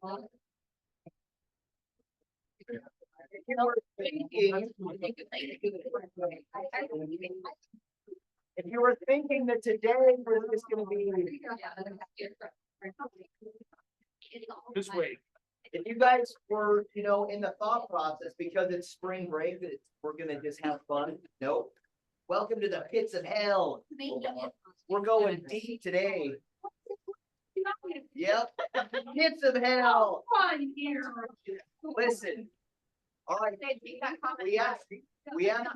If you were thinking, if you were thinking that today was just gonna be, Just wait. if you guys were, in the thought process, because it's spring break, that we're gonna just have fun, nope. Welcome to the pits of hell. We're going deep today. Yep, pits of hell. Listen. All right, we have,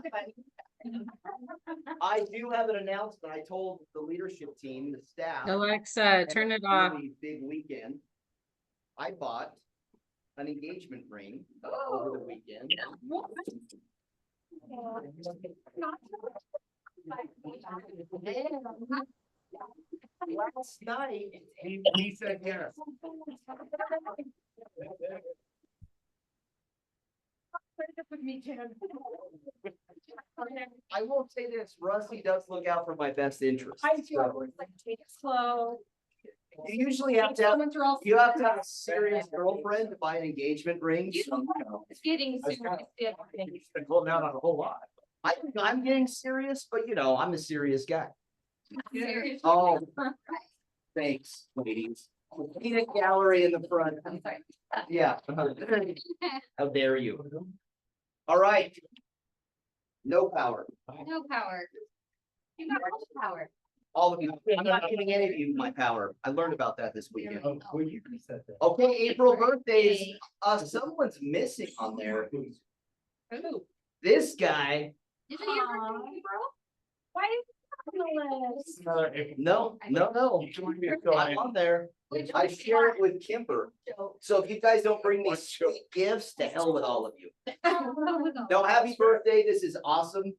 I do have an announcement. I told the leadership team, the staff. Alexa, turn it off. Really big weekend. I bought an engagement ring over the weekend. Last night, He said yes. I won't say this, Rusty does look out for my best interest. I do. So Like, take it slow. you usually have to have, Someone throw- you have to have a serious girlfriend to buy an engagement ring. So, It's getting I was serious. He's been holding out on a whole lot. I'm getting serious, but I'm a serious guy. Serious. Oh, thanks, ladies. Peanut gallery in the front. I'm sorry. Yeah. How dare you? All right. No power. No power. You got all the power. All of you. I'm not giving any of you my power. I learned about that this weekend. Oh, well, you said that. Okay, April birthdays. Someone's missing on there. Ooh. This guy. Is it your birthday, bro? Why is it on the list? Another April. No. You joined me to fill I'm in. on there. I share it with Kimber. So if you guys don't bring me sweet gifts, to hell with all of you. No, happy birthday. This is awesome.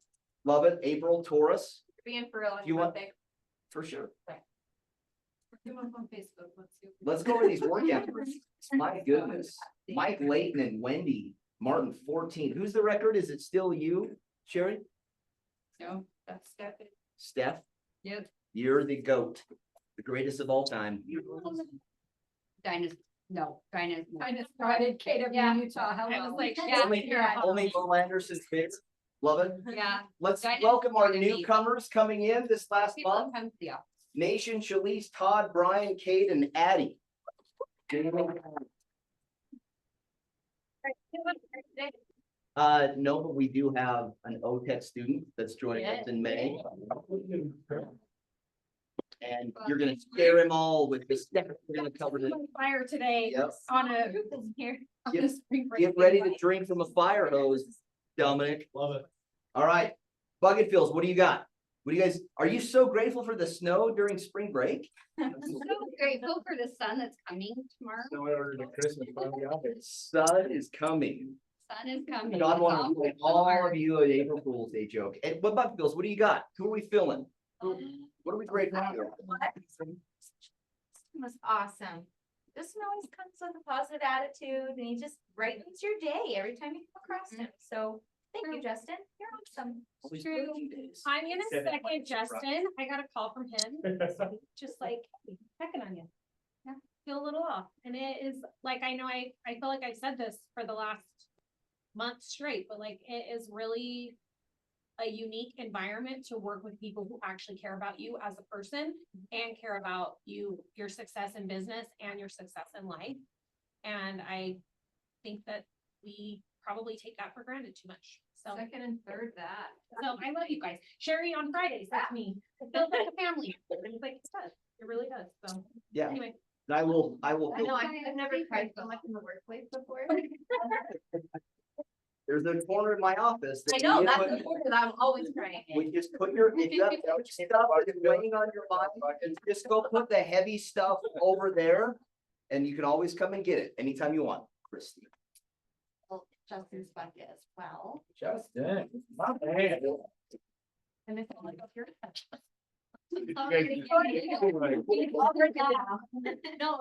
Love it. April Taurus, Being for real on You your want- birthday. for sure. Do one on Facebook. Let's go over these work anniversaries. My goodness. Mike Layton and Wendy Martin 14. Who's the record? Is it still you, Sherry? No, that's Stephanie. Steph? Yep. You're the GOAT, the greatest of all time. Dinah's, no, Dinah's. Dinah's started KW Yeah. Utah. Hello. I was like, Yeah. yeah, Only, you're at home. only Mo Anderson's kids. Love it. Yeah. Let's Dinah's welcome our started me. newcomers coming in this last People month. come to the office. Nation, Shalise, Todd, Brian, Kate, and Addie. No, but we do have an OTEC student that's joining us in May. And you're gonna scare him all with this. We're gonna cover it. On fire today Yep. on a here. on Get- a spring break Get ready to invite. drink from a fire hose, Dominic. Love it. All right, Bucket Fills, what do you got? What do you guys, are you so grateful for the snow during spring break? I'm so grateful for the sun that's coming tomorrow. So I ordered a Christmas finally got it. Sun is coming. Sun is coming. God It's wanted all to play good. all of you an April Fool's Day joke. And what Bucket Fills, what do you got? Who are we filling? What are we grateful for? Was awesome. This one always comes with a positive attitude and he just brightens your day every time you come across him. So thank you, Justin. You're awesome. Always True. working days. I'm gonna Said it like second it's a surprise. Justin. I got a call from him, just like checking on you. Yeah, feel a little off. And it is like, I know I feel like I've said this for the last month straight, but like it is really a unique environment to work with people who actually care about you as a person and care about you, your success in business and your success in life. And I think that we probably take that for granted too much. So, Second and third that. so I love you guys. Sherry on Fridays, that's me. It feels like a family. It's like, it does. It really does. So Yeah, anyway. I will. I know, I've never cried so much in the workplace before. There's a corner in my office. I that know, we that's put- the order that I'm always crying in. We just put your, if you have stuff that's weighing on your mind, just go put the heavy stuff over there. And you can always come and get it anytime you want, Christie. Justin's bucket as well. Justin, my man. And it's all like, oh, you're. No,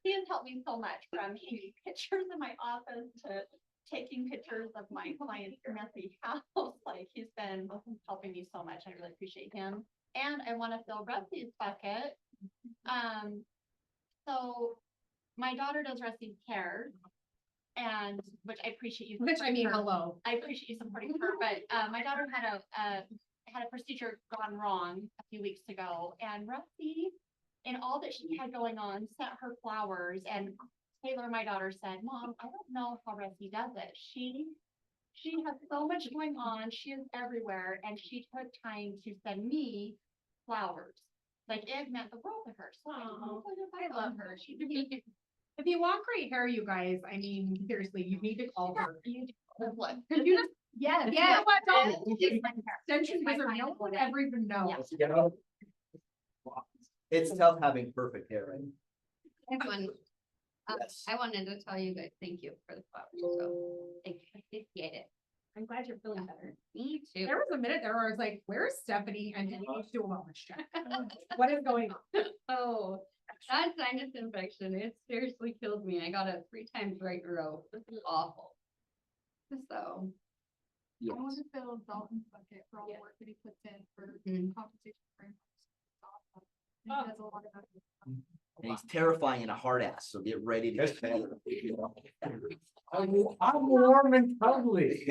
he has helped me so much from taking pictures in my office to taking pictures of my client's messy house. Like, he's been helping me so much. I really appreciate him. And I want to fill Rusty's bucket. So my daughter does Rusty hair. And, which I appreciate you. Which I mean, supporting her. hello. I appreciate you supporting her, but, my daughter had a procedure gone wrong a few weeks ago, and Rusty, in all that she had going on, sent her flowers, and Taylor, my daughter, said, Mom, I don't know how Rusty does it. She has so much going on, she is everywhere, and she took time to send me flowers. Like, it meant the world to her, so Aw, I love her. She's If you want great hair, you guys, I mean, seriously, you need to call her. what? Cause you just, Yes. you know what, don't, It's my hair. extension my was a final no one one. ever even know. Yeah. It's tough having perfect hair, right? Everyone, Yes. I wanted to tell you guys, thank you for the flowers, so I appreciate it. I'm glad you're feeling better. Me too. There was a minute there where I was like, where is Stephanie? And then you do a wellness check. What is going on? Oh, that sinus infection, it seriously killed me. I got it 3 times right in a row. This is awful. So, Yes. I want to fill Dalton's bucket for all the work that he puts in for Mhm. compensation frameworks. It's awesome. And Oh. He does a lot of that. And he's terrifying and a hard ass, so get ready to get better. I'm warm and cuddly.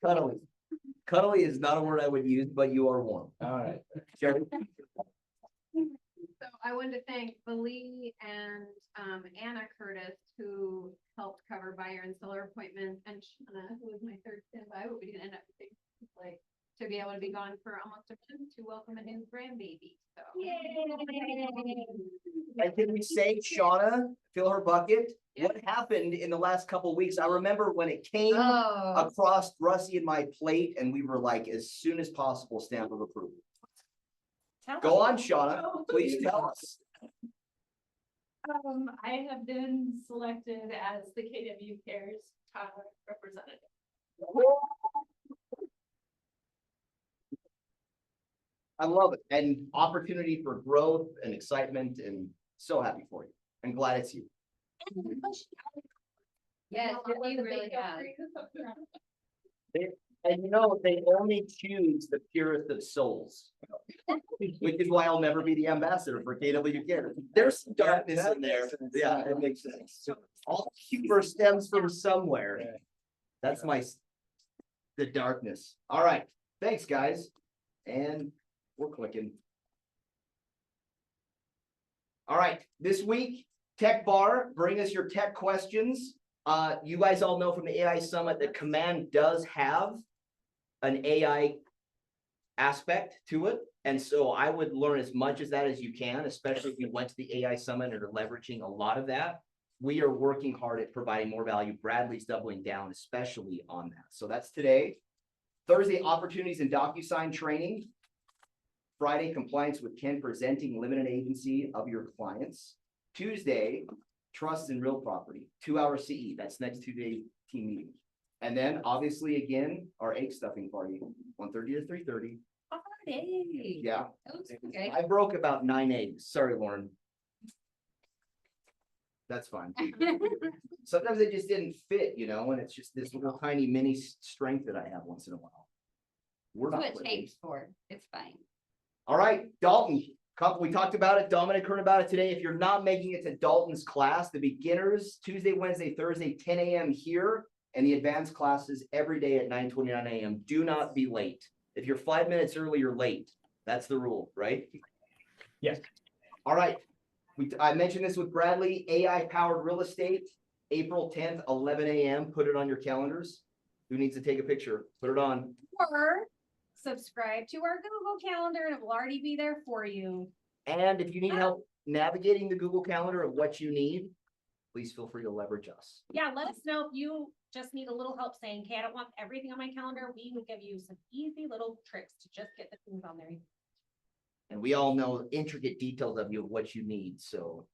Cuddly. Cuddly is not a word I would use, but you are warm. All right. Jerry? So I wanted to thank Bali and Anna Curtis, who helped cover buyer and seller appointments, and Shauna, who was my third standby, but we didn't end up with like to be able to be gone for almost a month to welcome a new grandbaby. So And can we say, Shauna, fill her bucket? What happened in the last couple of weeks? I remember when it came oh, across Rusty and my plate, and we were like, as soon as possible, stamp of approval. Tell Go us. on, Shauna, please tell us. I have been selected as the KW Cares representative. I love it, and opportunity for growth and excitement, and so happy for you. I'm glad it's you. yes, he really has. And you know, they only choose the purest of souls. Which is why I'll never be the ambassador for KW Care. There's some darkness in there. Yeah, it makes sense. All humor stems from somewhere. That's the darkness. All right, thanks, guys. And we're clicking. All right, this week, Tech Bar, bring us your tech questions. You guys all know from the AI Summit that Command does have an AI aspect to it. And so I would learn as much as that as you can, especially if you went to the AI Summit and are leveraging a lot of that. We are working hard at providing more value. Bradley's doubling down, especially on that. So that's today. Thursday, opportunities in DocuSign training. Friday, compliance with Ken presenting limited agency of your clients. Tuesday, trust in real property, 2-hour CE. That's next Tuesday team meeting. And then obviously again, our egg stuffing party, 1:30 to 3:30. Hey, Yeah, that was okay. I broke about 9 eggs. Sorry, Lauren. That's fine. Sometimes they just didn't fit, you know, and it's just this little tiny mini strength that I have once in a while. We're That's not what quitting. tape's for. It's fine. All right, Dalton, we talked about it. Dominic heard about it today. If you're not making it to Dalton's class, the beginners, Tuesday, Wednesday, Thursday, 10 a.m. here, and the advanced classes every day at 9:29 a.m. Do not be late. If you're 5 minutes early, you're late. That's the rule, right? Yes. All right. I mentioned this with Bradley, AI powered real estate, April 10th, 11 a.m. Put it on your calendars. Who needs to take a picture? Put it on. Or subscribe to our Google Calendar and it will already be there for you. And if you need help navigating the Google Calendar of what you need, please feel free to leverage us. Yeah, let us know if you just need a little help saying, okay, I don't want everything on my calendar. We will give you some easy little tricks to just get the things on there. And we all know intricate details of you of what you need, so.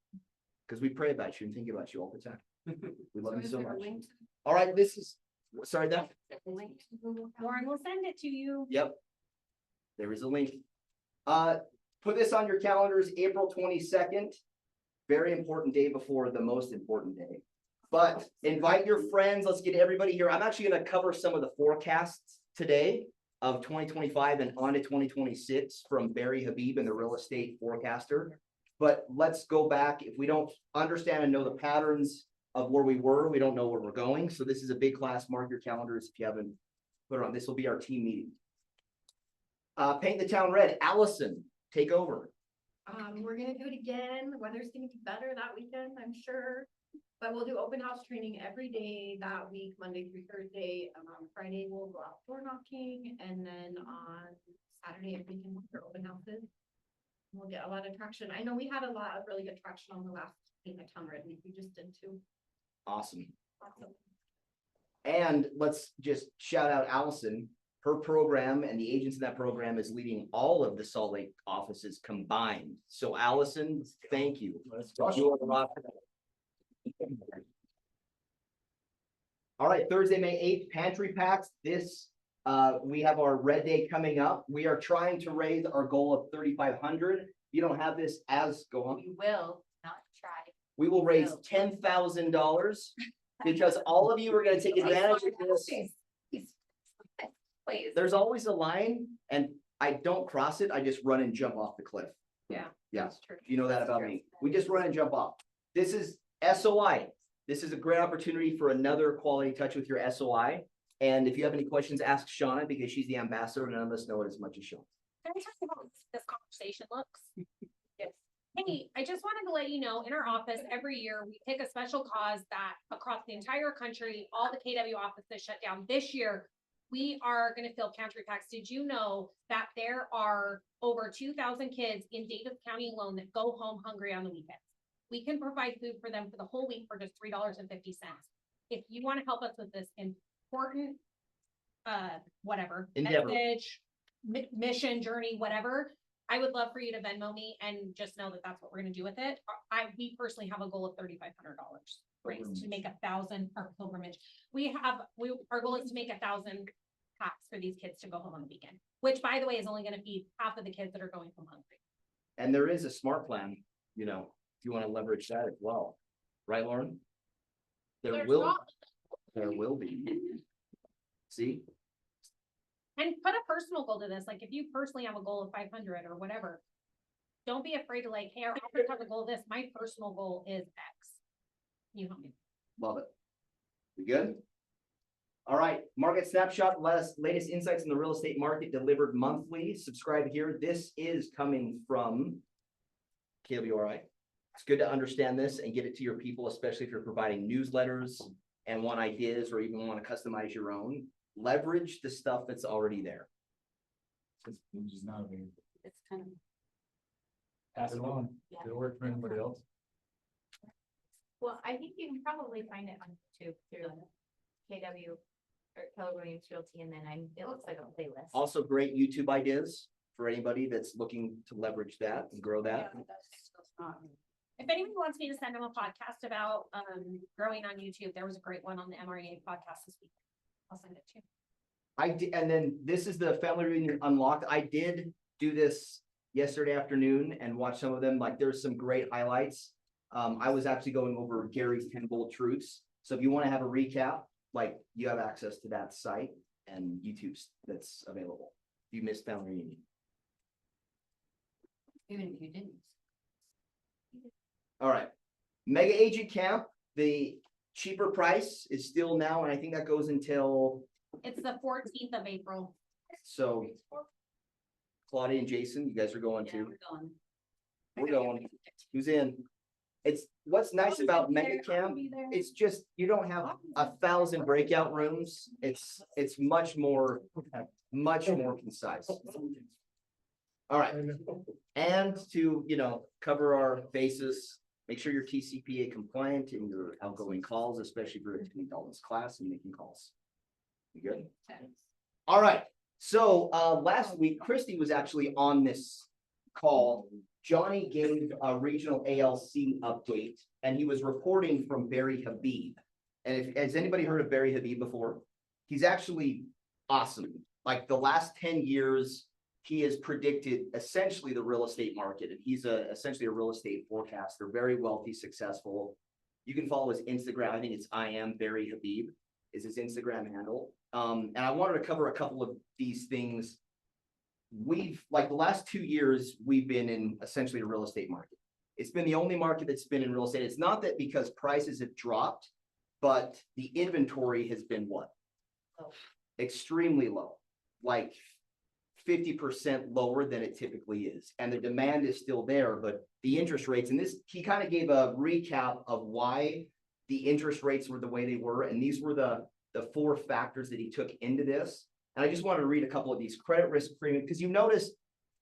Because we pray about you and think about you all the time. We love you so much. All right, this is, sorry, that, Lauren will send it to you. yep. There is a link. Put this on your calendars, April 22nd. Very important day before the most important day. But invite your friends. Let's get everybody here. I'm actually going to cover some of the forecasts today of 2025 and on to 2026 from Barry Habib and the real estate forecaster. But let's go back. If we don't understand and know the patterns of where we were, we don't know where we're going. So this is a big class. Mark your calendars if you haven't put it on. This will be our team meeting. Paint the town red. Allison, take over. We're gonna do it again. The weather's gonna be better that weekend, I'm sure. But we'll do open house training every day that week, Monday through Thursday. Friday we'll go out door knocking, and then on Saturday, if we can, for open houses. We'll get a lot of traction. I know we had a lot of really good traction on the last Paint the Town Red week. We just did too. Awesome. Awesome. And let's just shout out Allison. Her program and the agents in that program is leading all of the Salt Lake offices combined. So Allison, thank you. You are the rock. All right, Thursday, May 8th, pantry packs. We have our red day coming up. We are trying to raise our goal of 3,500. You don't have this go on. We will not try. We will raise $10,000 because all of you are gonna take advantage of this. Please. There's always a line and I don't cross it. I just run and jump off the cliff. Yeah. Yeah, That's true. you know that That's about true. me. We just run and jump off. This is SOI. This is a great opportunity for another quality touch with your SOI. And if you have any questions, ask Shauna because she's the ambassador. None of us know it as much as Shauna. Can I talk about how this conversation looks? Yes. Hey, I just wanted to let you know, in our office, every year, we pick a special cause that across the entire country, all the KW offices shut down. This year, we are gonna fill pantry packs. Did you know that there are over 2,000 kids in Davis County alone that go home hungry on the weekends? We can provide food for them for the whole week for just $3.50. If you wanna help us with this important, whatever, Endeavor. message, mission, journey, whatever, I would love for you to Venmo me and just know that that's what we're gonna do with it. We personally have a goal of $3,500 raised to make 1,000 our pilgrimage. Our goal is to make 1,000 packs for these kids to go home on the weekend, which by the way, is only gonna feed half of the kids that are going home hungry. And there is a smart plan, if you want to leverage that as well. Right, Lauren? There will be. See? And put a personal goal to this, like if you personally have a goal of 500 or whatever, don't be afraid to hey, our office has a goal of this, my personal goal is X. You know me. Love it. We good? All right, market snapshot, latest insights in the real estate market delivered monthly. Subscribe here. This is coming from KWRI. It's good to understand this and get it to your people, especially if you're providing newsletters and want ideas or even want to customize your own. Leverage the stuff that's already there. Which is not available. It's kind of. Pass it on. Yeah. It'll work for anybody else. Well, I think you can probably find it on YouTube through KW or Keller Williams Realty, and then it looks like a playlist. Also great YouTube ideas for anybody that's looking to leverage that and grow that. If anyone wants me to send them a podcast about growing on YouTube, there was a great one on the MREA podcast this week. I'll send it to you. I did, and then this is the Family Reunion Unlocked. I did do this yesterday afternoon and watch some of them. Like there's some great highlights. I was actually going over Gary's 10 bold truths. So if you want to have a recap, you have access to that site and YouTube's that's available. If you missed Family Reunion. Even if you didn't. All right. Mega Agent Camp, the cheaper price is still now, and I think that goes until, It's the 14th of April. so Claudia and Jason, you guys are going Yeah, to. we're going. We're going. Who's in? It's what's nice about Mega Camp. It's just, you don't have 1,000 breakout rooms. It's much more concise. All right. And to, cover our basis, make sure you're TCPA compliant in your outgoing calls, especially if you're attending Dalton's class and making calls. You good? All right. So last week, Christy was actually on this call. Johnny gave a regional ALC update and he was reporting from Barry Habib. And has anybody heard of Barry Habib before? He's actually awesome. Like the last 10 years, he has predicted essentially the real estate market. And he's essentially a real estate forecaster, very wealthy, successful. You can follow his Instagram. I think it's I am Barry Habib is his Instagram handle. And I wanted to cover a couple of these things. The last 2 years, we've been in essentially a real estate market. It's been the only market that's been in real estate. It's not that because prices have dropped, but the inventory has been what? Extremely low, like 50% lower than it typically is. And the demand is still there, but the interest rates, and this, he kind of gave a recap of why the interest rates were the way they were. And these were the 4 factors that he took into this. And I just want to read a couple of these. Credit risk premium, because you notice,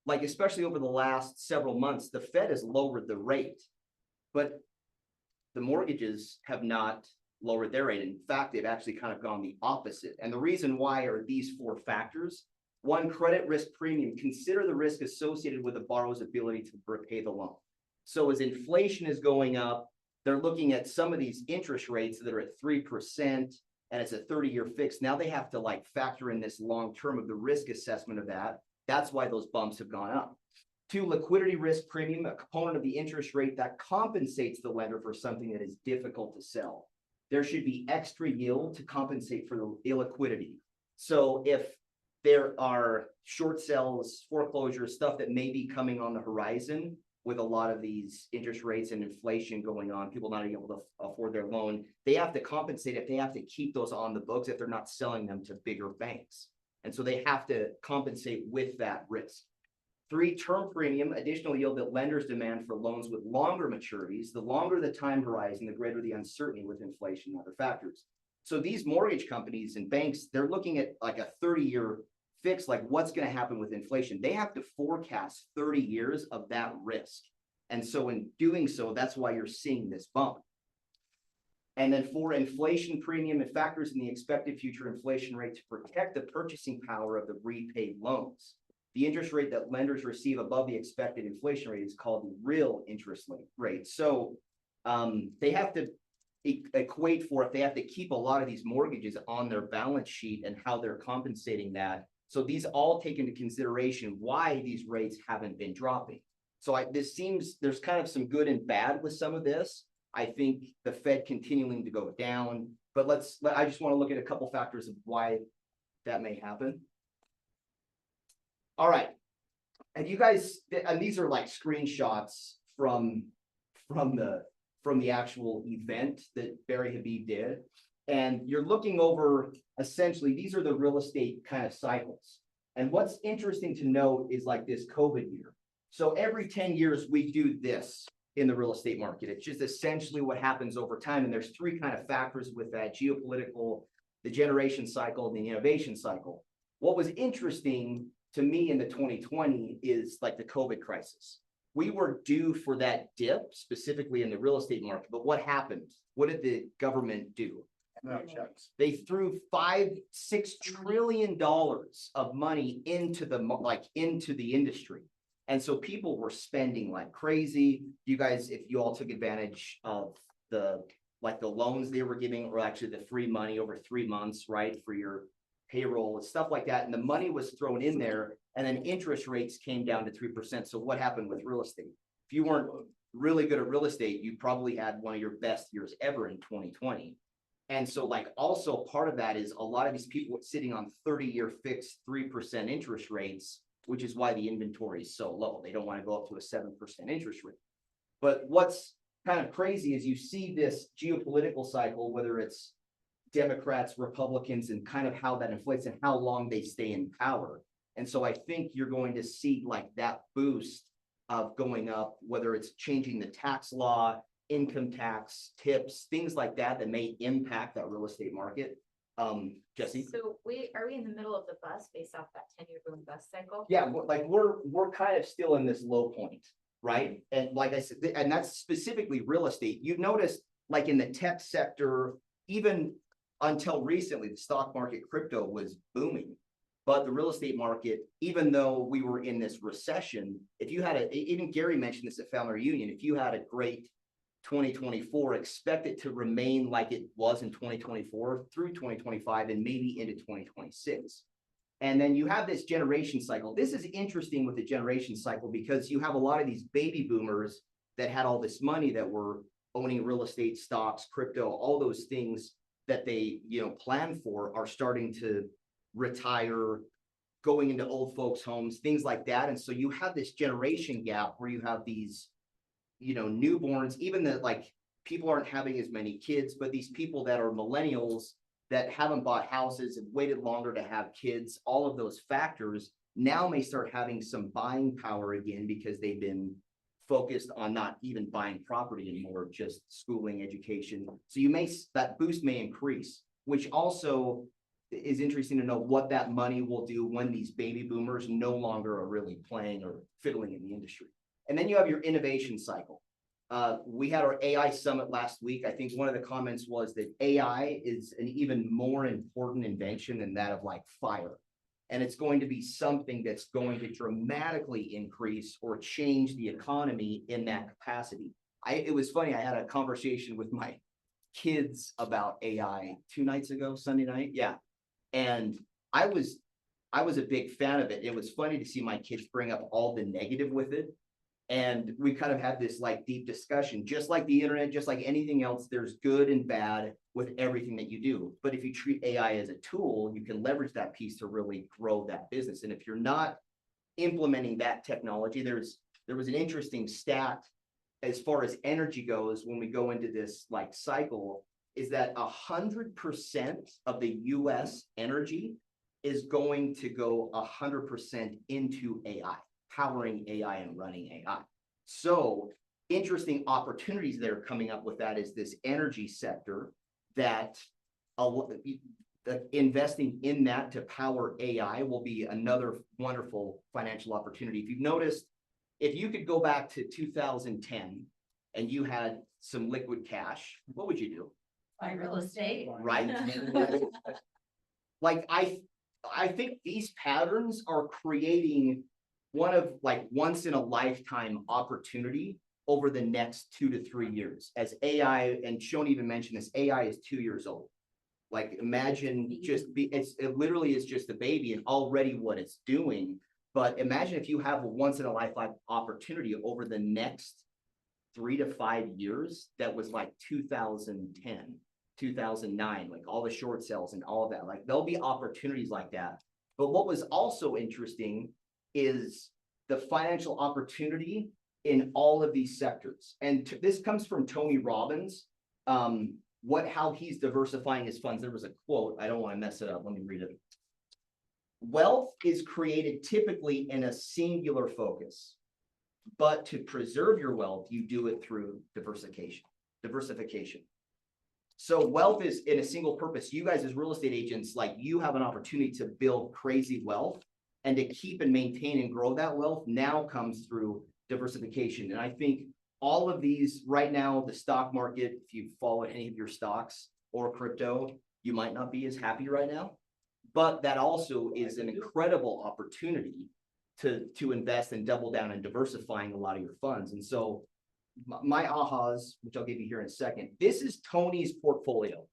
like, especially over the last several months, the Fed has lowered the rate, but the mortgages have not lowered their rate. In fact, they've actually kind of gone the opposite. And the reason why are these 4 factors. 1, credit risk premium. Consider the risk associated with the borrower's ability to repay the loan. So as inflation is going up, they're looking at some of these interest rates that are at 3%, and it's a 30-year fix. Now they have to like factor in this long term of the risk assessment of that. That's why those bumps have gone up. 2, liquidity risk premium, a component of the interest rate that compensates the lender for something that is difficult to sell. There should be extra yield to compensate for the illiquidity. So if there are short sales, foreclosures, stuff that may be coming on the horizon with a lot of these interest rates and inflation going on, people not able to afford their loan, they have to compensate if they have to keep those on the books if they're not selling them to bigger banks. And so they have to compensate with that risk. 3, term premium, additional yield that lenders demand for loans with longer maturities. The longer the time horizon, the greater the uncertainty with inflation and other factors. So these mortgage companies and banks, they're looking at like a 30-year fix, like what's going to happen with inflation. They have to forecast 30 years of that risk. And so in doing so, that's why you're seeing this bump. And then 4, inflation premium, it factors in the expected future inflation rate to protect the purchasing power of the repaid loans. The interest rate that lenders receive above the expected inflation rate is called the real interest rate. So they have to equate for if they have to keep a lot of these mortgages on their balance sheet and how they're compensating that. So these all take into consideration why these rates haven't been dropping. So this seems there's kind of some good and bad with some of this. I think the Fed continuing to go down, but I just want to look at a couple factors of why that may happen. All right. And you guys, and these are like screenshots from the actual event that Barry Habib did. And you're looking over, essentially, these are the real estate kind of cycles. And what's interesting to note is like this COVID year. So every 10 years, we do this in the real estate market. It's just essentially what happens over time. And there's 3 kind of factors with that: geopolitical, the generation cycle, and the innovation cycle. What was interesting to me in the 2020 is like the COVID crisis. We were due for that dip, specifically in the real estate market. But what happened? What did the government do? They threw $5-6 trillion of money into the industry. And so people were spending like crazy. You guys, if you all took advantage of the loans they were giving, or actually the free money over 3 months, right, for your payroll and stuff like that. And the money was thrown in there, and then interest rates came down to 3%. So what happened with real estate? If you weren't really good at real estate, you probably had one of your best years ever in 2020. And so like also part of that is a lot of these people sitting on 30-year fixed 3% interest rates, which is why the inventory is so low. They don't want to go up to a 7% interest rate. But what's kind of crazy is you see this geopolitical cycle, whether it's Democrats, Republicans, and kind of how that inflates and how long they stay in power. And so I think you're going to see like that boost of going up, whether it's changing the tax law, income tax, tips, things like that may impact that real estate market. Jesse? So are we in the middle of the bust based off that 10-year boom bust cycle? Yeah, like we're kind of still in this low point, right? And like I said, and that's specifically real estate. You've noticed like in the tech sector, even until recently, the stock market, crypto was booming. But the real estate market, even though we were in this recession, if you had even Gary mentioned this at Family Reunion, if you had a great 2024, expect it to remain like it was in 2024 through 2025 and maybe into 2026. And then you have this generation cycle. This is interesting with the generation cycle because you have a lot of these baby boomers that had all this money that were owning real estate, stocks, crypto, all those things that they, plan for are starting to retire, going into old folks' homes, things like that. And so you have this generation gap where you have these you know, newborns, even the like, people aren't having as many kids, but these people that are millennials that haven't bought houses and waited longer to have kids, all of those factors now may start having some buying power again because they've been focused on not even buying property anymore, just schooling, education. So that boost may increase, which also is interesting to know what that money will do when these baby boomers no longer are really playing or fiddling in the industry. And then you have your innovation cycle. We had our AI summit last week. I think one of the comments was that AI is an even more important invention than that of like fire. And it's going to be something that's going to dramatically increase or change the economy in that capacity. It was funny, I had a conversation with my kids about AI 2 nights ago, Sunday night, yeah. And I was a big fan of it. It was funny to see my kids bring up all the negative with it. And we kind of had this like deep discussion, just like the internet, just like anything else, there's good and bad with everything that you do. But if you treat AI as a tool, you can leverage that piece to really grow that business. And if you're not implementing that technology, there was an interesting stat as far as energy goes, when we go into this like cycle, is that 100% of the US energy is going to go 100% into AI. Powering AI and running AI. So interesting opportunities that are coming up with that is this energy sector that investing in that to power AI will be another wonderful financial opportunity. If you've noticed, if you could go back to 2010 and you had some liquid cash, what would you do? Buy real estate. Right? Like I think these patterns are creating one of like once in a lifetime opportunity over the next 2 to 3 years as AI, and Shoni even mentioned this, AI is 2 years old. Like imagine it literally is just a baby and already what it's doing. But imagine if you have a once in a lifetime opportunity over the next 3 to 5 years, that was like 2010, 2009, like all the short sales and all of that, like there'll be opportunities like that. But what was also interesting is the financial opportunity in all of these sectors. And this comes from Tony Robbins, how he's diversifying his funds. There was a quote, I don't want to mess it up, let me read it. Wealth is created typically in a singular focus, but to preserve your wealth, you do it through diversification. So wealth is in a single purpose. You guys as real estate agents, like you have an opportunity to build crazy wealth, and to keep and maintain and grow that wealth now comes through diversification. And I think all of these right now, the stock market, if you follow any of your stocks or crypto, you might not be as happy right now, but that also is an incredible opportunity to invest and double down and diversifying a lot of your funds. And so my ahas, which I'll give you here in a second, this is Tony's portfolio.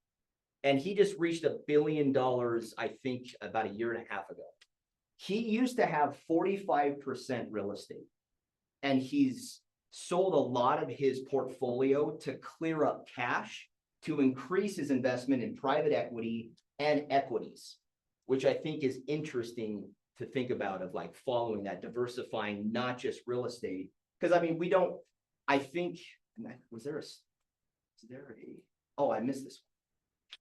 And he just reached $1 billion, I think about 1.5 years ago. He used to have 45% real estate, and he's sold a lot of his portfolio to clear up cash to increase his investment in private equity and equities, which I think is interesting to think about, of like following that, diversifying, not just real estate. Because I mean, I think, oh, I missed this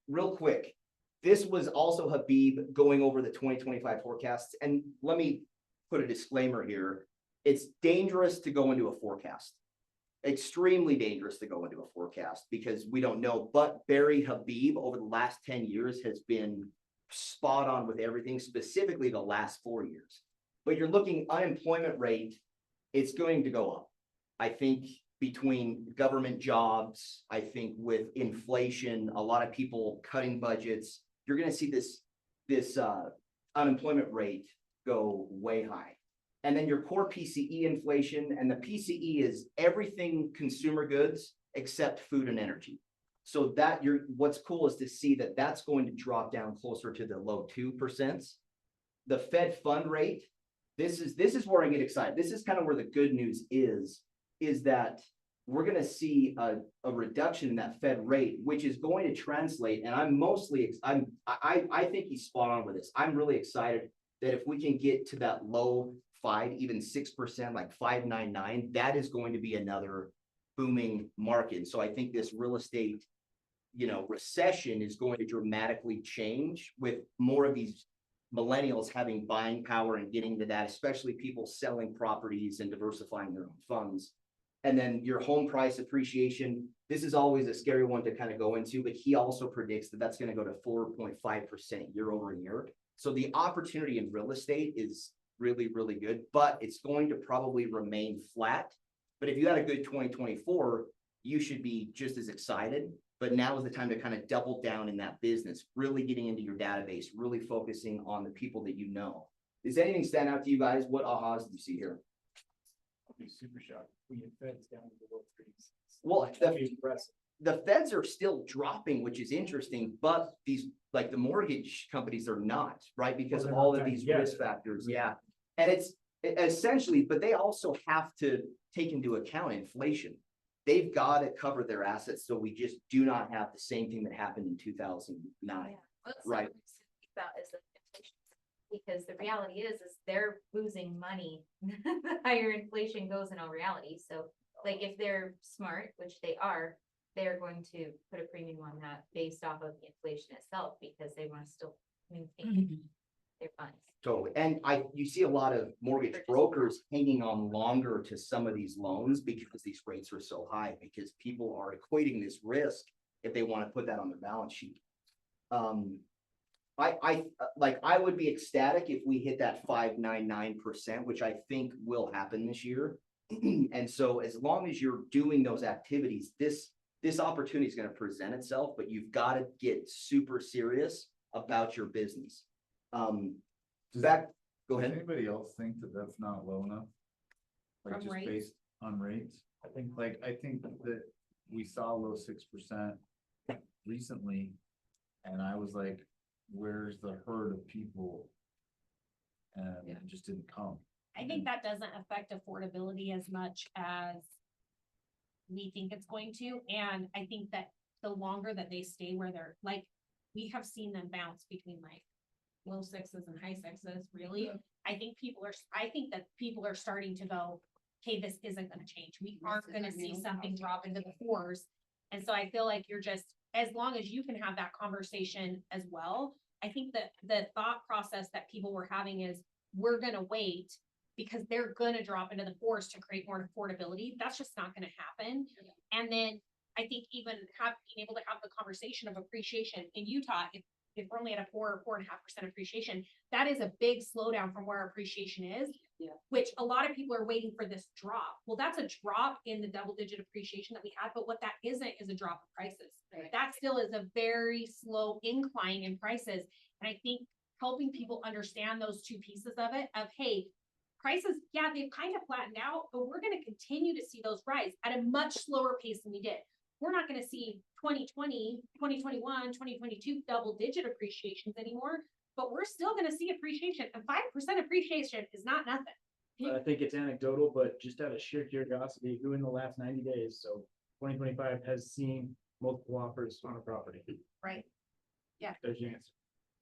one. Real quick. This was also Habib going over the 2025 forecasts. And let me put a disclaimer here. It's dangerous to go into a forecast. Extremely dangerous to go into a forecast because we don't know. But Barry Habib over the last 10 years has been spot on with everything, specifically the last 4 years. But you're looking unemployment rate, it's going to go up. I think between government jobs, I think with inflation, a lot of people cutting budgets, you're going to see this unemployment rate go way high. And then your core PCE inflation, and the PCE is everything consumer goods except food and energy. So what's cool is to see that that's going to drop down closer to the low 2%. The Fed fund rate, this is where I get excited. This is kind of where the good news is that we're going to see a reduction in that Fed rate, which is going to translate. And I think he's spot on with this. I'm really excited that if we can get to that low 5, even 6%, like 5.99, that is going to be another booming market. So I think this real estate, recession is going to dramatically change with more of these millennials having buying power and getting to that, especially people selling properties and diversifying their own funds. And then your home price appreciation, this is always a scary one to kind of go into, but he also predicts that that's going to go to 4.5% year over year. So the opportunity in real estate is really, really good, but it's going to probably remain flat. But if you had a good 2024, you should be just as excited. But now is the time to kind of double down in that business, really getting into your database, really focusing on the people that you know. Does anything stand out to you guys? What ahas do you see here? I'll be super shocked. We get feds down to the low threes. Well, That'd be impressive. the feds are still dropping, which is interesting, but these, like the mortgage companies are not, right? Because of they're all not of back these yet. risk factors, yeah. And it's essentially, but they also have to take into account inflation. They've got to cover their assets, so we just do not have the same thing that happened in 2009. Right. About is the inflation, because the reality is they're losing money. The higher inflation goes in all reality, so like if they're smart, which they are, they're going to put a premium on that based off of the inflation itself, because they want to still maintain their funds. Totally. And you see a lot of mortgage brokers hanging on longer to some of these loans because these rates are so high, because people are equating this risk if they want to put that on their balance sheet. I would be ecstatic if we hit that 5.99%, which I think will happen this year. And so as long as you're doing those activities, this opportunity is going to present itself, but you've got to get super serious about your business. Zach, go Does ahead. anybody else think that that's not low enough? Like From just rates? based on rates? I think that we saw low 6% recently. And I was like, where's the herd of people? And it just didn't come. I think that doesn't affect affordability as much as we think it's going to, and I think that the longer that they stay where they're, like, we have seen them bounce between like low sixes and high sixes, really. I think that people are starting to go, okay, this isn't gonna change. We aren't gonna see something drop into the fours. And so I feel like you're just, as long as you can have that conversation as well, I think that the thought process that people were having is, we're gonna wait because they're gonna drop into the fours to create more affordability. That's just not gonna happen. And then I think even being able to have the conversation of appreciation in Utah, if we're only at a 4 or 4.5% appreciation, that is a big slowdown from where appreciation is. Yeah. Which a lot of people are waiting for this drop. Well, that's a drop in the double-digit appreciation that we had, but what that isn't is a drop of prices. Right. That still is a very slow incline in prices. And I think helping people understand those two pieces of it, of, hey, prices, yeah, they've kind of flattened out, but we're going to continue to see those rise at a much slower pace than we did. We're not going to see 2020, 2021, 2022 double-digit appreciations anymore, but we're still going to see appreciation, and 5% appreciation is not nothing. I think it's anecdotal, but just out of sheer curiosity, who in the last 90 days, so 2025 has seen multiple offers on a property? Right. There's your answer.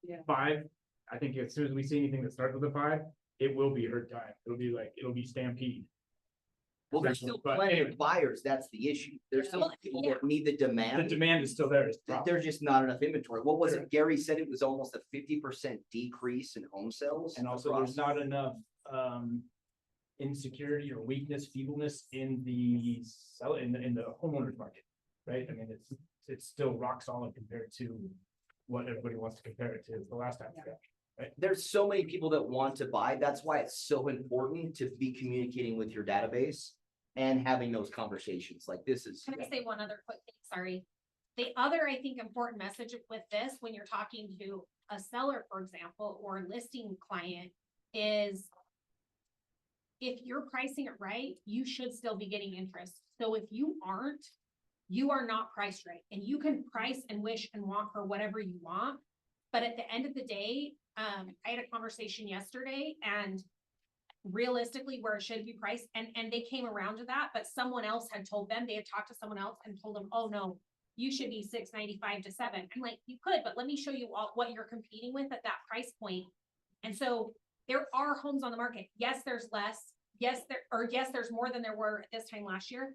Yeah. 5, I think as soon as we see anything that starts with a 5, it will be herd time. It'll be stampede. Well, there's still But plenty anyway, of buyers. That's the issue. There's still Well, people yeah. that need the the demand. demand is still there. It's the problem. There's just not enough inventory. What was it? Gary said it was almost a 50% decrease in home sales. And also across- there's not enough insecurity or weakness, feebleness in the homeowners market, right? I mean, it's still rock solid compared to what everybody wants to compare it to the last time. There's so many people that want to buy. That's why it's so important to be communicating with your database and having those conversations. Like this is. Can I say one other quick thing? Sorry. The other, I think, important message with this, when you're talking to a seller, for example, or a listing client, is if you're pricing it right, you should still be getting interest. So if you aren't, you are not priced right. And you can price and wish and want for whatever you want. But at the end of the day, I had a conversation yesterday, and realistically where it should be priced, and they came around to that, but someone else had told them, they had talked to someone else and told them, oh no, you should be $695 to $7. I'm like, you could, but let me show you what you're competing with at that price point. And so there are homes on the market. Yes, there's less. Yes, there's more than there were at this time last year.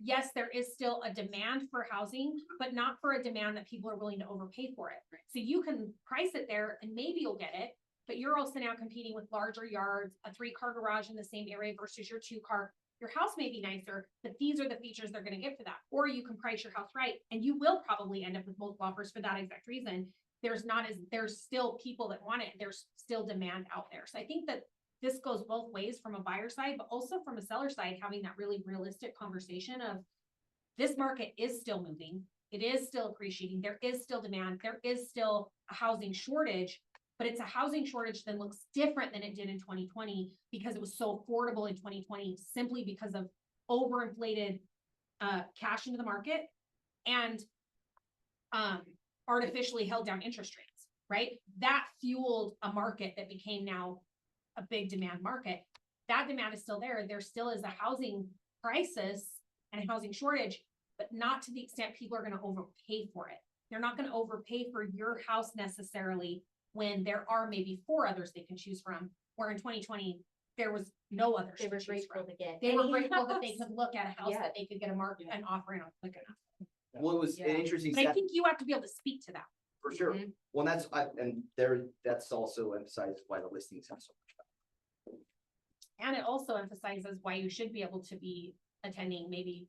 yes, there is still a demand for housing, but not for a demand that people are willing to overpay for it. So you can price it there and maybe you'll get it, but you're also now competing with larger yards, a 3-car garage in the same area versus your 2-car. Your house may be nicer, but these are the features they're gonna get for that. Or you can price your house right, and you will probably end up with multiple offers for that exact reason. There's still people that want it, there's still demand out there. So I think that this goes both ways from a buyer side, but also from a seller side, having that really realistic conversation of this market is still moving. It is still appreciating. There is still demand. There is still a housing shortage, but it's a housing shortage that looks different than it did in 2020 because it was so affordable in 2020 simply because of overinflated cash into the market and artificially held down interest rates, right? That fueled a market that became now a big demand market. That demand is still there. There still is a housing crisis and a housing shortage, but not to the extent people are going to overpay for it. They're not going to overpay for your house necessarily when there are maybe 4 others they can choose from, where in 2020, there was no others. They to were choose grateful from. to get. They were any grateful that they house. could look at a house Yeah. that they could get a market, an offer on quick enough. Well, it was an Yeah. interesting But I stat think you have to be able to speak to that. for sure. Mhm. Well, that's also emphasizes why the listings have so much. And it also emphasizes why you should be able to be attending maybe,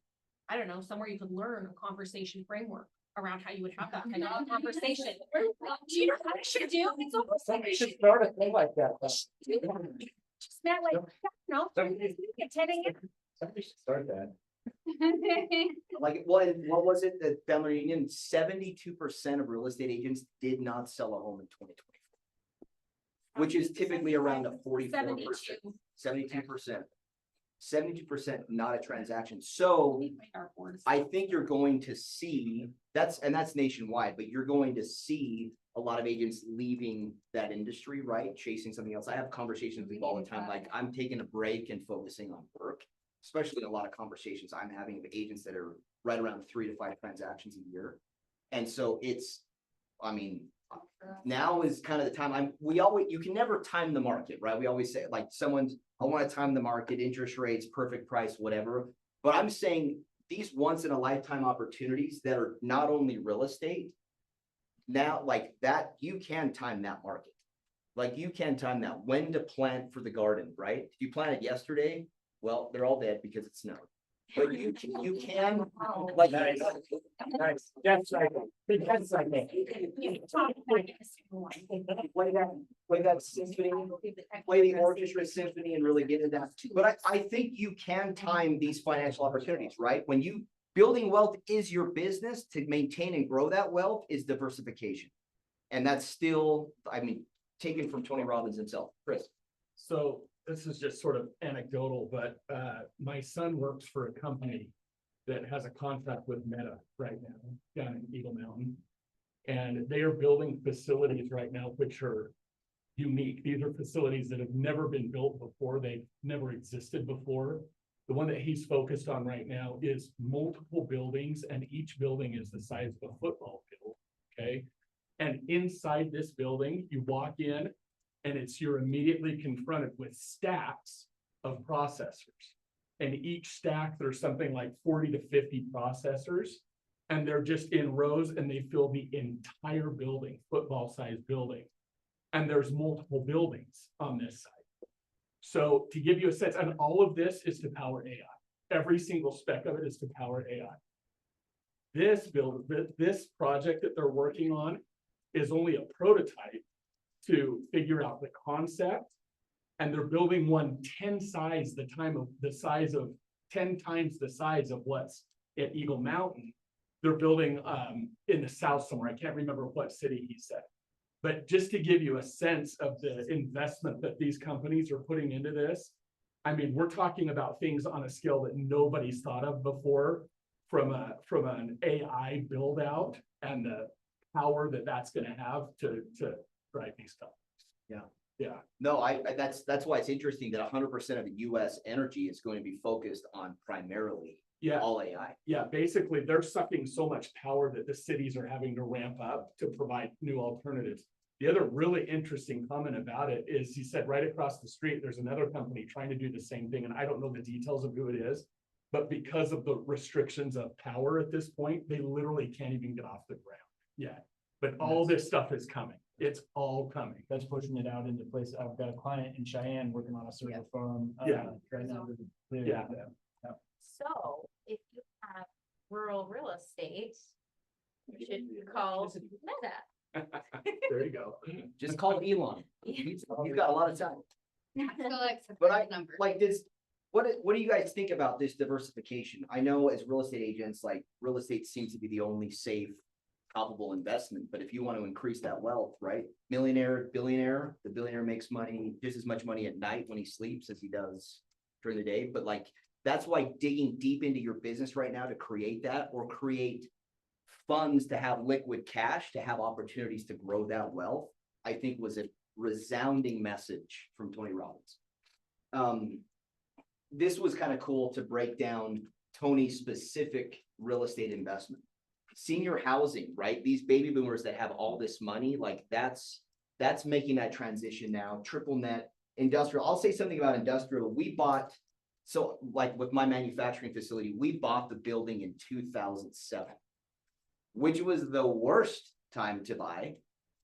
I don't know, somewhere you could learn a conversation framework around how you would have that kind of conversation. Do you know what I should do? It's almost like I should start a thing like that. just met like, no, at 10 a.m. Somebody should start that. Like, what was it that family reunion, 72% of real estate agents did not sell a home in 2024. Which is typically around a 44%, 72%. 72% not a transaction. So I think you're going to see, that's nationwide, but you're going to see a lot of agents leaving that industry, right? Chasing something else. I have conversations with people all the time, like I'm taking a break and focusing on work. Especially a lot of conversations I'm having with agents that are right around 3 to 5 transactions a year. And so now is kind of the time you can never time the market, right? We always say like I want to time the market, interest rates, perfect price, whatever. But I'm saying these once in a lifetime opportunities that are not only real estate, now like that, you can time that market. Like you can time that when to plant for the garden, right? If you planted yesterday, well, they're all dead because it snowed. But you can like. Nice. That's right. That's right. Play that symphony, play the orchestra symphony and really get into that. But I think you can time these financial opportunities, right? When building wealth is your business, to maintain and grow that wealth is diversification. And that's still, taken from Tony Robbins himself. Chris. So this is just sort of anecdotal, but my son works for a company that has a contract with Meta right now down in Eagle Mountain. And they are building facilities right now, which are unique. These are facilities that have never been built before. They've never existed before. The one that he's focused on right now is multiple buildings, and each building is the size of a football field, okay? And inside this building, you walk in, and you're immediately confronted with stacks of processors. And each stack, there's something like 40 to 50 processors, and they're just in rows, and they fill the entire building, football-sized building. And there's multiple buildings on this side. So to give you a sense, and all of this is to power AI. Every single spec of it is to power AI. This project that they're working on is only a prototype to figure out the concept, and they're building one 10 times the size of what's at Eagle Mountain. They're building in the south somewhere. I can't remember what city he said, but just to give you a sense of the investment that these companies are putting into this, we're talking about things on a scale that nobody's thought of before, from an AI build out and the power that that's going to have to drive these companies. Yeah. No, that's why it's interesting that 100% of the US energy is going to be focused on primarily all AI. Yeah, basically they're sucking so much power that the cities are having to ramp up to provide new alternatives. The other really interesting comment about it is he said right across the street, there's another company trying to do the same thing. And I don't know the details of who it is, But because of the restrictions of power at this point, they literally can't even get off the ground yet. But all this stuff is coming. It's all coming. That's pushing it out into place. I've got a client in Cheyenne working on a server farm. Yeah. Right now. Yeah. So if you have rural real estate, you should call Meta. There you go. Just call Elon. He's got a lot of time. So like But I, surprise numbers. like this, what do you guys think about this diversification? I know as real estate agents, like real estate seems to be the only safe, probable investment, but if you want to increase that wealth, right? Millionaire, billionaire, the billionaire makes money, just as much money at night when he sleeps as he does during the day, but like, that's why digging deep into your business right now to create that or create funds to have liquid cash, to have opportunities to grow that wealth, I think was a resounding message from Tony Robbins. This was kind of cool to break down Tony's specific real estate investment. Senior housing, right? These baby boomers that have all this money, like that's making that transition now. Triple net industrial. I'll say something about industrial. We bought, so like with my manufacturing facility, we bought the building in 2007, which was the worst time to buy.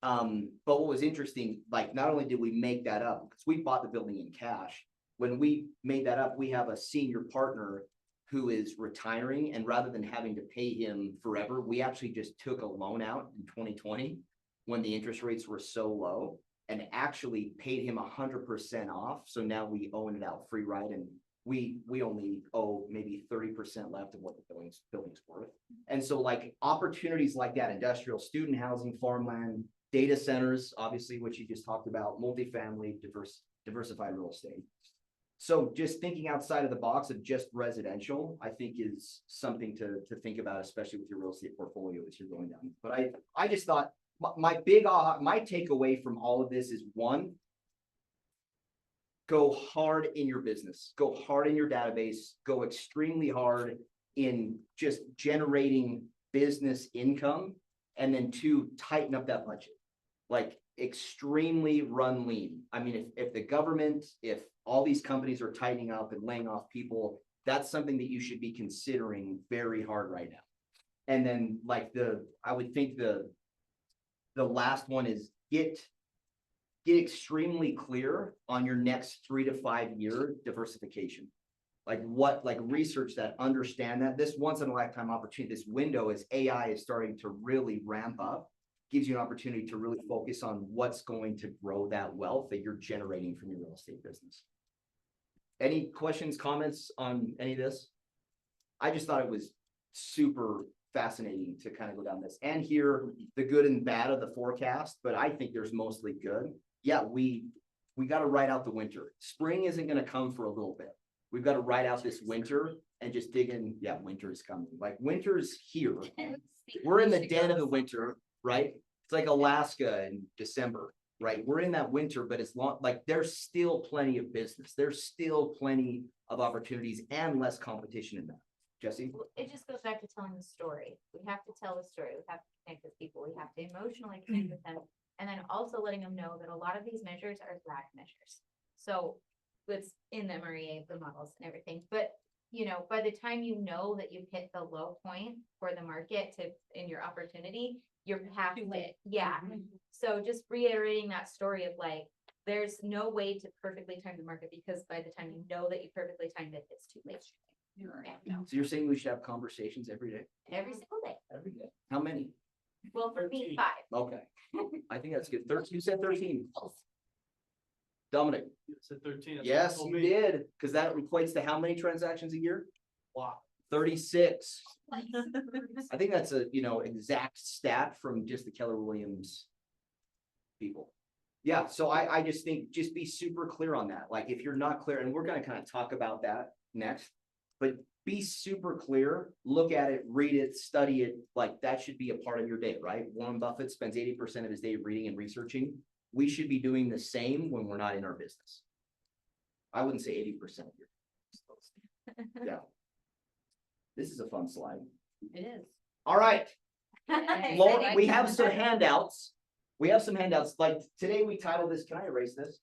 But what was interesting, like not only did we make that up, because we bought the building in cash, when we made that up, we have a senior partner who is retiring, and rather than having to pay him forever, we actually just took a loan out in 2020 when the interest rates were so low and actually paid him 100% off. So now we own it out free ride, and we only owe maybe 30% left of what the building's worth. And so like opportunities like that, industrial, student housing, farmland, data centers, obviously, which you just talked about, multifamily, diversified real estate. So just thinking outside of the box of just residential, I think is something to think about, especially with your real estate portfolio as you're going down. But I just thought my takeaway from all of this is one, go hard in your business, go hard in your database, go extremely hard in just generating business income. And then two, tighten up that budget, like extremely run lean. I mean, if the government, if all these companies are tightening up and laying off people, that's something that you should be considering very hard right now. And then like I would think the last one is get extremely clear on your next 3 to 5 year diversification. Like research that, understand that this once in a lifetime opportunity, this window as AI is starting to really ramp up, gives you an opportunity to really focus on what's going to grow that wealth that you're generating from your real estate business. Any questions, comments on any of this? I just thought it was super fascinating to kind of go down this and hear the good and bad of the forecast, but I think there's mostly good. Yeah, we got to ride out the winter. Spring isn't going to come for a little bit. We've got to ride out this winter and just dig in. Yeah, winter is coming. Like winter's here. We're in the den of the winter, right? It's like Alaska in December, right? We're in that winter, but it's long, like there's still plenty of business. There's still plenty of opportunities and less competition in that. Jesse? It just goes back to telling the story. We have to tell the story. We have to connect with people. We have to emotionally connect with them. And then also letting them know that a lot of these measures are lag measures. So it's in the MREA, the models and everything. But, you know, by the time you know that you've hit the low point for the market in your opportunity, you're past it. Yeah. So just reiterating that story of like, there's no way to perfectly time the market because by the time you know that you perfectly timed it, it's too late. So you're saying we should have conversations every day? Every single day. Every day. How many? Well, for me, 5. Okay. I think that's good. 13, you said 13. Dominic? Said 13. Yes, you did. Because that equates to how many transactions a year? Wow. 36. I think that's a, exact stat from just the Keller Williams people. Yeah, so I just think, just be super clear on that. Like if you're not clear, and we're going to kind of talk about that next, but be super clear, look at it, read it, study it. Like that should be a part of your day, right? Warren Buffett spends 80% of his day reading and researching. We should be doing the same when we're not in our business. I wouldn't say 80% of your. Yeah. This is a fun slide. It is. All right. Lauren, we have some handouts. Like today we titled this, can I erase this?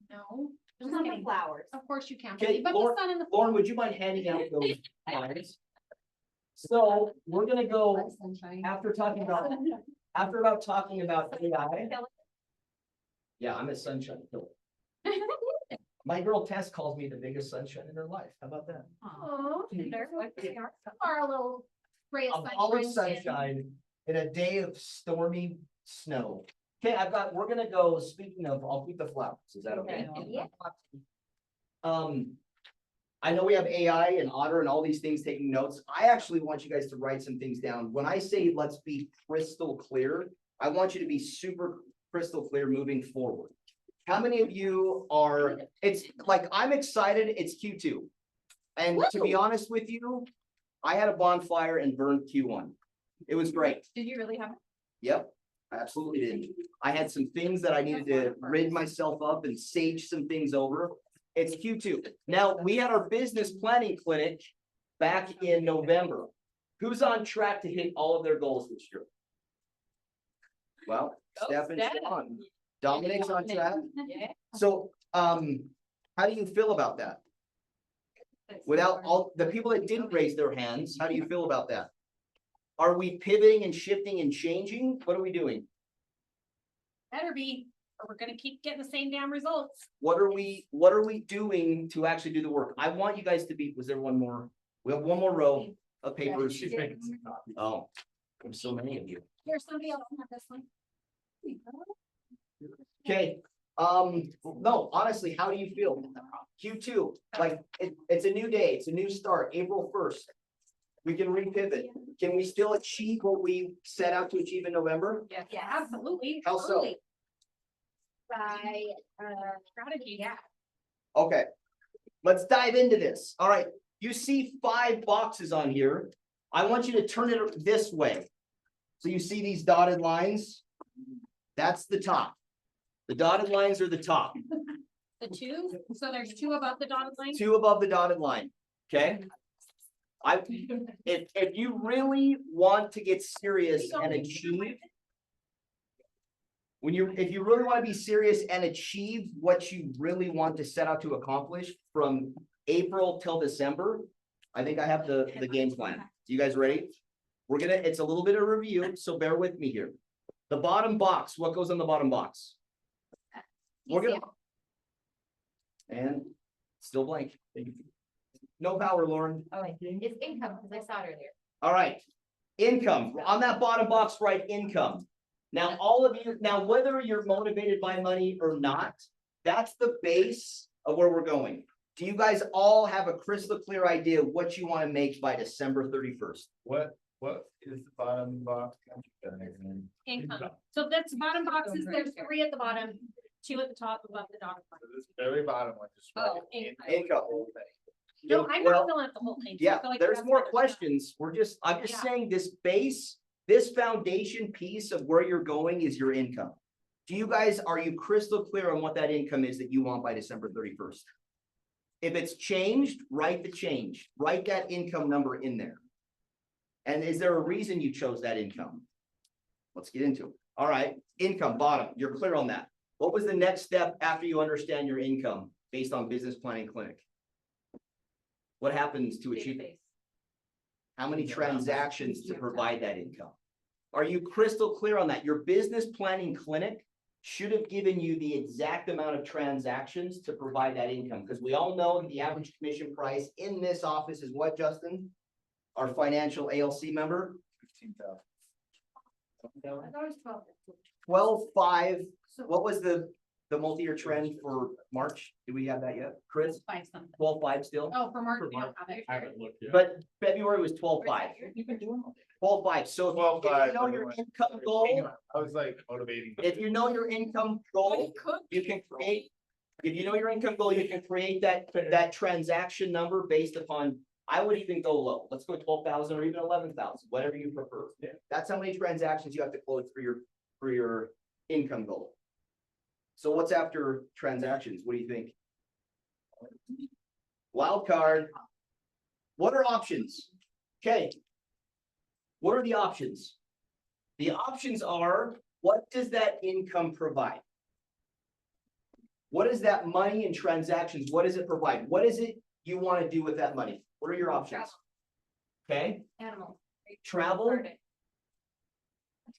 No. Just on the flowers. Of course you can, Okay, but the sun and the. Lauren, would you mind handing out those flyers? So we're gonna go, after talking about talking about AI. Yeah, I'm a sunshine killer. My girl Tess calls me the biggest sunshine in her life. How about that? Oh, our little ray A of ball of sunshine. sunshine in a day of stormy snow. Okay, we're gonna go, speaking of, I'll keep the flowers. Is that okay? Yeah. I know we have AI and Otter and all these things taking notes. I actually want you guys to write some things down. When I say let's be crystal clear, I want you to be super crystal clear moving forward. How many of you are, it's like, I'm excited, it's Q2. And to be honest with you, I had a bonfire and burned Q1. It was great. Did you really have? Yep, I absolutely did. I had some things that I needed to rid myself of and sage some things over. It's Q2. Now, we had our business planning clinic back in November. Who's on track to hit all of their goals this year? Well, Steph and Sean. Dominic's on track. So, how do you feel about that? Without all, the people that didn't raise their hands, how do you feel about that? Are we pivoting and shifting and changing? What are we doing? Better be, or we're gonna keep getting the same damn results. What are we doing to actually do the work? I want you guys to be, was there one more? We have one more row of papers. She's making some copies. Oh, there's so many of you. Here's somebody else have this one. Okay, no, honestly, how do you feel? Q2, like, it's a new day, it's a new start, April 1st. We can repivot. Can we still achieve what we set out to achieve in November? Yeah, absolutely. How so? totally. By, strategy. Yeah. Okay, let's dive into this. All right, you see 5 boxes on here. I want you to turn it this way. So you see these dotted lines? That's the top. The dotted lines are the top, The 2, so there's 2 above the dotted line. 2 above the dotted line, okay? If you really want to get serious and achieve. If you really want to be serious and achieve what you really want to set out to accomplish from April till December, I think I have the game plan. You guys ready? It's a little bit of review, so bear with me here. The bottom box, what goes on the bottom box? We're gonna. And still blank. No power, Lauren. Oh, it's income, because I saw it earlier. All right, income, on that bottom box, write income. Now, all of you, whether you're motivated by money or not, that's the base of where we're going. Do you guys all have a crystal clear idea of what you want to make by December 31st? What is the bottom box? Income. So that's bottom boxes, there's 3 at the bottom, 2 at the top above the dotted line. This very bottom one, just. write Oh, it. Income. No, I'm Well, not filling out the whole thing. so I yeah, feel like there's that's more what- questions. I'm just Yeah. saying this base, this foundation piece of where you're going is your income. Are you crystal clear on what that income is that you want by December 31st? If it's changed, write the change, write that income number in there. And is there a reason you chose that income? Let's get into it. All right, income bottom, you're clear on that. What was the next step after you understand your income based on business planning clinic? What happens to achieve it? How many transactions to provide that income? Are you crystal clear on that? Your business planning clinic should have given you the exact amount of transactions to provide that income, because we all know the average commission price in this office is what, Justin? Our financial ALC member? 15,000. 12.5. What was the multi-year trend for March? Do we have that yet? Chris, 5 something. 12.5 still? Oh, for March, For we don't March. have it. I haven't looked yet. But February was 12.5. You've been doing all day. 12.5. So if you 12.5, know your everyone. income goal, I was like motivating. if you know your income goal, you can create, if you know your income goal, you can create that transaction number based upon, I would even go low. Let's go 12,000 or even 11,000, whatever you prefer. Yeah. That's how many transactions you have to close for your income goal. So what's after transactions? What do you think? Wild card. What are options? Okay. What are the options? The options are, what does that income provide? What is that money and transactions? What does it provide? What is it you want to do with that money? What are your options? Okay, Animals. travel.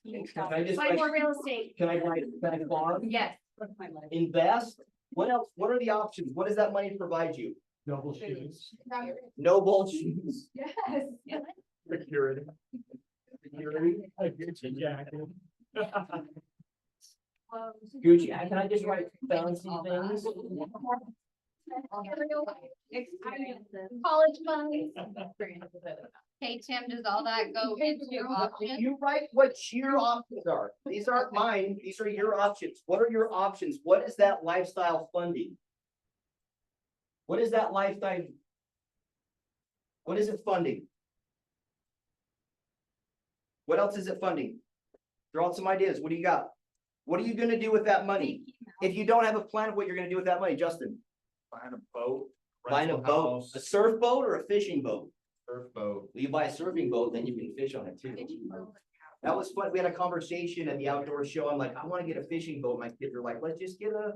Can I just Buy write- more real estate. can I write, can I farm? Yes. Invest? What else? What are the options? What does that money provide you? Double shoes, No bullshit. Yes. security. Security. A Gucci jacket. Gucci, can I just write fancy things? College funds. Hey, Tim, does all that go into options? You write what your options are. These aren't mine. These are your options. What are your options? What is that lifestyle funding? What is that lifestyle? What is it funding? What else is it funding? Throw out some ideas. What do you got? What are you gonna do with that money? If you don't have a plan of what you're gonna do with that money, Justin, Buying a boat. buying a rental boat, house, a surf boat or a fishing boat? Surf boat. You buy a surfing boat, then you can fish on it too. That was fun. We had a conversation at the outdoor show. I'm like, I wanna get a fishing boat. My kids are like, let's just get a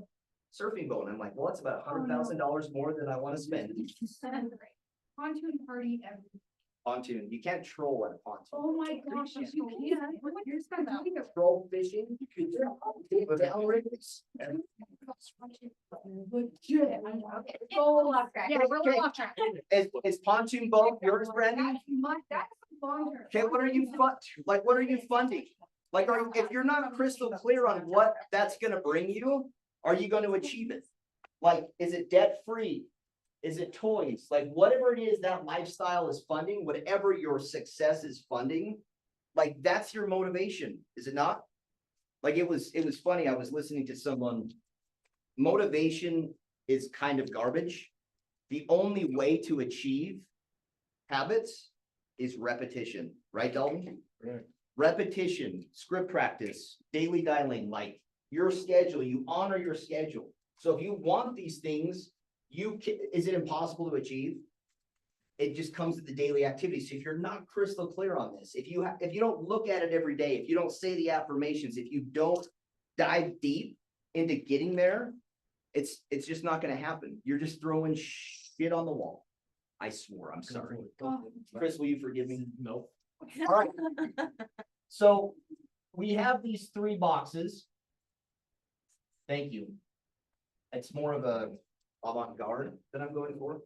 surfing boat. And I'm like, well, it's about $100,000 more than I wanna spend. Pontoon party every. Pontoon, you can't troll at a pontoon. Oh my gosh, yes, you can. What you're talking about? Troll fishing, you could do downriggers. Legit. Yeah, we're off track. Is pontoon boat yours, Brandon? That's long term. Okay, what are you what are you funding? Like, if you're not crystal clear on what that's gonna bring you, are you gonna achieve it? Like, is it debt free? Is it toys? Like, whatever it is that lifestyle is funding, whatever your success is funding, like, that's your motivation, is it not? Like, it was funny, I was listening to someone. Motivation is kind of garbage. The only way to achieve habits is repetition, right, Dalton? Right. Repetition, script practice, daily dialing, like your schedule, you honor your schedule. So if you want these things, is it impossible to achieve? It just comes to the daily activities. So if you're not crystal clear on this, if you don't look at it every day, if you don't say the affirmations, if you don't dive deep into getting there, it's just not gonna happen. You're just throwing shit on the wall. I swore, I'm sorry. Chris, will you forgive me? No. All right. So we have these 3 boxes. Thank you. It's more of a avant-garde that I'm going for.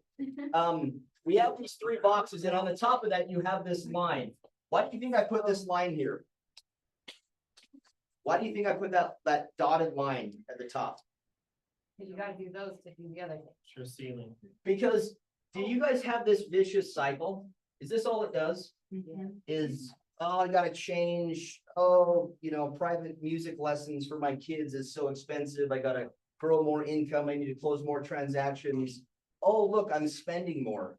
We have these 3 boxes, and on the top of that, you have this line. Why do you think I put this line here? Why do you think I put that dotted line at the top? You gotta do those to do the other thing. Sure ceiling. Because do you guys have this vicious cycle? Is this all it does? Is, oh, I gotta change, oh, private music lessons for my kids is so expensive, I gotta grow more income, I need to close more transactions. Oh, look, I'm spending more.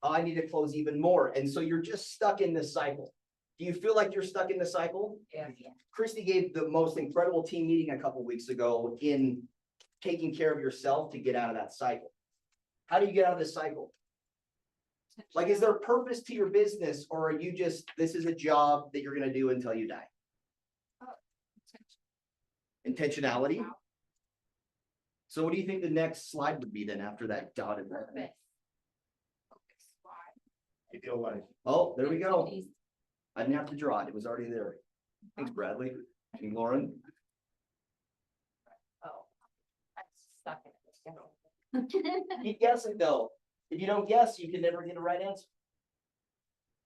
Oh, I need to close even more, and so you're just stuck in this cycle. Do you feel like you're stuck in the cycle? Yeah. Christy gave the most incredible team meeting a couple weeks ago in taking care of yourself to get out of that cycle. How do you get out of this cycle? Like, is there a purpose to your business, or are you just, this is a job that you're gonna do until you die? Intentionality? So what do you think the next slide would be then after that dotted line? Ideal life. Oh, there we go. I didn't have to draw it. It was already there. Thanks, Bradley. And Lauren. Keep guessing though. If you don't guess, you can never get a right answer.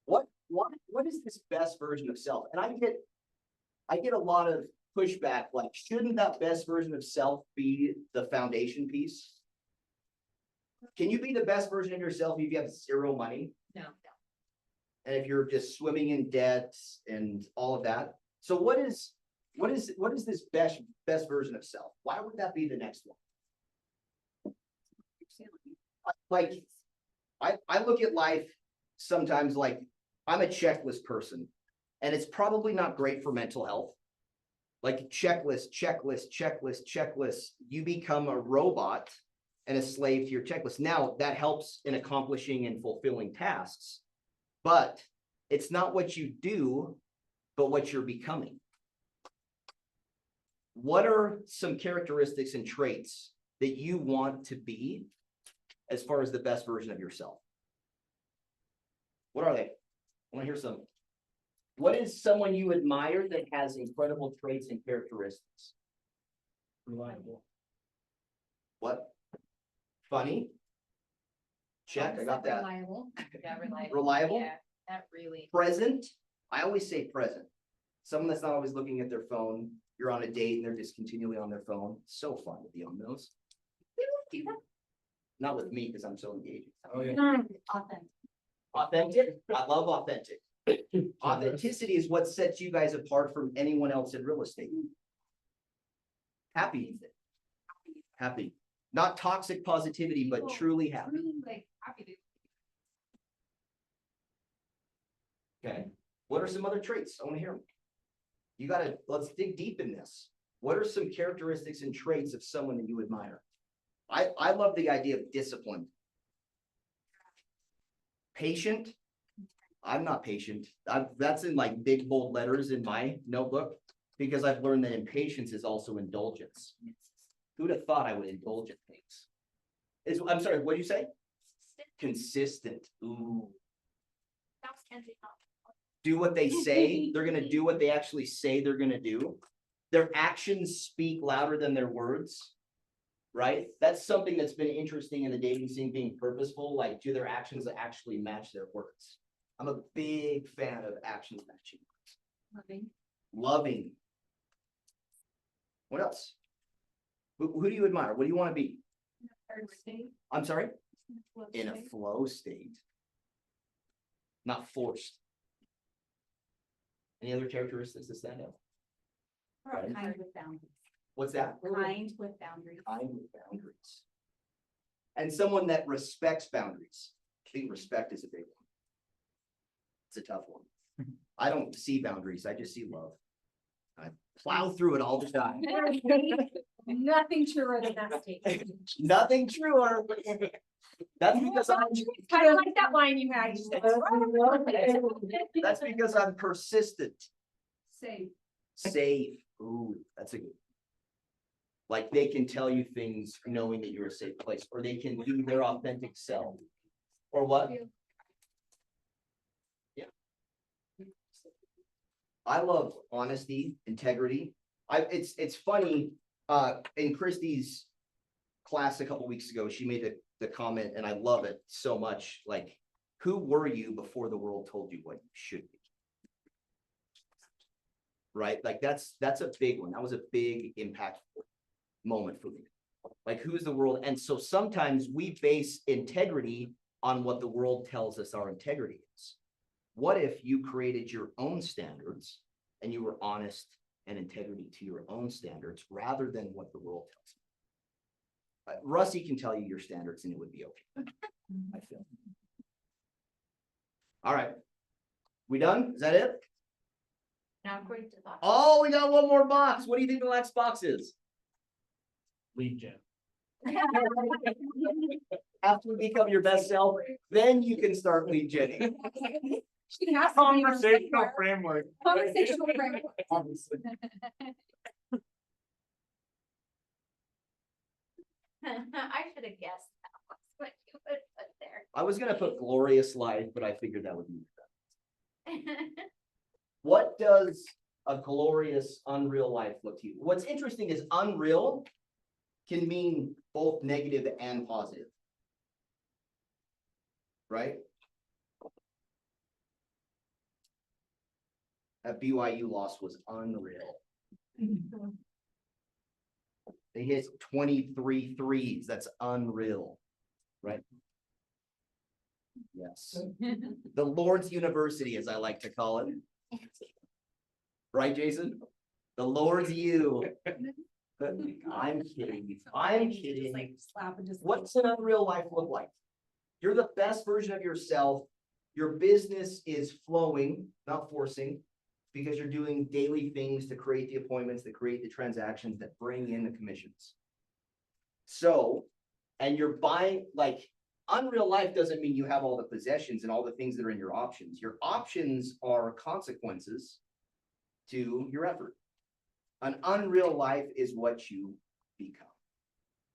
What is this best version of self? And I get a lot of pushback, like, shouldn't that best version of self be the foundation piece? Can you be the best version of yourself if you have 0 money? No. And if you're just swimming in debt and all of that? So what is this best version of self? Why would that be the next one? Like, I look at life sometimes like I'm a checklist person, and it's probably not great for mental health. Like, checklist. You become a robot and a slave to your checklist. Now, that helps in accomplishing and fulfilling tasks, but it's not what you do, but what you're becoming. What are some characteristics and traits that you want to be as far as the best version of yourself? What are they? I want to hear some. What is someone you admire that has incredible traits and characteristics? Reliable. What? Funny? Check, I got that. Reliable. Yeah, reliable. Reliable? Yeah, that really. Present? I always say present. Someone that's not always looking at their phone. You're on a date and they're just continually on their phone. So fun to be on those. Not with me because I'm so engaging. Oh, yeah. Authentic. Authentic? I love authentic. Authenticity is what sets you guys apart from anyone else in real estate. Happy. Happy. Not toxic positivity, but truly happy. Really like happy to. Okay, what are some other traits? I want to hear them. You gotta, let's dig deep in this. What are some characteristics and traits of someone that you admire? I love the idea of discipline. Patient. I'm not patient. That's in like big bold letters in my notebook because I've learned that impatience is also indulgence. Who'd have thought I would indulge in things? I'm sorry, what'd you say? Consistent. Ooh. That was Kenzie. Do what they say, they're gonna do what they actually say they're gonna do. Their actions speak louder than their words. Right? That's something that's been interesting in the dating scene, being purposeful, like do their actions actually match their words? I'm a big fan of actions matching. Loving. What else? Who do you admire? What do you want to be? I'm sorry? In a flow state. Not forced. Any other characteristics that stand out? Right. Kind with boundaries. What's that? Kind with boundaries. Kind with boundaries. And someone that respects boundaries. I think respect is a big one. It's a tough one. I don't see boundaries, I just see love. I plow through it all the time. Nothing truer than that statement. Nothing truer. That's because I'm. Kind of like that line you had. That's because I'm persistent. Say. Safe. Ooh, that's a good. Like they can tell you things knowing that you're a safe place, or they can be their authentic self. Or what? Yeah. I love honesty, integrity. It's funny, in Christie's class a couple weeks ago, she made the comment, and I love it so much, like, who were you before the world told you what you should be? Right? Like that's a big one. That was a big impactful moment for me. Like, who's the world? And so sometimes we base integrity on what the world tells us our integrity is. What if you created your own standards and you were honest and integrity to your own standards rather than what the world tells you? Rusty can tell you your standards and it would be okay. I feel. All right. We done? Is that it? Now according to the box. Oh, we got one more box. What do you think the next box is? Lead gen. After you become your best self, then you can start lead genning. She has to be Conversational framework. Conversational framework. Obviously. I should have guessed that was what you would put there. I was gonna put glorious life, but I figured that would be. What does a glorious, unreal life look to you? What's interesting is unreal can mean both negative and positive. Right? That BYU loss was unreal. They hit 23 threes. That's unreal. Right? Yes. The Lord's University, as I like to call it. Right, Jason? The Lord's U. I'm kidding. I'm kidding. Like slap and just. What's an unreal life look like? You're the best version of yourself. Your business is flowing, not forcing, because you're doing daily things to create the appointments, that create the transactions, that bring in the commissions. So, and you're buying, like, unreal life doesn't mean you have all the possessions and all the things that are in your options. Your options are consequences to your effort. An unreal life is what you become.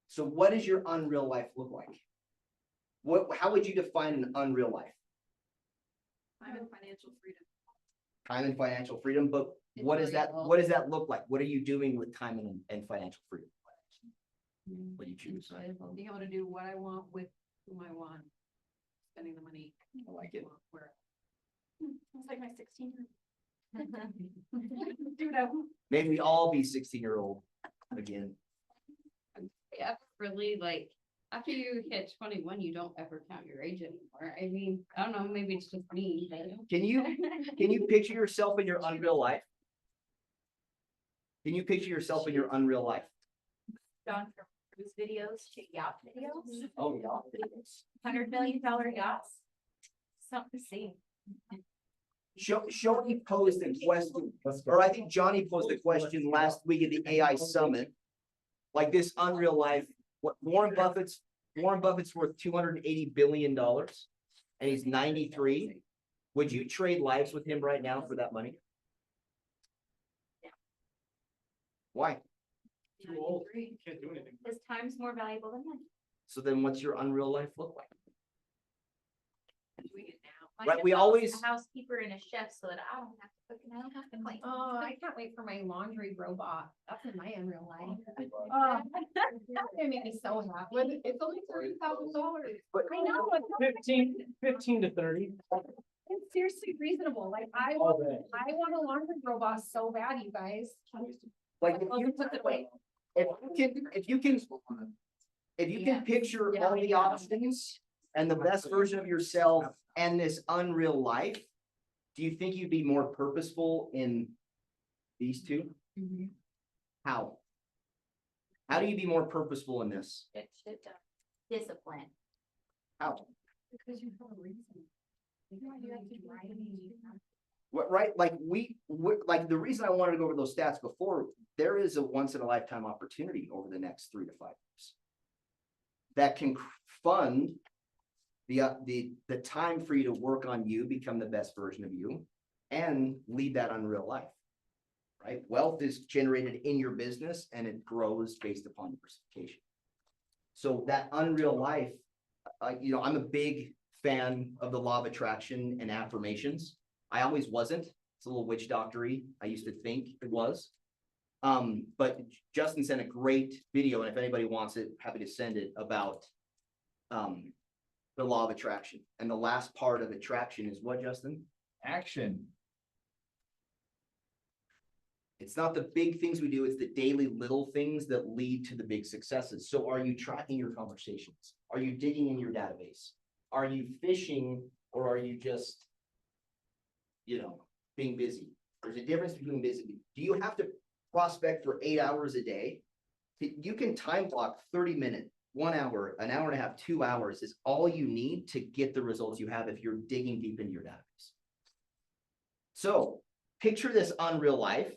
So what does your unreal life look like? How would you define an unreal life? I'm in financial freedom. Time and financial freedom, but what does that look like? What are you doing with time and financial freedom? What do you choose? Being able to do what I want with whom I want, spending the money. I like it. Where. It's like my 16-year. Dude, I. Maybe we all be 16-year-old again. Yeah, really, like, after you hit 21, you don't ever count your age anymore. I mean, I don't know, maybe it's just me, but. Can you picture yourself in your unreal life? Can you picture yourself in your unreal life? Gone from cruise videos to yacht videos, Oh, yeah. $100 million yachts. Something to see. Shoni posed a question, or I think Johnny posed a question last week at the AI Summit. Like this unreal life, what Warren Buffett's worth $280 billion and he's 93. Would you trade lives with him right now for that money? Why? Too old, can't do anything. His time's more valuable than money. So then what's your unreal life look like? Doing it now. Right, we always- A housekeeper and a chef so that I don't have to cook and I don't have to clean. Oh, I can't wait for my laundry robot. That's in my unreal life. Oh, that's gonna make me so happy. It's only $30,000. I know, it's 15 to 30. it's seriously reasonable. Like All day. I want a laundry robot so bad, you guys. Like if Well, you put it away. if you can picture all the options and the best version of yourself and this unreal life, do you think you'd be more purposeful in these two? How? How do you be more purposeful in this? Discipline. How? Because you have a reason. You have to drive me. What, right, like like the reason I wanted to go over those stats before, there is a once in a lifetime opportunity over the next 3 to 5 years. That can fund the time for you to work on you, become the best version of you, and lead that unreal life. Right? Wealth is generated in your business and it grows based upon diversification. So that unreal life, I'm a big fan of the law of attraction and affirmations. I always wasn't. It's a little witch doctory. I used to think it was. But Justin sent a great video, and if anybody wants it, happy to send it, about the law of attraction. And the last part of attraction is what, Justin? Action. It's not the big things we do, it's the daily little things that lead to the big successes. So are you tracking your conversations? Are you digging in your database? Are you fishing, or are you just, being busy? There's a difference between busy. Do you have to prospect for 8 hours a day? You can time block 30 minutes, 1 hour, an hour and a half, 2 hours is all you need to get the results you have if you're digging deep into your database. So picture this unreal life.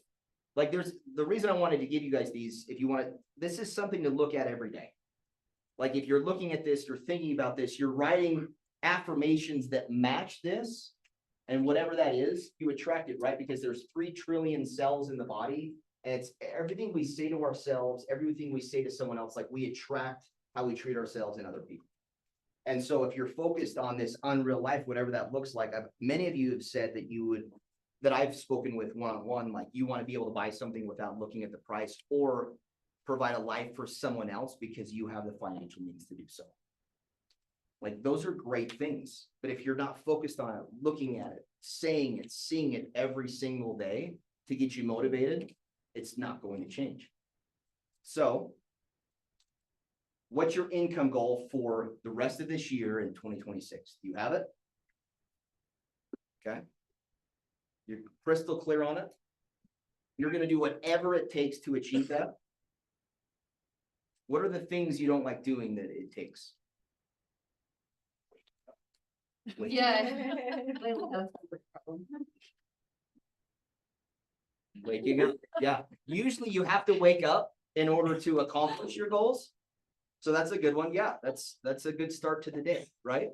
Like the reason I wanted to give you guys these, if you want, this is something to look at every day. Like if you're looking at this, you're thinking about this, you're writing affirmations that match this, and whatever that is, you attract it, right? Because there's 3 trillion cells in the body, and it's everything we say to ourselves, everything we say to someone else, like we attract how we treat ourselves and other people. And so if you're focused on this unreal life, whatever that looks like, many of you have said that I've spoken with one-on-one, like you want to be able to buy something without looking at the price, or provide a life for someone else because you have the financial means to do so. Like those are great things, but if you're not focused on it, looking at it, saying it, seeing it every single day to get you motivated, it's not going to change. So what's your income goal for the rest of this year in 2026? Do you have it? Okay. You're crystal clear on it. You're going to do whatever it takes to achieve that. What are the things you don't like doing that it takes? Yeah. Waking up. Yeah. Usually you have to wake up in order to accomplish your goals. So that's a good one. Yeah, that's a good start to the day, right?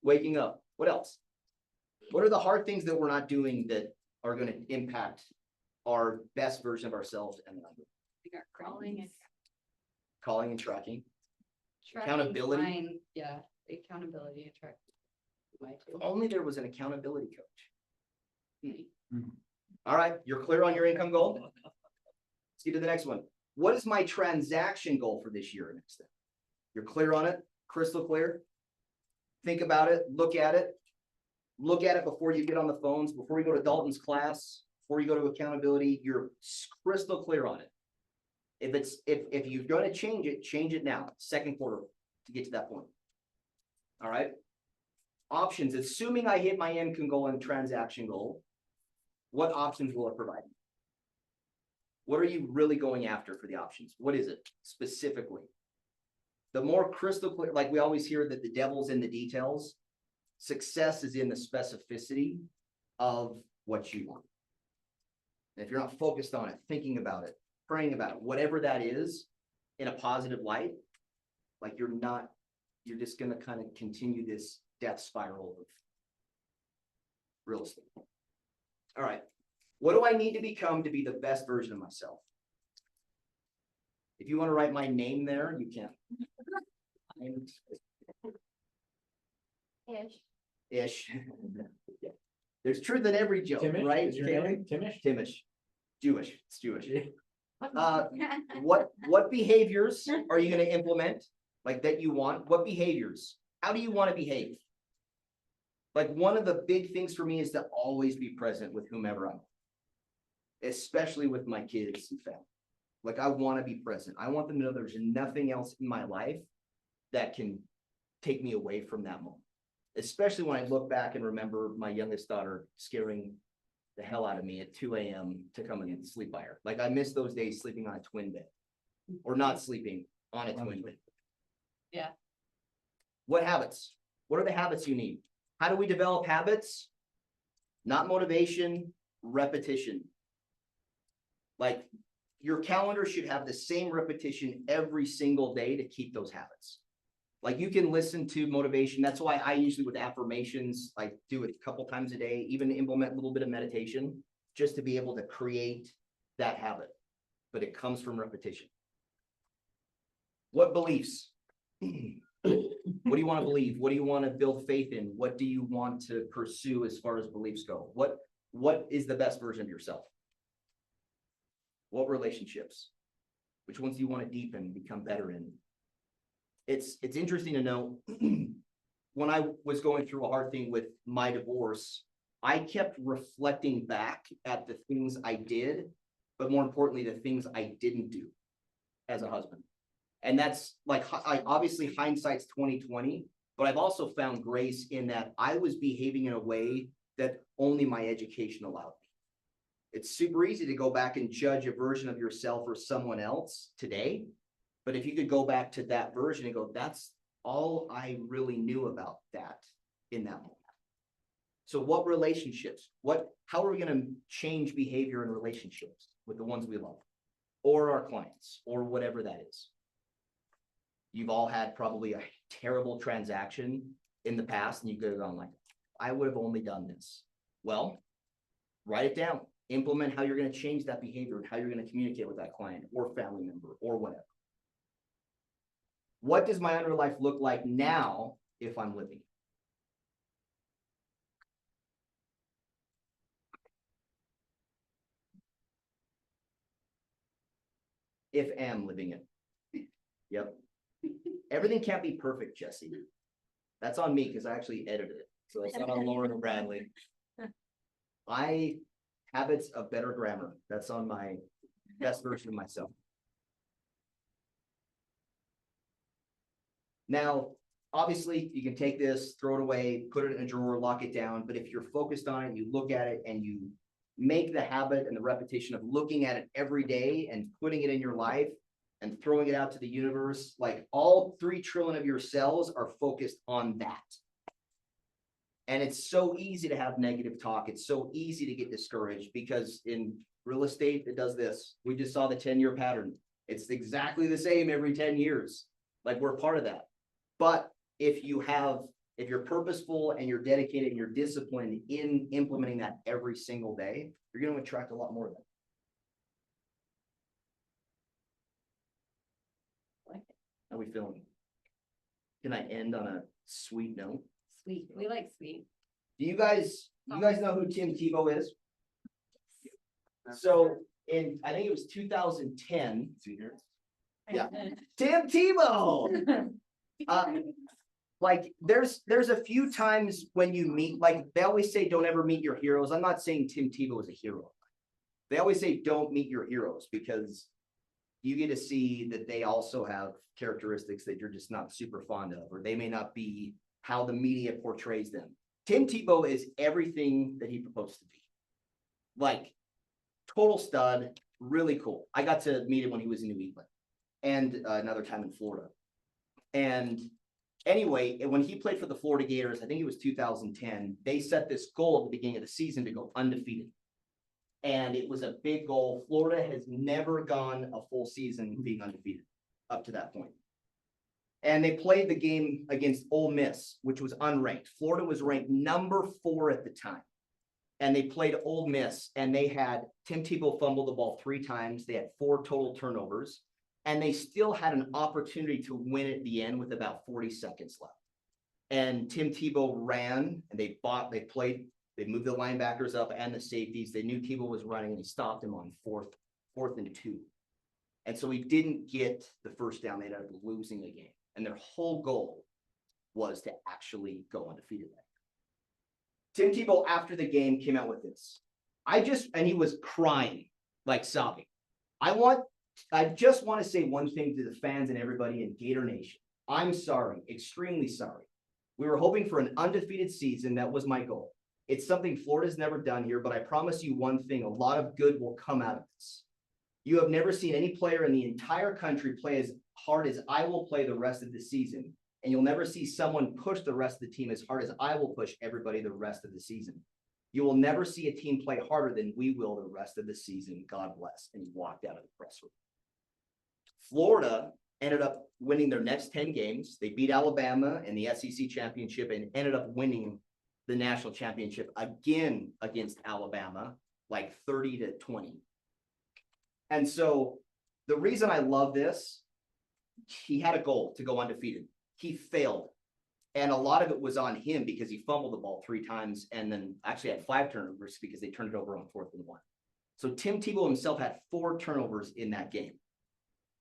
Waking up. What else? What are the hard things that we're not doing that are going to impact our best version of ourselves? And Calling and calling and tracking. Tracking's Accountability? mine, yeah, the accountability and track. My If two. only there was an accountability coach. Hmm. All right, you're clear on your income goal? Let's get to the next one. What is my transaction goal for this year next then? You're clear on it? Crystal clear? Think about it, look at it. Look at it before you get on the phones, before you go to Dalton's class, before you go to accountability, you're crystal clear on it. If you're gonna change it now, second quarter to get to that point. All right? Options, assuming I hit my income goal and transaction goal, what options will it provide? What are you really going after for the options? What is it specifically? The more crystal clear, like we always hear that the devil's in the details, success is in the specificity of what you want. And if you're not focused on it, thinking about it, praying about it, whatever that is, in a positive light, like you're just gonna kind of continue this death spiral of real estate. All right, what do I need to become to be the best version of myself? If you want to write my name there, you can. Ish. There's truth in every joke, Timish, right? is your Kaylee? name Timish? Timish. Jewish, it's Jewish. What behaviors are you gonna implement, like that you want? What behaviors? How do you want to behave? Like one of the big things for me is to always be present with whomever I'm with, especially with my kids and family. Like I want to be present. I want them to know there's nothing else in my life that can take me away from that moment. Especially when I look back and remember my youngest daughter scaring the hell out of me at 2 a.m. to come and sleep by her. Like I miss those days sleeping on a twin bed or not sleeping on a twin bed. Yeah. What habits? What are the habits you need? How do we develop habits? Not motivation, repetition. Like your calendar should have the same repetition every single day to keep those habits. Like you can listen to motivation. That's why I usually with affirmations, like do it a couple times a day, even implement a little bit of meditation just to be able to create that habit. But it comes from repetition. What beliefs? What do you want to believe? What do you want to build faith in? What do you want to pursue as far as beliefs go? What is the best version of yourself? What relationships? Which ones do you want to deepen, become better in? It's interesting to know when I was going through a hard thing with my divorce, I kept reflecting back at the things I did, but more importantly, the things I didn't do as a husband. And that's like, obviously hindsight's 2020, but I've also found grace in that I was behaving in a way that only my education allowed me. It's super easy to go back and judge a version of yourself or someone else today. But if you could go back to that version and go, that's all I really knew about that in that moment. So what relationships, how are we going to change behavior in relationships with the ones we love or our clients or whatever that is? You've all had probably a terrible transaction in the past and you could have gone like, I would have only done this. Well, write it down, implement how you're going to change that behavior and how you're going to communicate with that client or family member or whatever. What does my under life look like now if I'm living? If am living it. Yep. Everything can't be perfect, Jesse. That's on me because I actually edited it. So it's not on Lauren or Bradley. Habits of better grammar. That's on my best version of myself. Now, obviously, you can take this, throw it away, put it in a drawer, lock it down. But if you're focused on it, you look at it and you make the habit and the repetition of looking at it every day and putting it in your life and throwing it out to the universe, like all 3 trillion of your cells are focused on that. And it's so easy to have negative talk. It's so easy to get discouraged because in real estate, it does this. We just saw the 10-year pattern. It's exactly the same every 10 years. Like we're part of that. But if you're purposeful and you're dedicated and you're disciplined in implementing that every single day, you're going to attract a lot more of that. How are we feeling? Can I end on a sweet note? Sweet, we like sweet. Do you guys know who Tim Tebow is? So I think it was 2010. See here? Yeah. Tim Tebow. Like there's a few times when you meet, like they always say, don't ever meet your heroes. I'm not saying Tim Tebow is a hero. They always say don't meet your heroes because you get to see that they also have characteristics that you're just not super fond of, or they may not be how the media portrays them. Tim Tebow is everything that he proposed to be. Like total stud, really cool. I got to meet him when he was in New England and another time in Florida. And anyway, when he played for the Florida Gators, I think it was 2010, they set this goal at the beginning of the season to go undefeated. And it was a big goal. Florida has never gone a full season being undefeated up to that point. And they played the game against Ole Miss, which was unranked. Florida was ranked number 4 at the time. And they played Ole Miss, and they had Tim Tebow fumble the ball 3 times. They had 4 total turnovers, and they still had an opportunity to win at the end with about 40 seconds left. And Tim Tebow ran, and they moved the linebackers up and the safeties. They knew Tebow was running, and he stopped him on fourth and 2. And so he didn't get the first down. They ended up losing the game. And their whole goal was to actually go undefeated. Tim Tebow, after the game, came out with this. And he was crying, like sobbing. I just want to say one thing to the fans and everybody in Gator Nation. I'm sorry, extremely sorry. We were hoping for an undefeated season. That was my goal. It's something Florida's never done here, but I promise you one thing, a lot of good will come out of this. You have never seen any player in the entire country play as hard as I will play the rest of the season. And you'll never see someone push the rest of the team as hard as I will push everybody the rest of the season. You will never see a team play harder than we will the rest of the season. God bless. And he walked out of the press room. Florida ended up winning their next 10 games. They beat Alabama in the SEC championship and ended up winning the national championship again against Alabama, like 30-20. And so the reason I love this, he had a goal to go undefeated. He failed. And a lot of it was on him because he fumbled the ball 3 times and then actually had 5 turnovers because they turned it over on 4th and 1. So Tim Tebow himself had 4 turnovers in that game.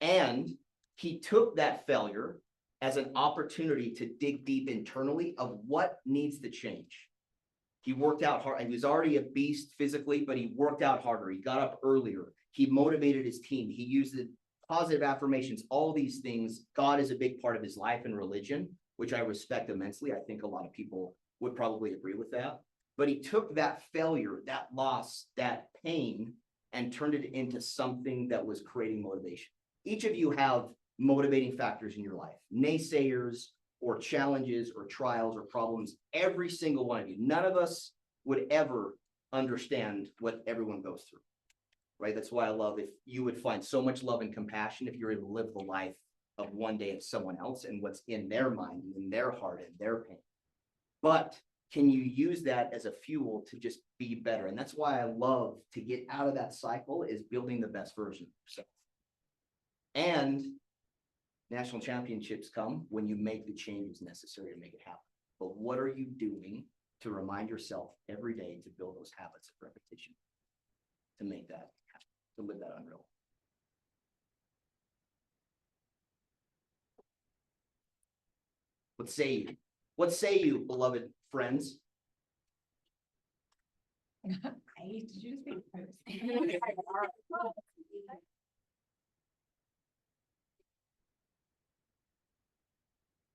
And he took that failure as an opportunity to dig deep internally of what needs to change. He worked out hard. He was already a beast physically, but he worked out harder. He got up earlier. He motivated his team. He used the positive affirmations, all these things. God is a big part of his life and religion, which I respect immensely. I think a lot of people would probably agree with that. But he took that failure, that loss, that pain, and turned it into something that was creating motivation. Each of you have motivating factors in your life, naysayers or challenges or trials or problems, every single one of you. None of us would ever understand what everyone goes through, right? That's why I love if you would find so much love and compassion if you're able to live the life of one day of someone else and what's in their mind and in their heart and their pain. But can you use that as a fuel to just be better? And that's why I love to get out of that cycle is building the best version of yourself. And national championships come when you make the changes necessary to make it happen. But what are you doing to remind yourself every day to build those habits of repetition, to make that happen, to live that unreal? What say you? What say you, beloved friends? Did you speak first?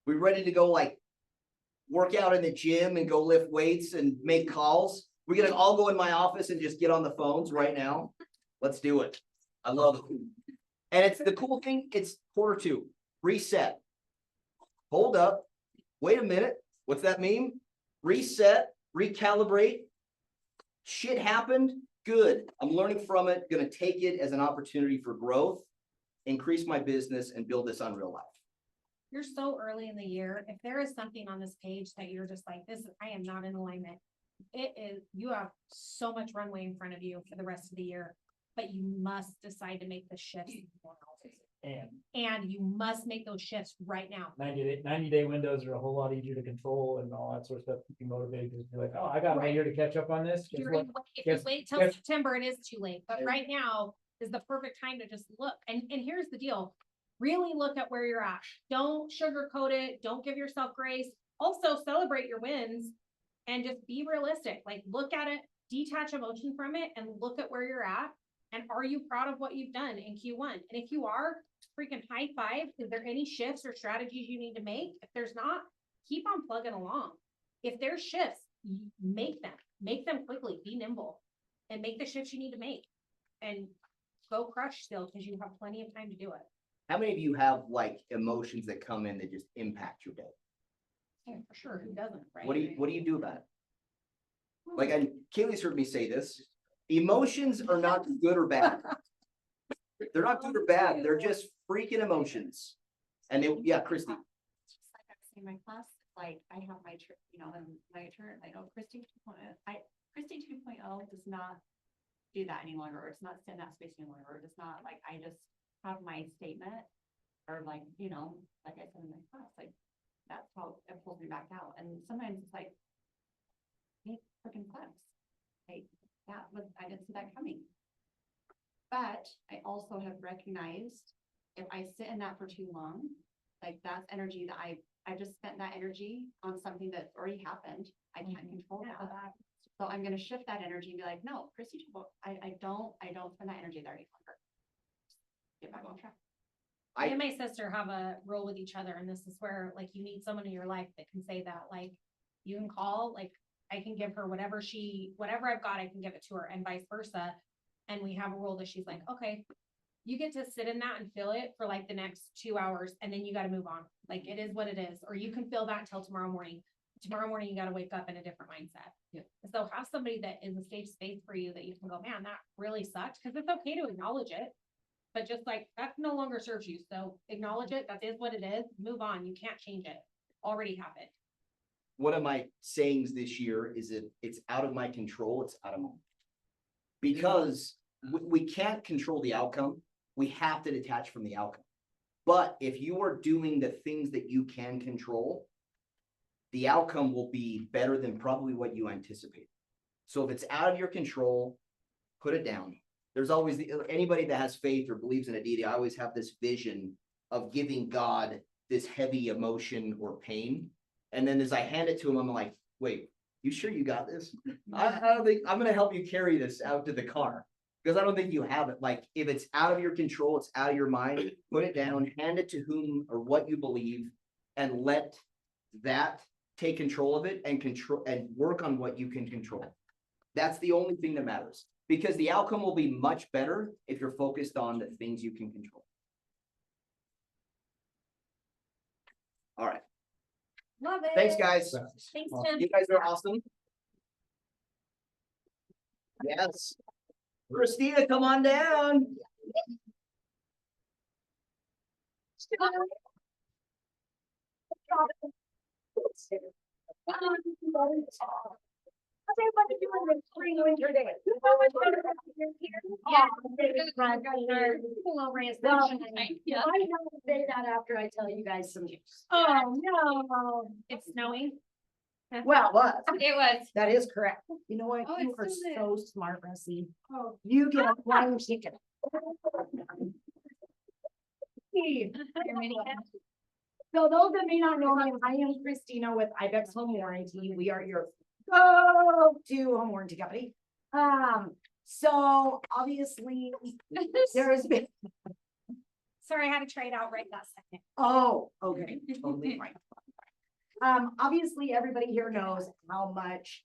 We ready to go like work out in the gym and go lift weights and make calls? We're gonna all go in my office and just get on the phones right now. Let's do it. I love it. And it's the cool thing, it's Q2. Reset. Hold up. Wait a minute. What's that mean? Reset, recalibrate. Shit happened. Good. I'm learning from it. Gonna take it as an opportunity for growth, increase my business, and build this unreal life. You're so early in the year. If there is something on this page that you're just like, I am not in alignment. You have so much runway in front of you for the rest of the year, but you must decide to make the shift. And you must make those shifts right now. 90-day windows are a whole lot easier to control and all that sort of stuff, keep you motivated, because you're like, oh, I got a year to catch up on this. Guess what? If you Guess- wait till guess- September, it is too late, but right now is the perfect time to just look. And here's the deal. Really look at where you're at. Don't sugarcoat it. Don't give yourself grace. Also celebrate your wins and just be realistic. Like, look at it, detach emotion from it and look at where you're at. And are you proud of what you've done in Q1? And if you are, freaking high five. Is there any shifts or strategies you need to make? If there's not, keep on plugging along. If there's shifts, make them quickly, be nimble and make the shifts you need to make and go crush still because you have plenty of time to do it. How many of you have like emotions that come in that just impact your day? Yeah, for sure. Who doesn't, right? What do you do about it? Like, and Kaylee's heard me say this, emotions are not good or bad. They're not good or bad, they're just freaking emotions. And they, yeah, Christy, Just like I was saying in my class, like I have my, my turn, I know Christy 2.0, Christy 2.0 does not do that any longer, or it's not sit in that space any longer, or it's not like, I just have my statement. Or like, like I said in my class, like, that's how it pulls me back out, and sometimes it's like, hey, freaking flex. Like, I didn't see that coming. But I also have recognized if I sit in that for too long, like that's energy that I just spent that energy on something that's already happened. I can't control that. So I'm gonna shift that energy and be like, no, Christy, I don't spend that energy there any longer. Get back on track. Me and my sister have a role with each other, and this is where like you need someone in your life that can say that. Like, you can call, like I can give her whatever I've got, I can give it to her, and vice versa. And we have a rule that she's like, okay, you get to sit in that and feel it for like the next 2 hours, and then you got to move on. Like, it is what it is, or you can feel that until tomorrow morning. Tomorrow morning, you got to wake up in a different mindset. Yeah. So have somebody that is a safe space for you that you can go, man, that really sucks. Cause it's okay to acknowledge it, but just like, that no longer serves you. So acknowledge it. That is what it is. Move on. You can't change it. Already happened. one of my sayings this year is that it's out of my control, it's out of my. Because we can't control the outcome, we have to detach from the outcome. But if you are doing the things that you can control, the outcome will be better than probably what you anticipate. So if it's out of your control, put it down. There's always anybody that has faith or believes in a deity, I always have this vision of giving God this heavy emotion or pain. And then as I hand it to him, I'm like, wait, you sure you got this? I don't think I'm gonna help you carry this out to the car. Because I don't think you have it. Like, if it's out of your control, it's out of your mind, put it down, hand it to whom or what you believe, and let that take control of it and work on what you can control. That's the only thing that matters, because the outcome will be much better if you're focused on the things you can control. All right. Love it. Thanks, guys. Thanks, Tim. You guys are awesome. Yes. Christina, come on down. Say that after I tell you guys some news. Oh, no. It's snowing. Well, what? It was. That is correct. You know what? Oh, You it's are still so smart, Russie. Oh. You get a flying ticket. So those that may not know me, I am Christina with Ibex Home Warranty. We are your go-to home warranty company. So obviously there has been, Sorry, I had to trade out right that second. oh, okay, totally fine. Obviously everybody here knows how much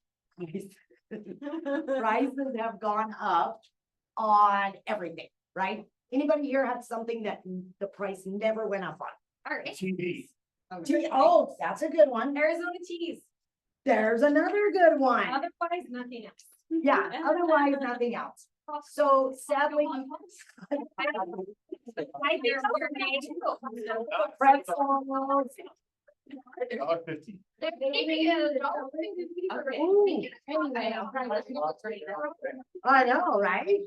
prices have gone up on everything, right? Anybody here had something that the price never went up on? All right. TV. Oh, that's a good one. Arizona cheese. There's another good one. Otherwise, nothing else. Yeah, otherwise nothing else. So sadly. Pretzels. $1.50. I know, right?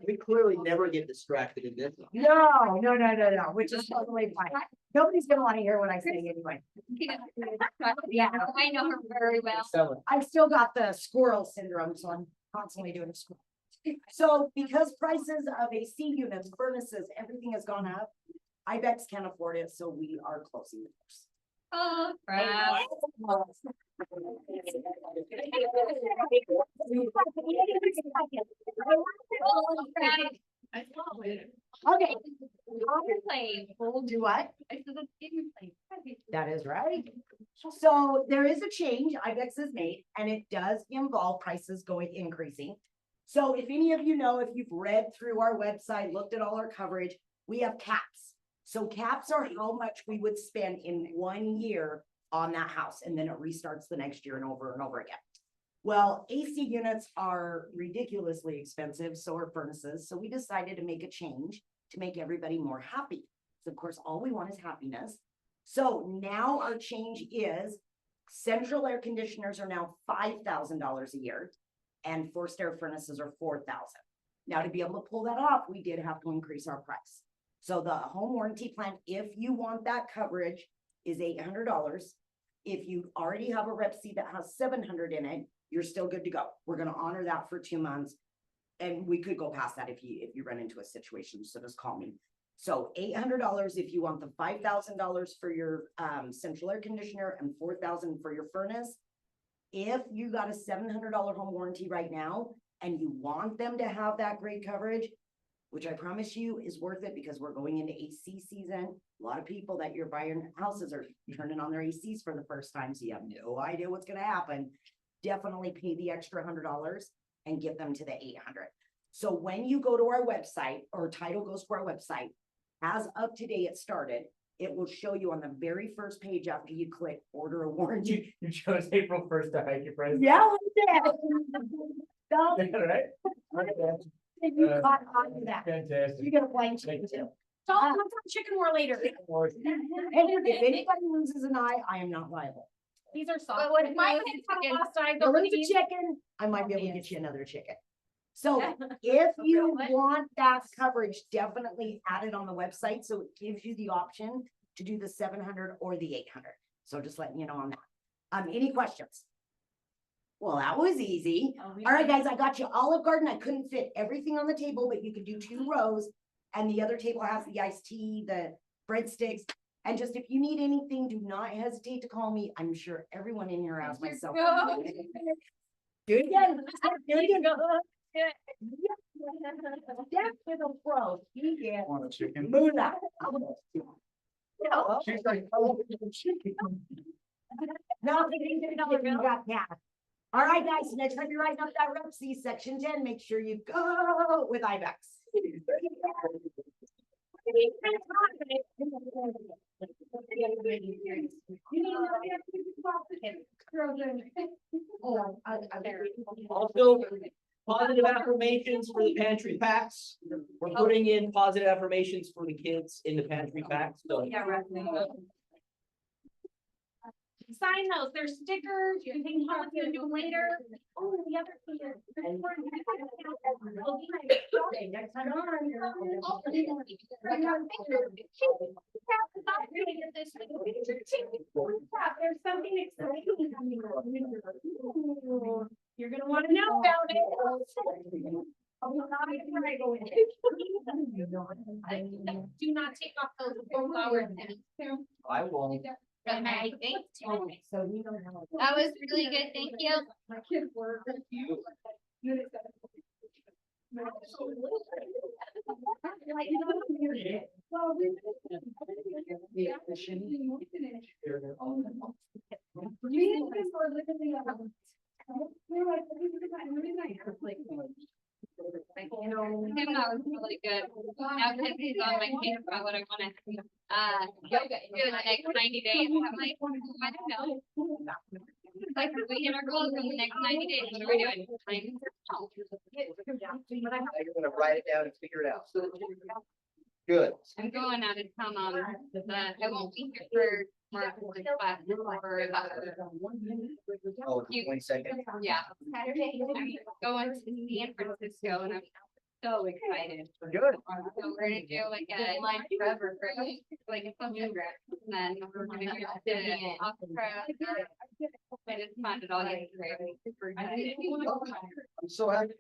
We clearly never get distracted in this. No, which is totally fine. Nobody's gonna wanna hear what I say anyway. Yeah, I know her very well. Selling. I've still got the squirrel syndrome, so I'm constantly doing squirrel. So because prices of AC units, furnaces, everything has gone up, IBEX can't afford it, so we are closing the doors. Oh, crap. Okay. Play. We'll do what? I said, let's get you play. That is right. So there is a change IBEX has made, and it does involve prices increasing. So if any of you know, if you've read through our website, looked at all our coverage, we have caps. So caps are how much we would spend in 1 year on that house, and then it restarts the next year and over again. Well, AC units are ridiculously expensive, so are furnaces. So we decided to make a change to make everybody more happy. So of course, all we want is happiness. So now our change is central air conditioners are now $5,000 a year and forced air furnaces are $4,000. Now to be able to pull that off, we did have to increase our price. So the home warranty plan, if you want that coverage, is $800. If you already have a Rep C that has 700 in it, you're still good to go. We're gonna honor that for 2 months. And we could go past that if you run into a situation, so just call me. So $800 if you want the $5,000 for your central air conditioner and $4,000 for your furnace. If you got a $700 home warranty right now and you want them to have that great coverage, which I promise you is worth it because we're going into AC season. A lot of people that you're buying houses are turning on their ACs for the first time, so you have no idea what's gonna happen. Definitely pay the extra $100 and get them to the 800. So when you go to our website or title goes to our website, as of today it started, it will show you on the very first page after you click order a warranty. You chose April 1st to hike your price. Yeah, we did. Stop. Right? You caught on to that. Fantastic. You get a flying chicken Thank too. Don't come from chicken war later. Hey, if anybody loses an eye, I am not liable. These are soft. But what if My my kids have chicken- lost eye, If but you lose please. a chicken, I might be able to get you another chicken. So if you want that coverage, definitely add it on the website, so it gives you the option to do the 700 or the 800. So just letting you know on that. Any questions? Well, that was easy. All right, guys, I got you Olive Garden. I couldn't fit everything on the table, but you could do 2 rows. And the other table has the iced tea, the breadsticks. And just if you need anything, do not hesitate to call me. I'm sure everyone in here has myself. Do it again. Do it again. Step with a pro. You get Want a chicken? moolah. She's like, oh, chicken. No, you got that. All right, guys, next time you're writing up that Rep C section 10, make sure you go with IBEX. Also, positive affirmations for the pantry packs. We're putting in positive affirmations for the kids in the pantry packs, so. Sign those, they're stickers, you can think how it's gonna do them later. Oh, the other thing is. Okay, next time on. There's something exciting coming up. You're gonna wanna know about it. Do not take off those flowers. I won't. I think So you know how. that was really good. Thank you. My kids were. You. You know, him, that was really good. Now, because he's on my case about what I wanna, do in the next 90 days. I'm like, I don't know. It's like, if we hit our goals in the next 90 days, what are we doing? Like, You're gonna write it down and figure it out. Good. I'm going out of town on, I won't be here for March class for, Oh, the 22nd. yeah. I'm going to San Francisco and I'm so excited. Good. So we're gonna do like a live forever, like a something, and then we're gonna do the opera. But it's fun, it all gets great. Super excited. I'm so happy.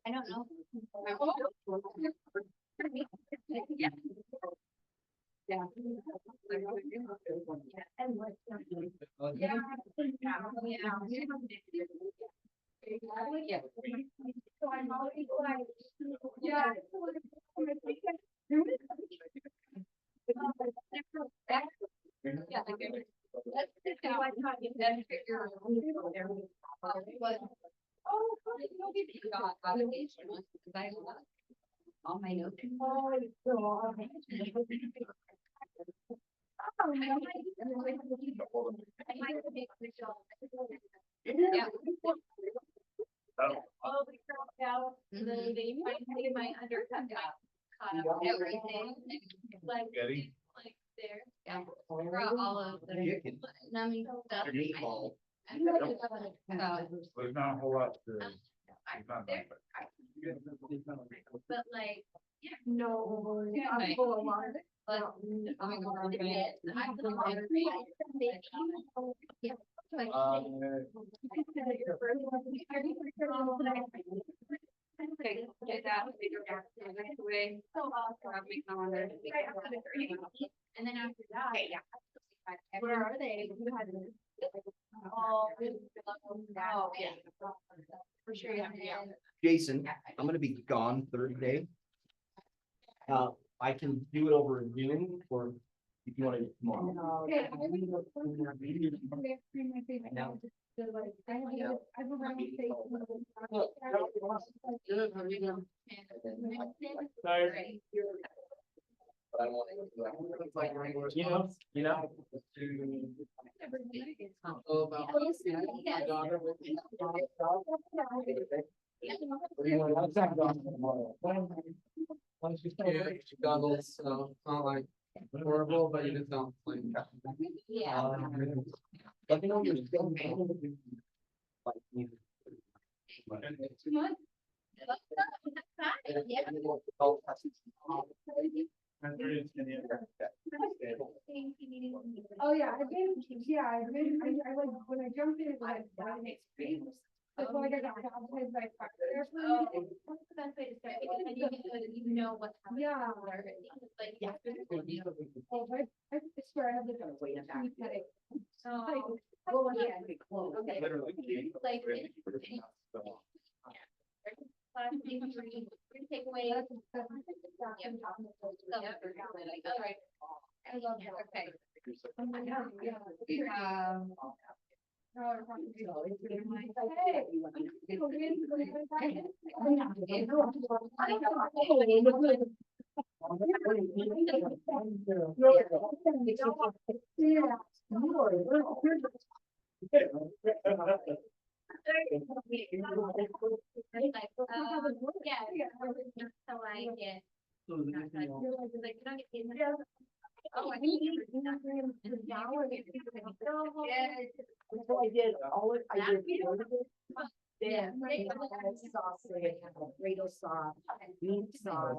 I don't know. Yeah. Yeah. Yeah. So I'm already like, Yeah, like let's sit down and then figure what. Oh, you'll be got obligation, because I love all my notes. Yeah. Oh, we dropped out, they finally my undercut got caught up. Everything. Like, Getty? like there. Yeah. Brought all of the Chicken. numbing stuff. Meatball. So, There's not a whole lot to. But like, no. I'm full of water. but I'm gonna go around it. I'm the Okay, get that, figure out the next way. so awesome. Grab my calendar. And then after that. Where are they? You had them. Oh, yeah. For sure, yeah. Jason, I'm gonna be gone Thursday. I can do it over Zoom or if you wanna do it tomorrow. Okay. No. But I want to. You know. Goggles, so it's not like horrible, but you just don't like. Yeah. Let me know you're still. Oh, yeah, I've been, I like, when I jumped in, like, that makes sense. That's why I got baptized by fire. What's the best way to start? Because then you know what's happening. Yeah. Like, Yeah. Oh, I swear I have like a weight of that. oh, Well, yeah, it'd be close. okay. Like, last thing, three takeaways. Yep. All right. I love that. Okay. Yeah. So I get. Like, you don't get paid enough. Oh, I think. So I did all of, I did. Yeah. Sauce, Alfredo sauce, meat sauce.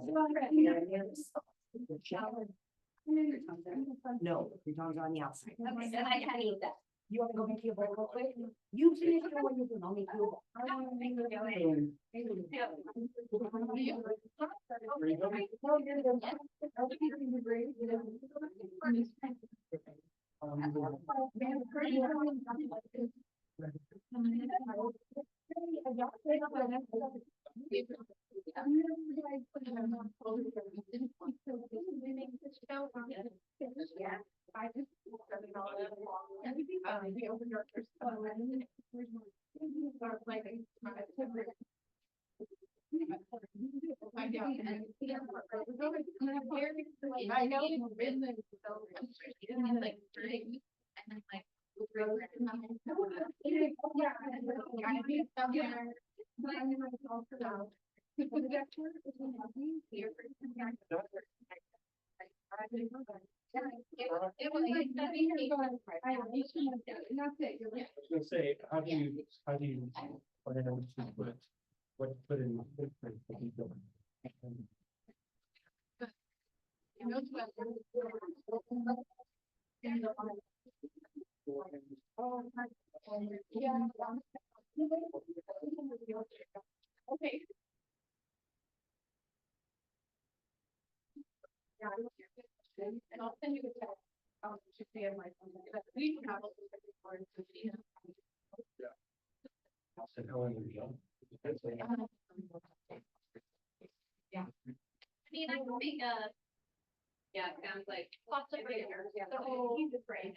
No, croutons are on the outside. Okay, then I can eat that. You wanna go make you a bowl real quick? You finish your one, you can, I'll make you a bowl. Yeah. I just. The open door. I know. Like, and then like. was gonna say, how do you plan to put, what to put in the footprint for people? Okay. And I'll send you the text. Should be on my phone. We have a little bit more information. Yeah. I mean, I can make a. Yeah, it sounds like. Possibly. So he's afraid.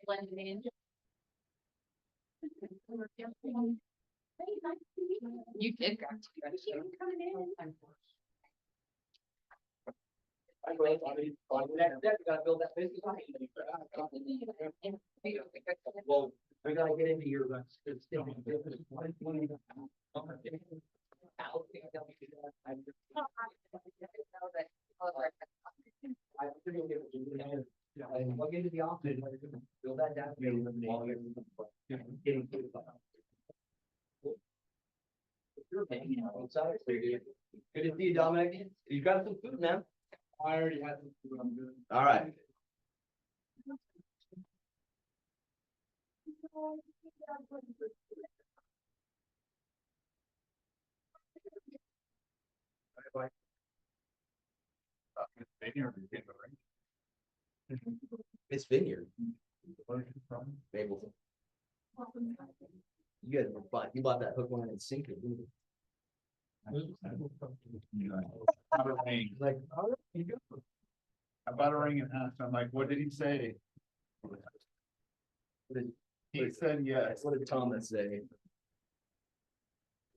Blended in. You did. Coming in. Gotta build that business. Well, we gotta get into your. I'll get into the office, build that down. Good to see you, Dominic. You got some food, man. I already had some food, I'm good. All right. It's Vineyard. Mabel. You guys were fun. You bought that hook, line, and sinker. Didn't you? Like, a buttering and asked, I'm like, what did he say? He said yes. What did Thomas say?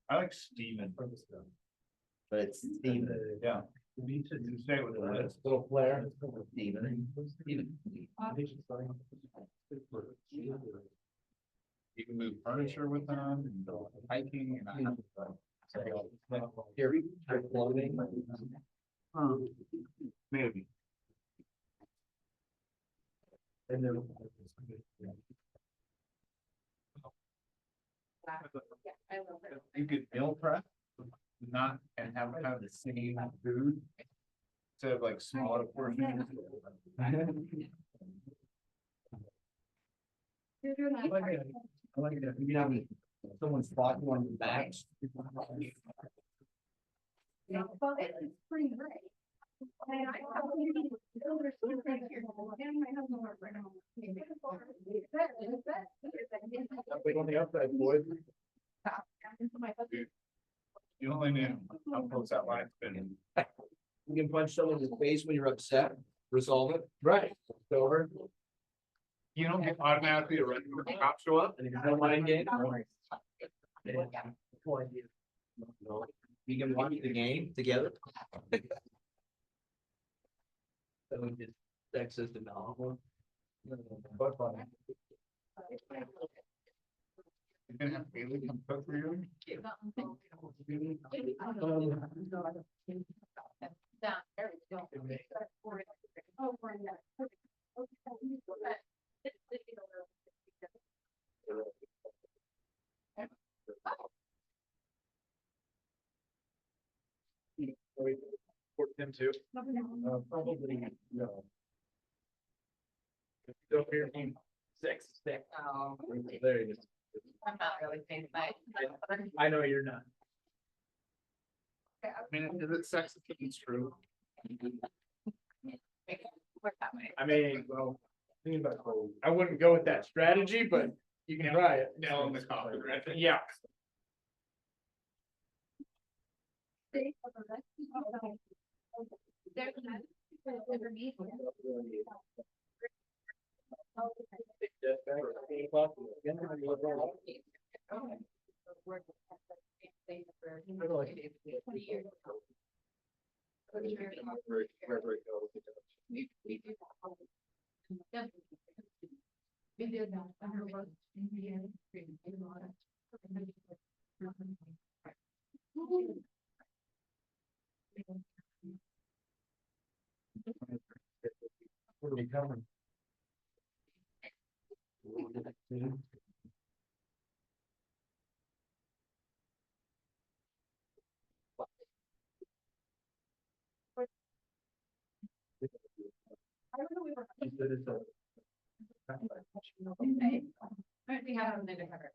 I like Steven. But it's Steven. Yeah. He said, you say what it is. Little flare. Steven. You can move furniture with them, and go hiking and. Here we are clothing. Maybe. And then. You could meal prep, not, and have kind of the same food. Instead of like smaller portions. I like that. You have someone's spot you on the back. Well, it's pretty great. And I probably need to go to sleep right here. And my husband worked right home. Wait on the outside, boys. You only knew how close that line's been. You can punch someone in the face when you're upset, resolve it. Right. It's over. You don't get automatically a run when the cops show up. And if you don't mind game. We can watch the game together. So we just Texas and all. You're gonna have Haley come cook for you. Them too. Probably, no. Still here, team 6. There it is. I'm not really saying that. I know you're not. I mean, is it sexist if it's true? Work that way. I mean, well, thinking about cold. I wouldn't go with that strategy, but you can try it. Nail in the coffin, right? Yeah. We did that. Under work. What are we covering? We have them there to cover.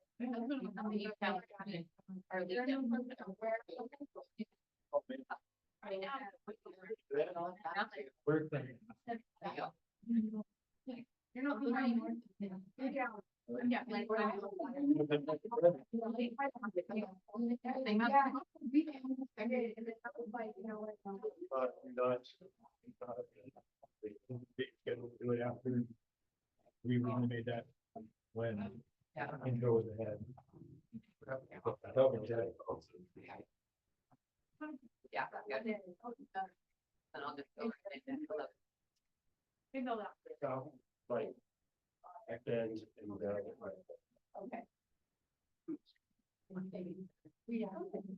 Our lead down. We're thinking. You're not behind anymore. Yeah. Yeah, like. Do it after. We really made that when intro was ahead. Yeah. Like. And. Okay. Yeah, you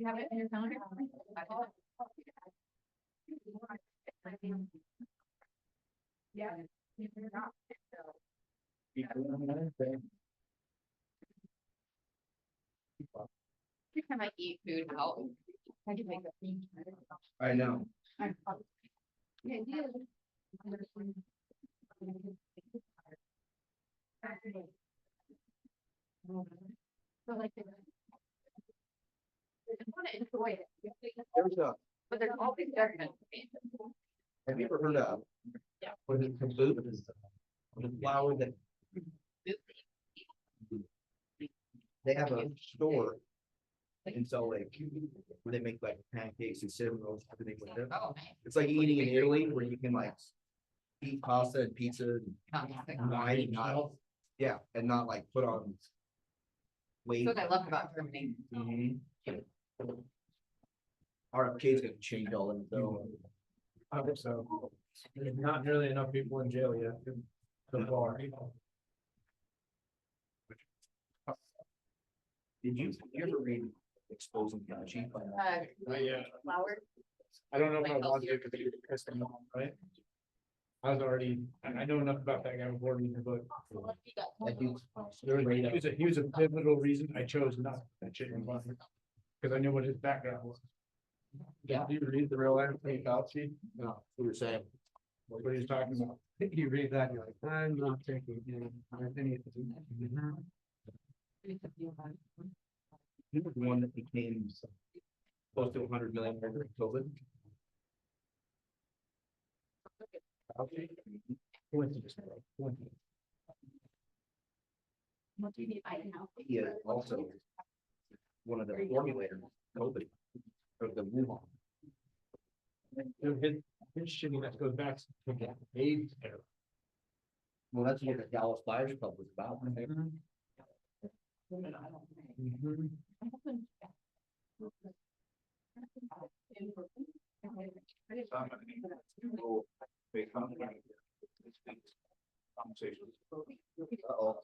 have it in your calendar? Yeah. Every time I eat food out, I can make a thing. I know. So like. I want to enjoy it. There's a, But there's always judgment. have you ever heard of? Yeah. What is it, kaboot? The flour that. They have a store. And so like, where they make like pancakes and cinnamon rolls, everything with it. Oh, It's like eating in Italy where you can like. Eat pasta and pizza and wine and not, yeah, and not like put on. Weight. That's what I love about Germany. Mhm. RFK is gonna change all of it though. I hope so. There's not nearly enough people in jail yet. So far. Did you ever read Exposing Fauci? Yeah. Flour. I don't know if I want to, because you're pissing me off, right? I was already, I know enough about that guy before reading the book. That dude's- He was a pivotal reason I chose not that shit in London. Because I knew what his background was. Yeah. Do you read the real Anthony Fauci? No, we were saying. What he's talking about? You read that, you're like, I'm not taking, anything. He was the one that became close to 100 million over COVID. Fauci? What do you need? I know. He is also one of the formulators, of COVID, of the Wuhan. His shittiness goes back to the AIDS era. Well, that's what the Dallas Buyers Club was about. Uh-oh.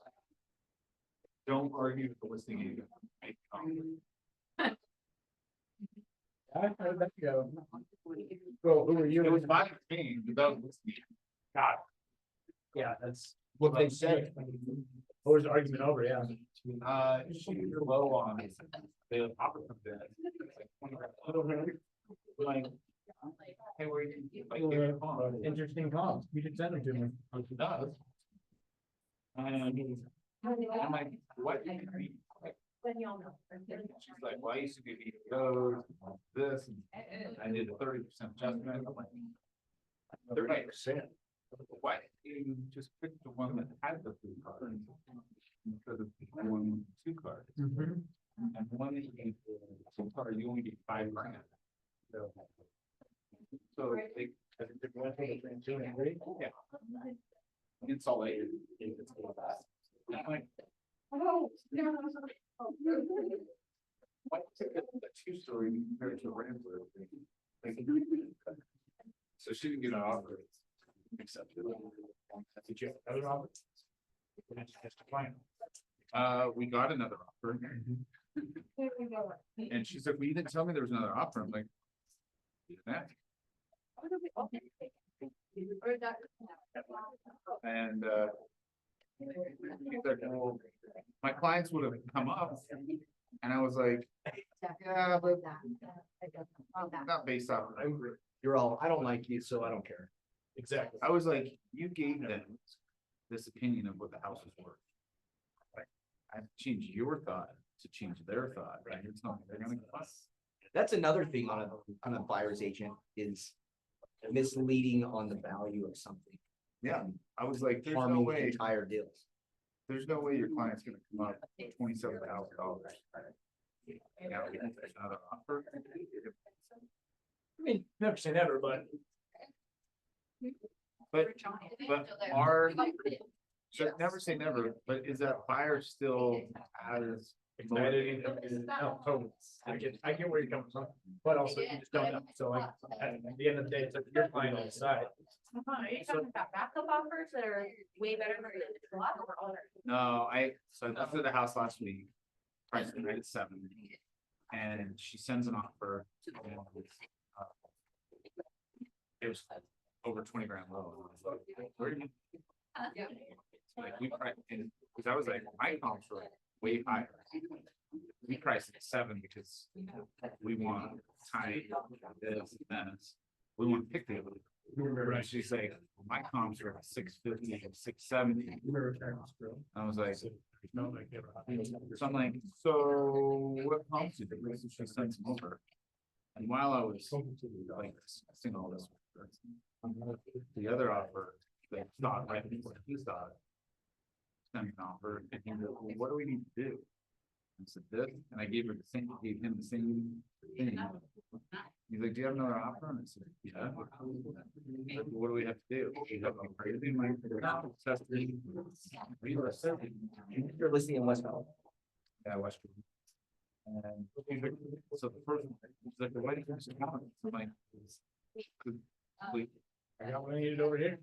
Don't argue with the listing agent. Make comments. How did that go? Well, who are you? It was my opinion, but that was listing agent. God. Yeah, that's What they said. What was the argument over? Yeah. She's low on the opera bed. Like, hey, where you? Like, give her a call. Interesting calls. You should send them to me. She does. And I'm like, what? She's like, well, I used to do those, this, and I did a 30% adjustment. I'm like, 30%. Why didn't you just pick the one that had the 3 cards? Instead of the one with 2 cards. And the one that you get 2 cards, you only get $5 grand. So they. Yeah. It's all eight. I'm like, oh, no. Why take a 2-story compared to a Rambler? So she didn't get an offer. Accepted. Did you have another offer? Or did you just decline? We got another offer. And she's like, well, you didn't tell me there was another offer. I'm like. "You didn't ask." And, she's like, well, my clients would have come up. And I was like, yeah, but not based off. You're all, I don't like you, so I don't care. Exactly. I was like, you gave them this opinion of what the house is worth. Like, I have to change your thought to change their thought, right? You're telling me they're gonna go. That's another thing on a buyer's agent is misleading on the value of something. Yeah, I was like, there's no Harming the way, entire deals. there's no way your client's gonna come up $27,000. Now, we have another offer. I mean, never say never, but But are, should never say never, but is that buyer still as excited. No, totally. I get where you're coming from, but also you just don't know. So like, at the end of the day, it's up to your client to decide. Are you talking about backup offers that are way better than the lot or owner? No, so I looked at the house last week, price it right at 7. And she sends an offer. And it was over 20 grand low. And I was like, where do you? Like we priced in, because I was like, my comps were way higher. We priced it at 7 because we want time, this, that. We want to pick the other. Right, she's like, my comps are at 650 and 670. I was like, so I'm like, so what comps did you? So she sent them over. And while I was like discussing all this, the other offer, they thought right before he thought. Sent an offer, and he goes, well, what do we need to do? I said this, and I gave him the same thing. He's like, do you have another offer? And I said, yeah. He's like, what do we have to do? We have to be crazy, like, testing. You're listing in West Valley. Yeah, West. And he's like, so the first, he's like, why did you just come? I'm like, complete. I got what I needed over here.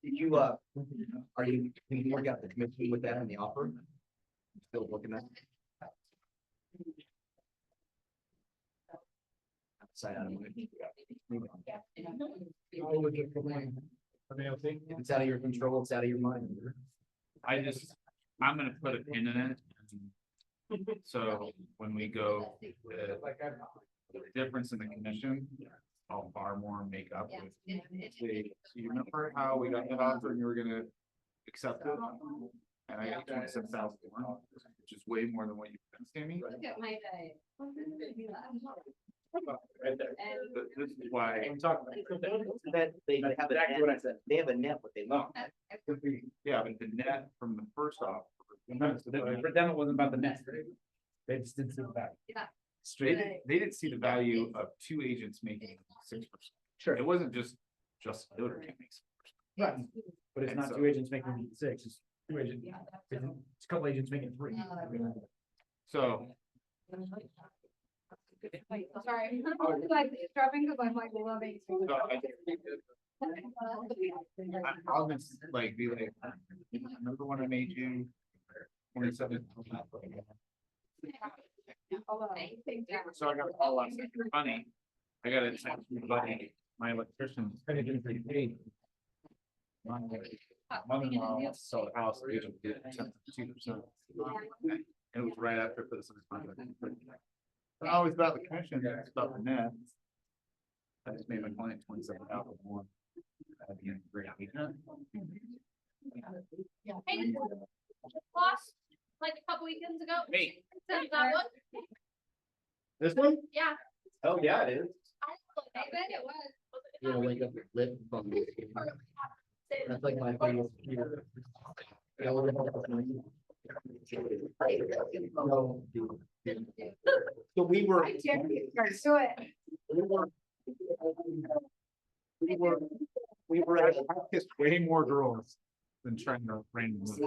Did you, have you worked out the commission with that and the offer? Still looking at? Side out of mind. If it's out of your control, it's out of your mind. I'm gonna put a pin in it. So when we go, the difference in the commission, I'll far more make up with. So you remember how we got that offer and you were gonna accept it? And I got 27,000 more, which is way more than what you gave me. Look at my day. Right there. This is why. I'm talking about. That they have Exactly what I said. They have a net what they want. Yeah, but the net from the first offer. For them, it wasn't about the net. They just didn't see the back. They didn't see the value of 2 agents making 6%. Sure. It wasn't just the builder can make 6%. Right. But it's And not so- 2 agents making 6, it's 2 agents, it's a couple agents making 3. So Sorry. Like dropping because I'm like loving. I'll just like be like, remember when I made you 27? So I got a call last night, funny, I got a text from buddy, my electrician. My mother-in-law wants to sell the house, they just did 2%. It was right after this. It's always about the commission, it's about the net. I just made my client 27,000 more. At the end of the great week. Hey, lost like a couple weekends ago. Hey. Since that one, This one? yeah. Oh, yeah, it is. I bet it was. You know, wake up lit from. That's like my favorite. So we were. I can't get you guys to it. We were at I kissed way more girls than trying to randomly.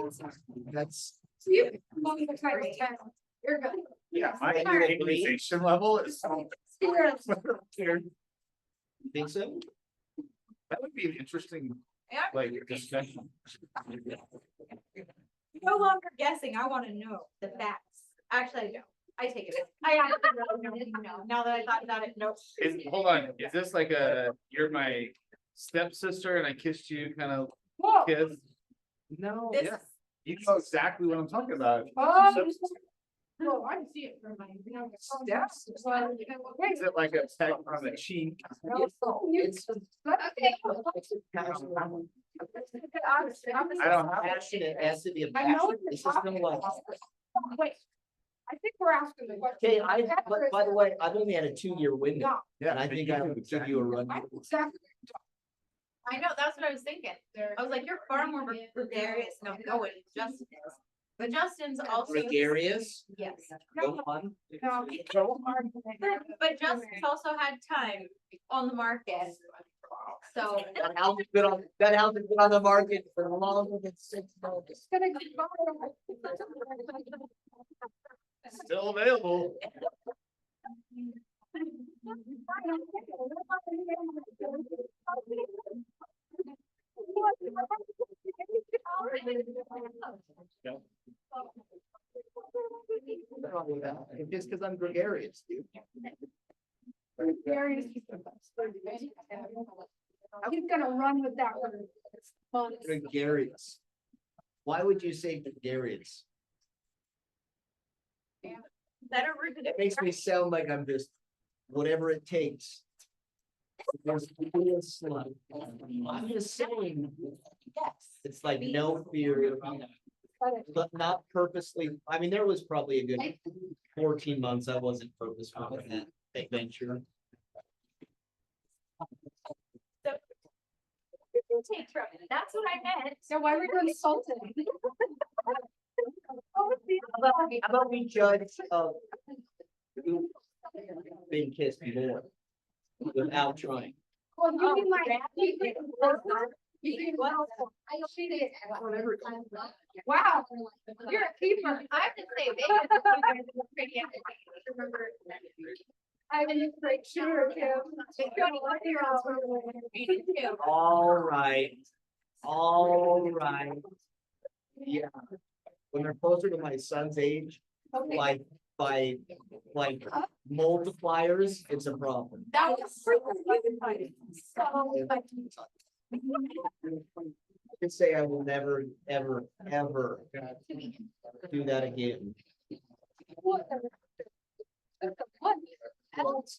That's. You. You're good. Yeah, my organization level is. Think so? That would be an interesting, like, discussion. No longer guessing, I wanna know the facts. Actually, I don't. I take it. I actually really don't need to know. Now that I thought about it, nope. Hold on, is this like you're my stepsister and I kissed you kind of kiss? No, This- yeah, you know exactly what I'm talking about. Well, I see it from my. Steps? Is it like a peck on the cheek? It's. Okay. I don't have. Passionate, it has to be a I know passion. what you're This is no talking like. about. Wait, I think we're asking the question. Okay, but by the way, I've only had a 2-year window, Yeah, and I think I would give you a run. Exactly. I know, that's what I was thinking. I was like, you're far more gregarious, no, it Justin is. But Justin's also. Gregarious, Yes. go on. No. But Justin's also had time on the market. So. That house has been on the market for longer than 6 months. Still available. Just because I'm gregarious, dude. He's gonna run with that one. Gregarious. Why would you say gregarious? Better worded. It makes me sound like I'm just, whatever it takes. I'm just saying, yes, it's like no fear, but not purposely. I mean, there was probably a good 14 months I wasn't purposeful in that adventure. Take from it. That's what I meant. So why were you insulted? How about we judge of who being kissed more without trying? Well, you mean like. Wow, you're a keeper. I have to say, they. I was like, sure, Kim. All right. All right. Yeah. When they're closer to my son's age, like by multipliers, it's a problem. That was freaking. I can say I will never, ever, ever do that again.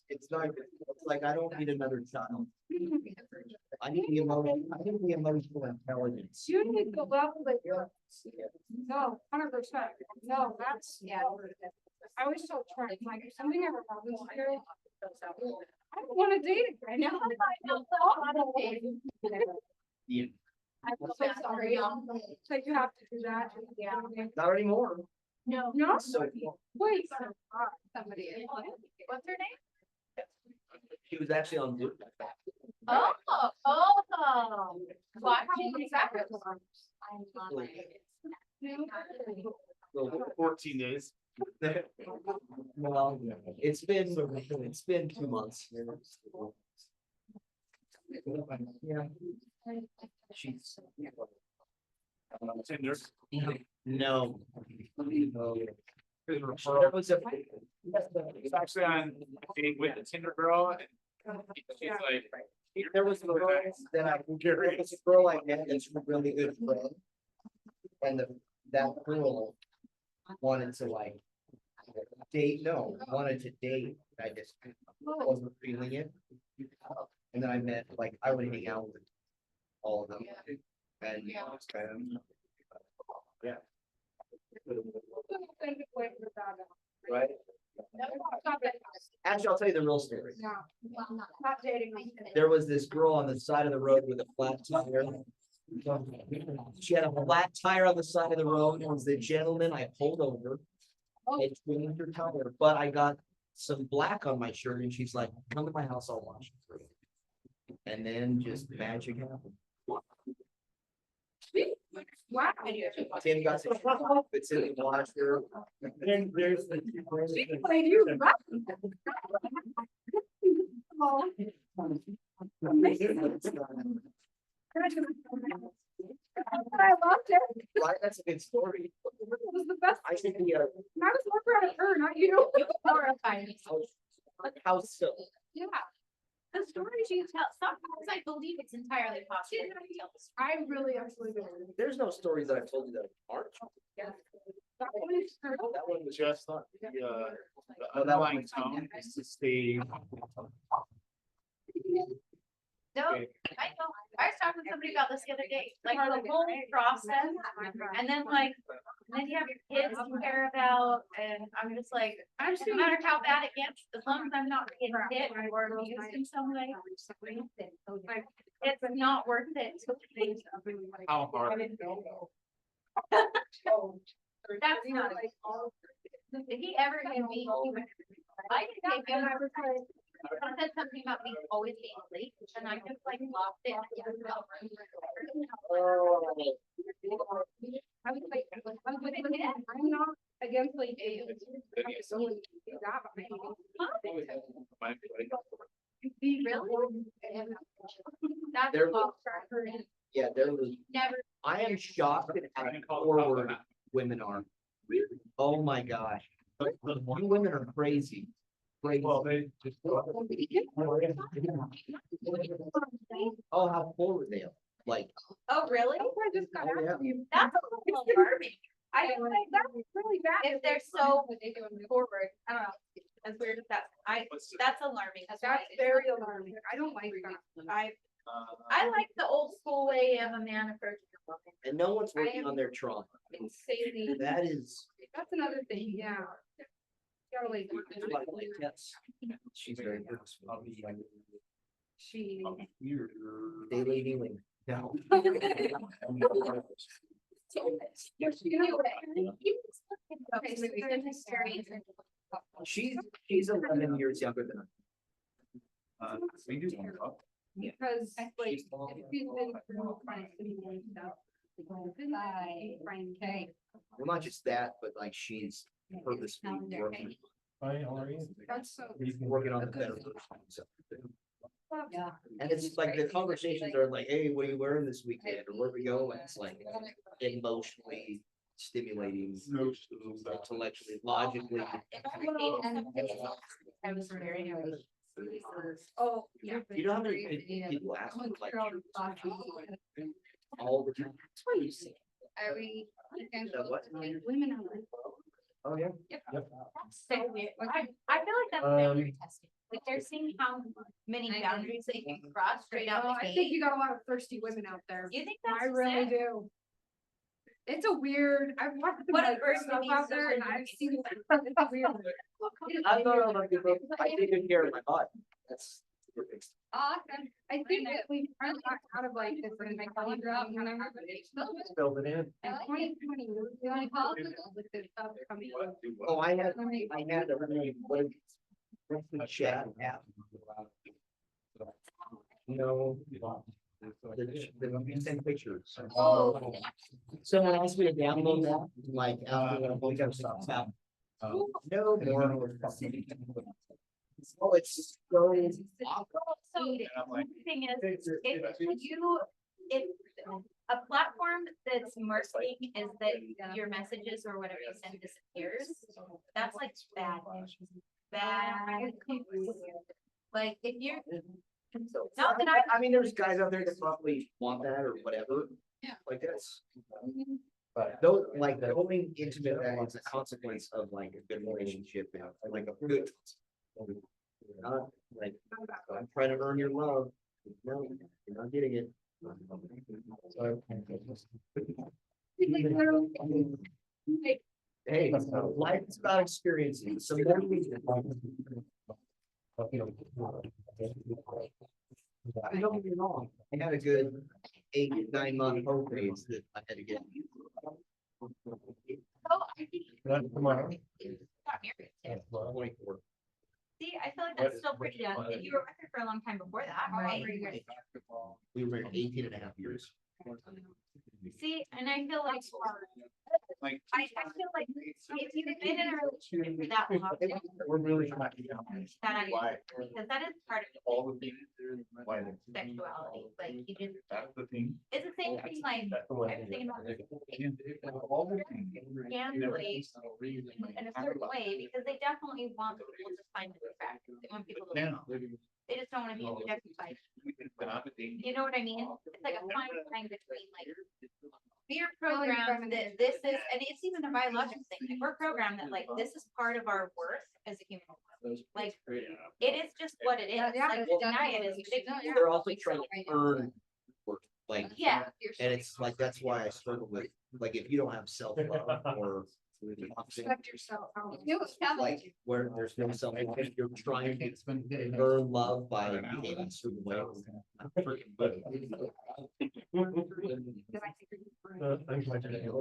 It's not, it's like, I don't need another child. I need the emotional intelligence. You need to level it. No, 100%. No, that's, yeah. I was so trying, like, if something ever happens here. I don't wanna date it right now. Yeah, I'm so sorry. So you have to do that. Yeah. not anymore. No. So Wait. Somebody. What's her name? she was actually on Zoom. Oh. Watching exactly. Well, 14 days. well, it's been 2 months. Yeah. She's. Tinder. No. There There was a. It's actually on a date with the Tinder girl. And she's like. There was a girl that I met that's a really good friend. And that girl wanted to like wanted to date. I just wasn't feeling it. And then I met, like, I would hang out with all of them. And yeah. Right? Actually, I'll tell you the real story. No, not dating me. There was this girl on the side of the road with a flat tire. She had a flat tire on the side of the road. It was the gentleman I pulled over. I cleaned her tire, but I got some black on my shirt and she's like, come to my house, I'll wash it for you. And then just magic happened. Wow. Tim got some it's in the washer. Then there's the. Played you right. Oh. That's a good story. It was the best. I think I was more proud of her, not you. Horrifying. how so? Yeah. The stories you tell, sometimes I believe it's entirely possible. to tell the story. I really absolutely do. There's no stories that I've told you that aren't. That one was just not the Oh, that one underlying tone is to stay. No, I know. I was talking to somebody about this the other day, like the whole process, and then you have your kids to care about, and I'm just like, no matter how bad it gets, as long as I'm not getting hit or abused in some way. Like, it's not worth it. How hard? That's not. If he ever hit me, I can take him. I said something about me always being late, and I just like lost it. I was like, I'm not against like. Really? That's There- all. Yeah, there was, Never. I am shocked at how forward women are. Oh my gosh. You women are crazy. Crazy. Well, they just. Oh, how forward they are. Like, Oh, really? I just got Oh, yeah. after you. That's a little alarming. I feel like that's really bad. If they're so forward, I don't know, as weird as that, that's alarming. That's very alarming. I don't like that. I like the old school way of a man approaching a woman. and no one's working on their trauma. Insanely. That is. That's another thing, yeah. Gotta like. Yes. She's very good. She. Daily healing. No. Okay, so you're in history. She's 11 years younger than us. We do. Because like. She's if she's been through chronic fatigue and stuff, Okay. Well, not just that, but like she's purposely working, Hi, how are you? That's so. working on the better version. So, Yeah. and it's like the conversations are like, hey, what are you wearing this weekend? Or where we go? And it's like emotionally stimulating, intellectually, logically. I was very. Oh, yeah. You know how many people ask me like all the time? That's why you say. Every weekend. So what? Women are. Oh, yeah. That's so weird. I feel like that's boundary testing. Like they're seeing how many boundaries they can cross straight out Oh, the I think gate. you got a lot of thirsty women out there. You think that's I really sad? do. It's a weird, I've watched some What a like person stuff needs out there and social I've seen. It's weird. I'm not on I take good care of my body. That's. Awesome. I think that we are out of like this and my calendar out and I have it. Build it in. And 2020, the only policy with this stuff coming. Oh, I had a really, what's the chat app? No. The send pictures. Oh. Someone asked me to download that, like, after we got stuff out. No more. Oh, it's so. So the thing is, if a platform that's marketing is that your messages or whatever you send disappears, that's like bad. Bad. Like if you're, not that I mean, there's guys out there that probably want that or whatever. Yeah. Like this. But those, like, the only intimate that is a consequence of like a good relationship and like a good. Not like, I'm trying to earn your love. No, you're not getting it. Hey, life is about experiencing. So more we- I don't get me wrong. I had a good 8-9 month home phase that I had to get. oh, I think. Tomorrow. Got married. 24. See, I feel like that's still pretty young. And you were with her for a long time before that, right? We were married 18.5 years. See, and I feel like, I feel like if you've been in a relationship for that long, We're really trying to. That Why? because that is part of All the things. Why? sexuality, like you just, That's the thing. it's the same thing, like, That's the way. I was thinking about this, All the things. gambling in a certain way, because they definitely want people to find it attractive, they want people to, they just don't wanna be objectified. You know what I mean? It's like a fine line between like, we're programmed that this is, and it's even a biological thing, like, we're programmed that like, this is part of our worth as a human. Like, it is just what it is, like, to deny it is ridiculous. They're also trying to earn work, like. Yeah. And it's like, that's why I struggle with, like, if you don't have self-love or. yourself. Like, where there's no self-love, you're trying to earn love by behaving a certain way. Oh,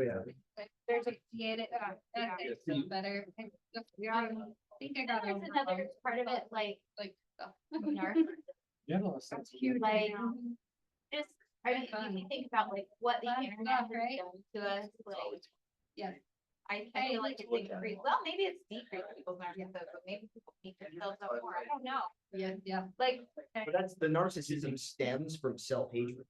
yeah. There's a, that's so better. I think I got There's another part of it, like narcissism. Yeah. That's huge. Like, just, I mean, if you think about like what the internet has done to us, like. Yes. I feel like it's increased, well, maybe it's decreased people's narcissism, but maybe people beat themselves up more, I don't know, Yeah. like. But that's, the narcissism stems from self-hatred.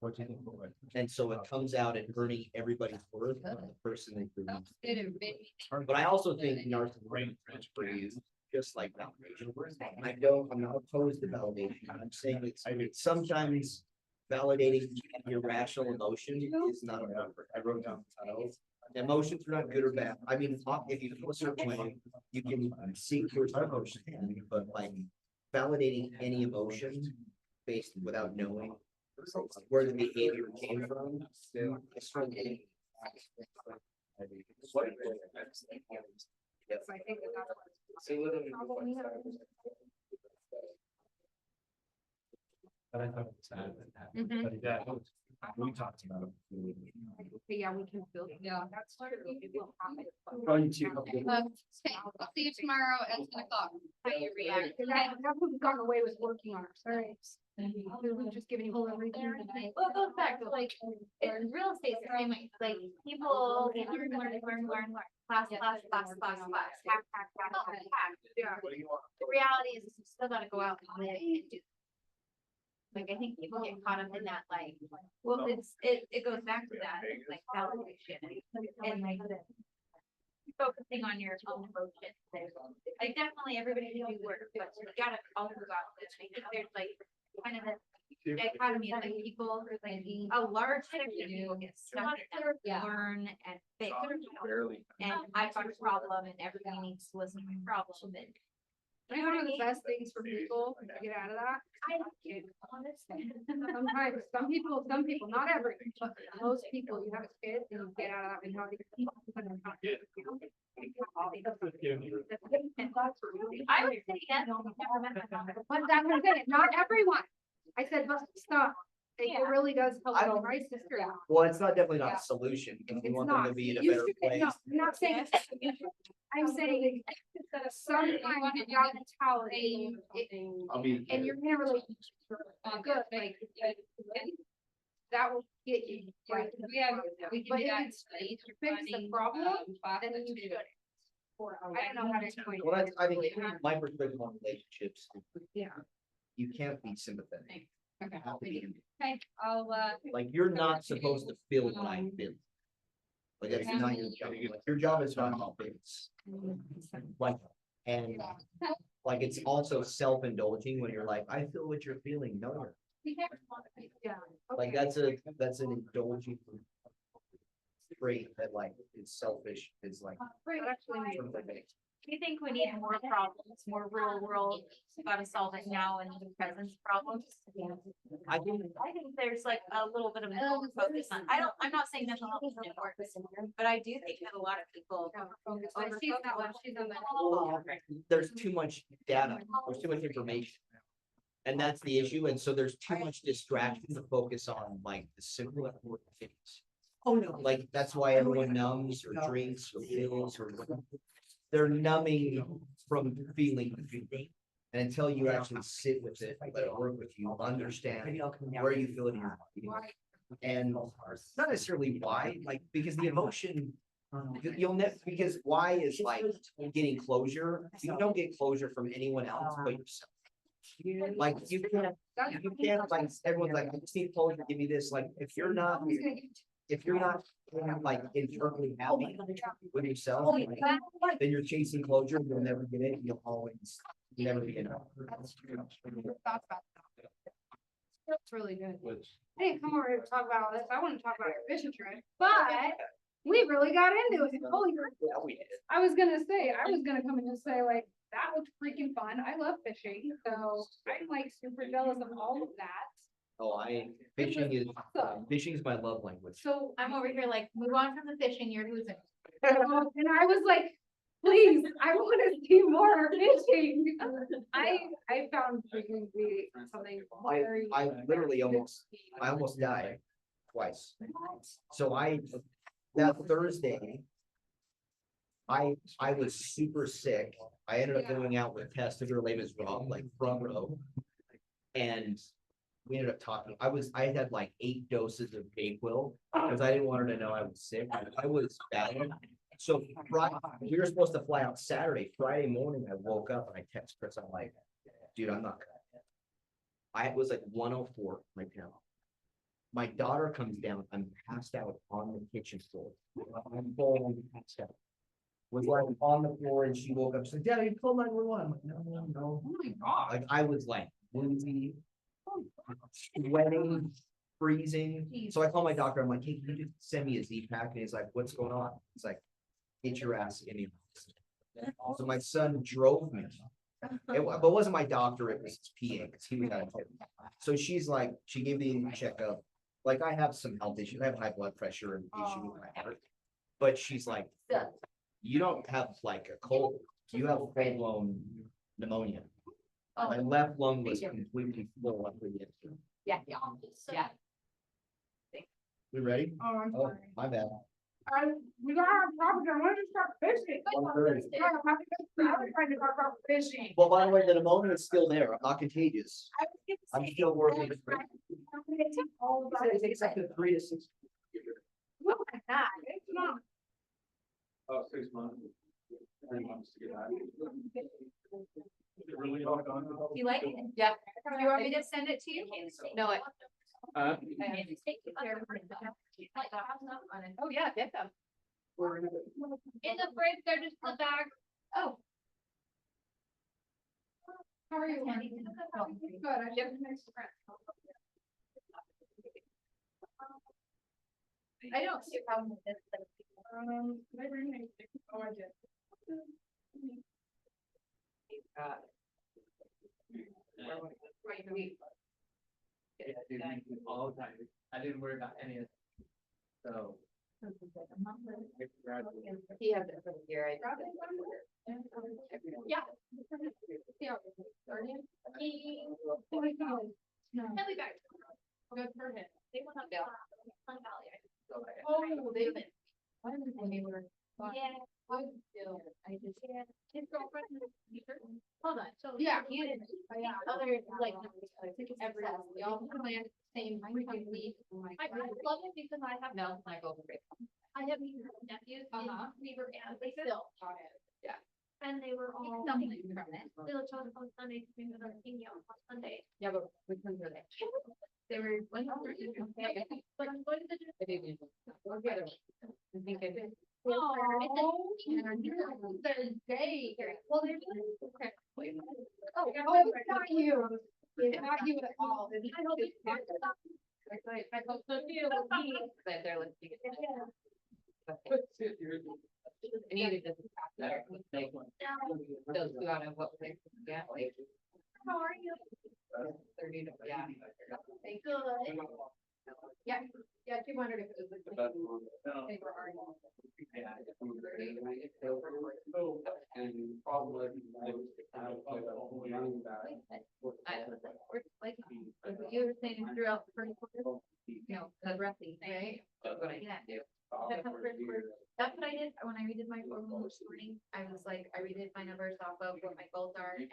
And so it comes out in earning everybody's worth, of the person they produce. But I also think narcissism is just like validation. I'm not opposed to validation. I'm saying it's sometimes validating irrational emotion is not enough. I wrote down titles. Emotions are not good or bad. I mean, if you feel a certain way, you can seek your emotion, but like validating any emotion based without knowing where the behavior came from. It's from any. But I thought it was sad that happened. But yeah, we talked about it. Yeah, we can build. Yeah, that's what Going to. Okay, I'll see you tomorrow at 10 o'clock. How you react. That's what we've gotten away with working on our surveys. We've just given you whole everything. Well, it goes back to like, in real estate, the same way, like, people they learn, class, hack. Yeah. The reality is, you still gotta go out and live and do. Like, I think people get caught up in that, like, well, it goes back to that, like, validation and like, focusing on your own emotions. Like, definitely everybody can do work, but you gotta also go out and live. I think there's like, kind of a dichotomy of like people, like, a large section of people get stuck in that, learn and fix. And I've got a problem and everybody needs to listen to my problem and. You know, one of the best things for people to get out of that. I don't get honestly. Sometimes, some people, not every, but most people, you have a kid and you get out of that and how I would say yes. But that's what I'm saying, not everyone. I said, but stop. It really does help. I don't- My sister. Well, it's not definitely not a solution, because we It's want them to not. be in a You better should- place. no, I'm not saying, I'm saying sometimes you got mentality, I'll be. and you're in a relationship, good, like, that will get you. Right. We But can do if that. it's to fix the problem, then you should. I don't know how to explain it. Well, that's, I think, my perspective on relationships, Yeah. you can't be sympathetic. Okay. You have to be- Okay, I'll, Like, you're not supposed to feel what I feel. Like, that's not your job. Like, your job is not about this. Like, and like, it's also self-indulging when you're like, I feel what you're feeling. No, Yeah. like, that's an indulging trait that like is selfish, is like. That actually makes sense. Do you think we need more problems, more real world, gotta solve it now and the present problems? I think, I think there's like a little bit of a focus on, I'm not saying mental health isn't important, but I do think that a lot of people. She's not one, she's on that. there's too much data, there's too much information. And that's the issue, and so there's too much distraction to focus on like the simple important things. Oh, no. Like, that's why everyone numbs or drinks or pills or whatever. They're numbing from feeling the feeling. And until you actually sit with it, let it work with you, understand where you feel it in your body. And not necessarily why, like, because the emotion You'll never, because why is like getting closure, you don't get closure from anyone else but yourself. Like, you can't, like, everyone's like, I just need closure, give me this, like, if you're not, like internally happy with yourself, then you're chasing closure, you'll never get it, you'll always never be enough. That's really good. I didn't come over here to talk about all this. I want to talk about your fishing trip, but we really got into it. Holy crap. Yeah, we did. I was gonna come and just say like, that looked freaking fun. I love fishing, so I'm like super jealous of all of that. Oh, fishing is my love language. So I'm over here like, move on from the fishing, you're losing. And I was like, please, I want to see more fishing. I found fishing to be something very. I literally almost died twice. So that Thursday, I was super sick. I ended up going out with testicular labus wrong, like front row. And we ended up talking. I had like 8 doses of Dayquil because I didn't want her to know I was sick. I was bad. So Friday, we were supposed to fly out Saturday. Friday morning, I woke up and I text Chris. I'm like, dude, I'm not gonna. I was like 104 right now. My daughter comes down. I'm passed out on the kitchen floor. I'm falling passed out. Was like on the floor and she woke up. She's like, Daddy, you called 911. I'm like, no. Oh my god. Like I was like woozy, sweating, freezing. So I call my doctor. I'm like, hey, can you just send me a Z-Pack? And he's like, what's going on? He's like, get your ass in here. So my son drove me. But it wasn't my doctor, it was his PA, because he was out of town. So she's like, she gave me a checkup. Like I have some health issues. I have high blood pressure and issue with my heart. But she's like, you don't have like a cold, you have full-blown pneumonia. My left lung was completely full up with it. Yeah. We ready? Oh, I'm Oh, sorry. my bad. We don't have problems. I want to start fishing. 1:30. Yeah, I'm trying to talk about fishing. Well, by the way, the pneumonia is still there. I'm not contagious. I'm still working. It takes up to 3 to 6. Look at that. It's not. Oh, 6 months. 3 months to get out. Really? You like it? Yeah. Do you want me to send it to you? No, Uh, Oh, yeah, get them. In the fridge, they're just the bag. Oh. How are you? Good. I just mixed friends. I don't see a problem with this. They bring me. Oh, I did. All the time. I didn't worry about any of it. So. He has it for the year. Yeah. He'll be back. Good for him. They will not go. Sun Valley. Oh, they. Yeah. I just. His girlfriend. Hold on. So Yeah. Other like every we all plan the same freaking week. I love it because I have No, I go for it. I have nephews in Weaver and they still. Yeah. And they were all. Something from it. They looked on Sunday, because they're hanging out on Sunday. Yeah, but which ones were they? They were. But I'm going to the. I didn't. I think I did. Oh, their day. Well, they're. Okay. Oh, it's not you. It's not you at all. I hope it's not. I hope so too. That they're listening. I needed this. Those 2 out of what they, yeah, like How are you? 30 to, yeah. Good. Yeah, 200 if it was. They were already. Like, you were saying throughout the first quarter, you know, the roughly, right? That's what I did when I redid my formula this morning. I was like, I redid my numbers off of what my goals are and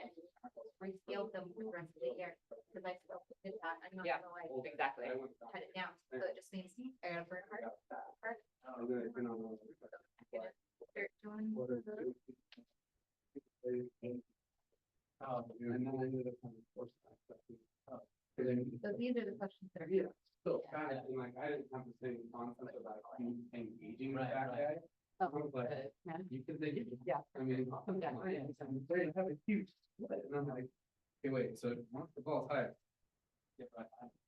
rescaled them for the rest of the year. Cause I still did that. I'm not gonna like. Exactly. Cut it down. So it just means I gotta work hard. kind of force that stuff. And then, So these are the questions that are. yeah, so fast, and like, I didn't have the same concept about engaging with that guy. I was like, you can think, yeah, I mean, they have a huge split, and I'm like, okay, wait, so once the ball's high.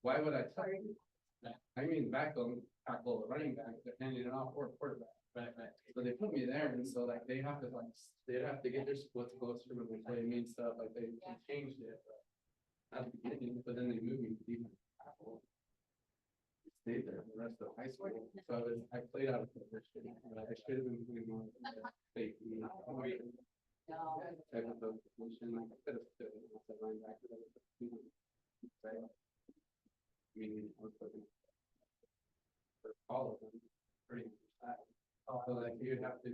Why would I tell you? I mean, tackle the running back, they're handing it off or quarterback. Right. So they put me there, and so like, they have to get their splits closer when they play me and stuff, like they changed it. At the beginning, but then they moved me to defense tackle. Stayed there the rest of high school, so I played out of position, but I should have been playing more safety. Type of position, like I could have stood as a linebacker. Right? I mean, I was looking for all of them, pretty much that. So like I'd have to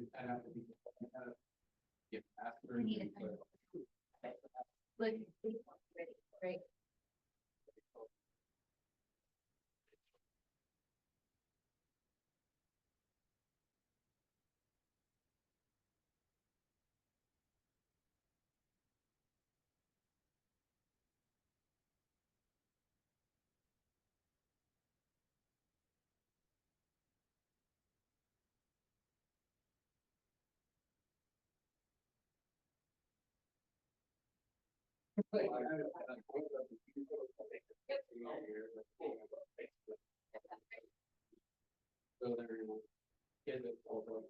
get faster. Like, right? So they're kids that all go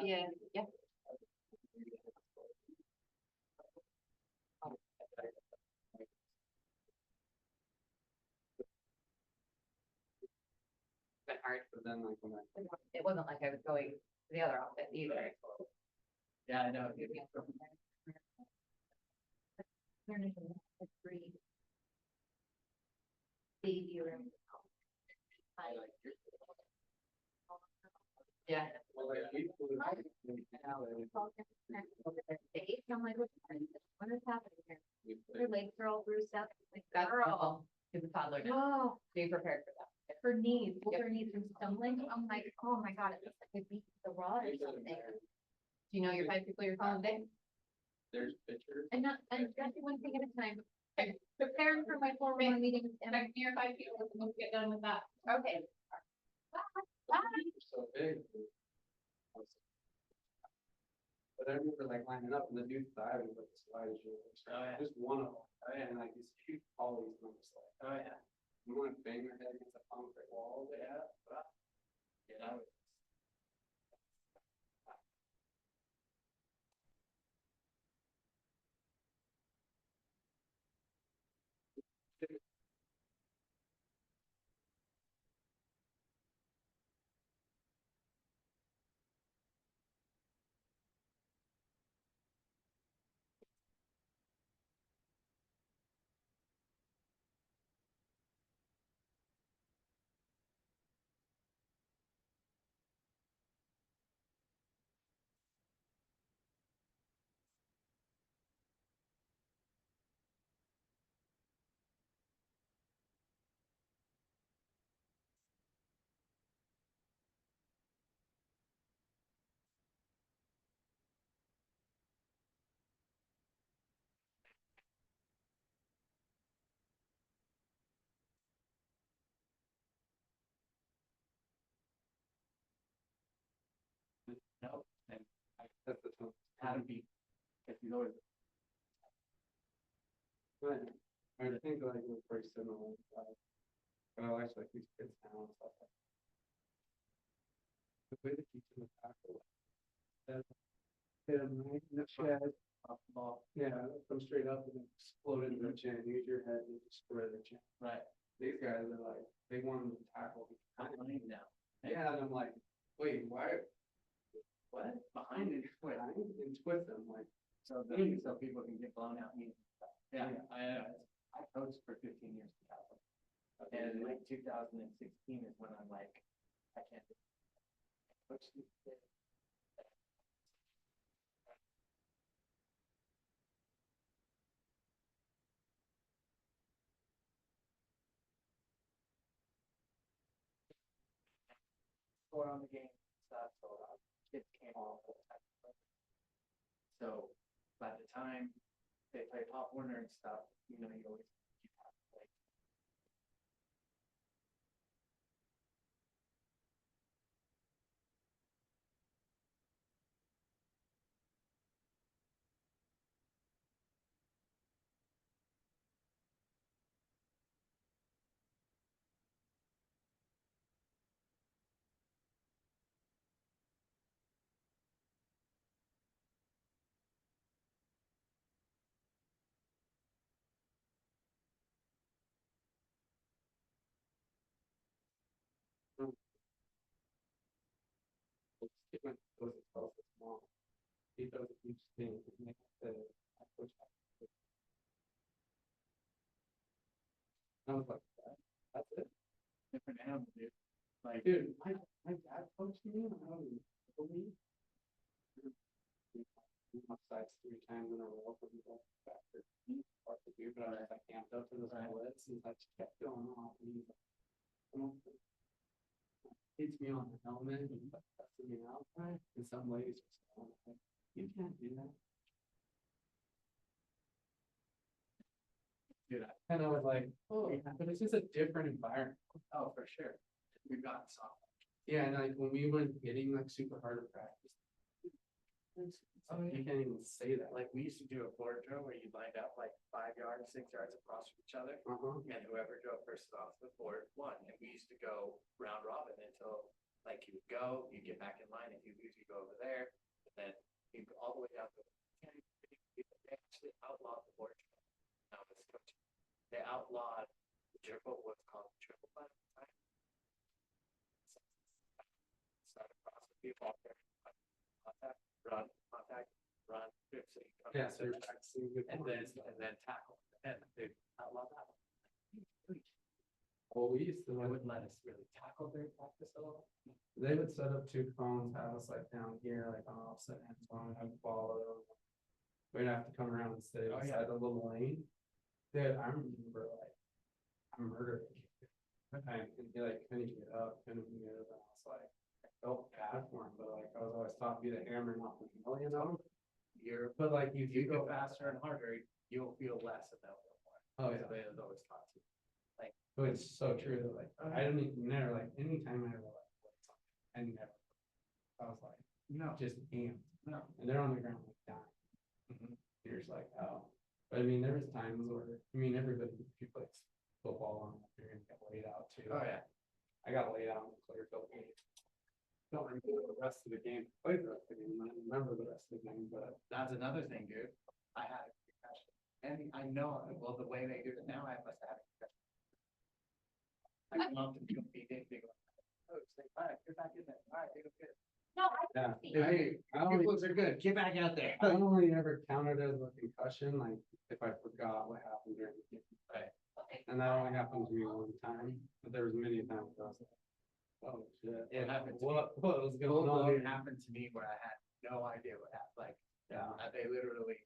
Yeah, yeah. bit hard for them, like when It wasn't like I was going to the other outfit either. Yeah, I know. Baby room. Yeah. well, like, we flew out and I'm like, what is happening here? we Her legs are all bruised up. Like, girl. She's a toddler now. Oh, Be prepared for that. her knees, both her knees are stumbling. I'm like, oh my God, it looks like I beat the rod or something. Do you know your 5 people you're calling today? there's pictures. And not, and just one thing at a time. I'm preparing for my 4-1 meetings and I'm near 5 people, so we'll get done with that. Okay. So big. But I remember like lining up and the dude's diving with the slide shoe. Just one of them, and like these huge polys, and I'm just like, oh yeah. You wanna bang your head against a concrete wall, yeah, but. Yeah. No, and That's the tone. how to be, if you go to. But I think like it was very similar, but I like these kids now and stuff like. The way they teach them to tackle. Hit them right in the chest, off the ball. Yeah, come straight up and explode into their chin, use your head and just square their chin. Right. These guys are like, they want them to tackle. Behind now. Yeah, and I'm like, wait, why? What? Behind it, what? And twist them like. So people can get blown out. Yeah, I coached for 15 years in California. And in like 2016 is when I'm like, I can't. Coach these kids. Score on the game, stuff, so kids came off. So by the time they play Pop Warner and stuff, you know, you always keep like. He does a huge thing to make the. I was like, that's it. Different animal, dude. Like, dude, my dad coached me when I was in upsides 3 times in a row for the back to do, but I camped up to the splits and I just kept going off. And he's like, hits me on the helmet and like testing me out. And some ladies are like, you can't do that. Dude, I kind of was like, oh, but it's just a different environment. Oh, for sure. We've got soft. Yeah, and like when we were getting like super hard to practice. You can't even say that. Like we used to do a board drill where you lined up like 5 yards, 6 yards across from each other. And whoever drove first off the board won. And we used to go round robin until like you would go, you get back in line. If you lose, you go over there. And then you go all the way down to they actually outlawed the board drill. Now this coach, they outlawed the triple, what's called the triple by the time. Start across the people out there. Contact, run, trip, so you come Yeah, so you're practicing good and then tackle, and they outlaw that. Well, we used to, they wouldn't let us really tackle their practice at all. They would set up 2 cones, have us like down here, like on opposite ends, one have the ball. We'd have to come around and stay inside the little lane. Dude, I remember like, I murdered a kid. And he like couldn't get up, couldn't move, and I was like, I felt bad for him, but like I was always taught to be the hammer, not the nail, you know? But like if you go faster and harder, you'll feel less and they'll feel more. Oh yeah. They was always taught to. Like, but it's so true that like I don't even never like anytime I ever like played something, I never I was like, no, just amped. No. And they're on the ground like dying. You're just like, oh. But I mean there was times where I mean everybody who plays football on you're gonna get laid out too. Oh yeah. I got laid out in the Clearfield game. Don't remember the rest of the game. Played the rest of the game. I remember the rest of the game, but that's another thing, dude. I had a concussion, and I know. Well, the way they do it now, I must have. I come up to compete, they go, "Oh, it's like, all right, get back in there. All right, they go good." No, I. Hey, people are good. Get back out there. I only ever counted as a concussion, like if I forgot what happened during the game. Right. And that only happened to me 1 time, but there was many times I was like. Oh shit! It happened. What was going on? It happened to me where I had no idea what happened. Like, they literally,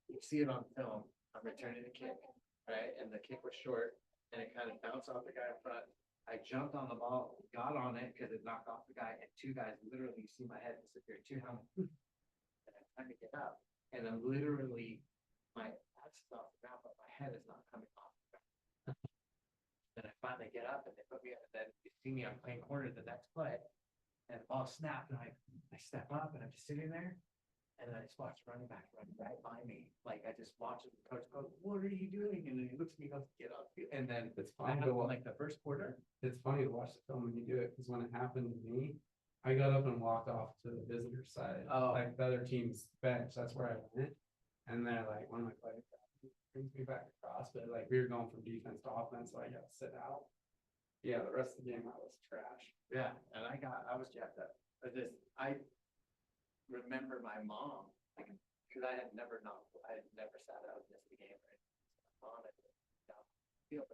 you see it on film. I'm returning a kick, right? And the kick was short, and it kind of bounced off the guy in front. I jumped on the ball, got on it because it knocked off the guy, and 2 guys literally, you see my head disappear. 2 helmets. And I'm trying to get up, and I'm literally, my head's off the ground, but my head is not coming off. Then I finally get up and they put me up, and then you see me, I'm playing corner the next play. And the ball snapped and I step up and I'm just sitting there. And then I just watch running back running right by me. Like I just watch it, the coach goes, "What are you doing?" And then he looks at me, goes, "Get up." And then it's funny to watch like the first quarter. It's funny to watch the film when you do it, because when it happened to me, I got up and walked off to the visitor side. Like the other team's bench, that's where I went. And they're like, one of my players brings me back across, but like we were going from defense to offense, so I got to sit out. Yeah, the rest of the game I was trash. Yeah, and I was jacked up. I remember my mom, like, because I had never sat out and missed the game, right? So my mom had feel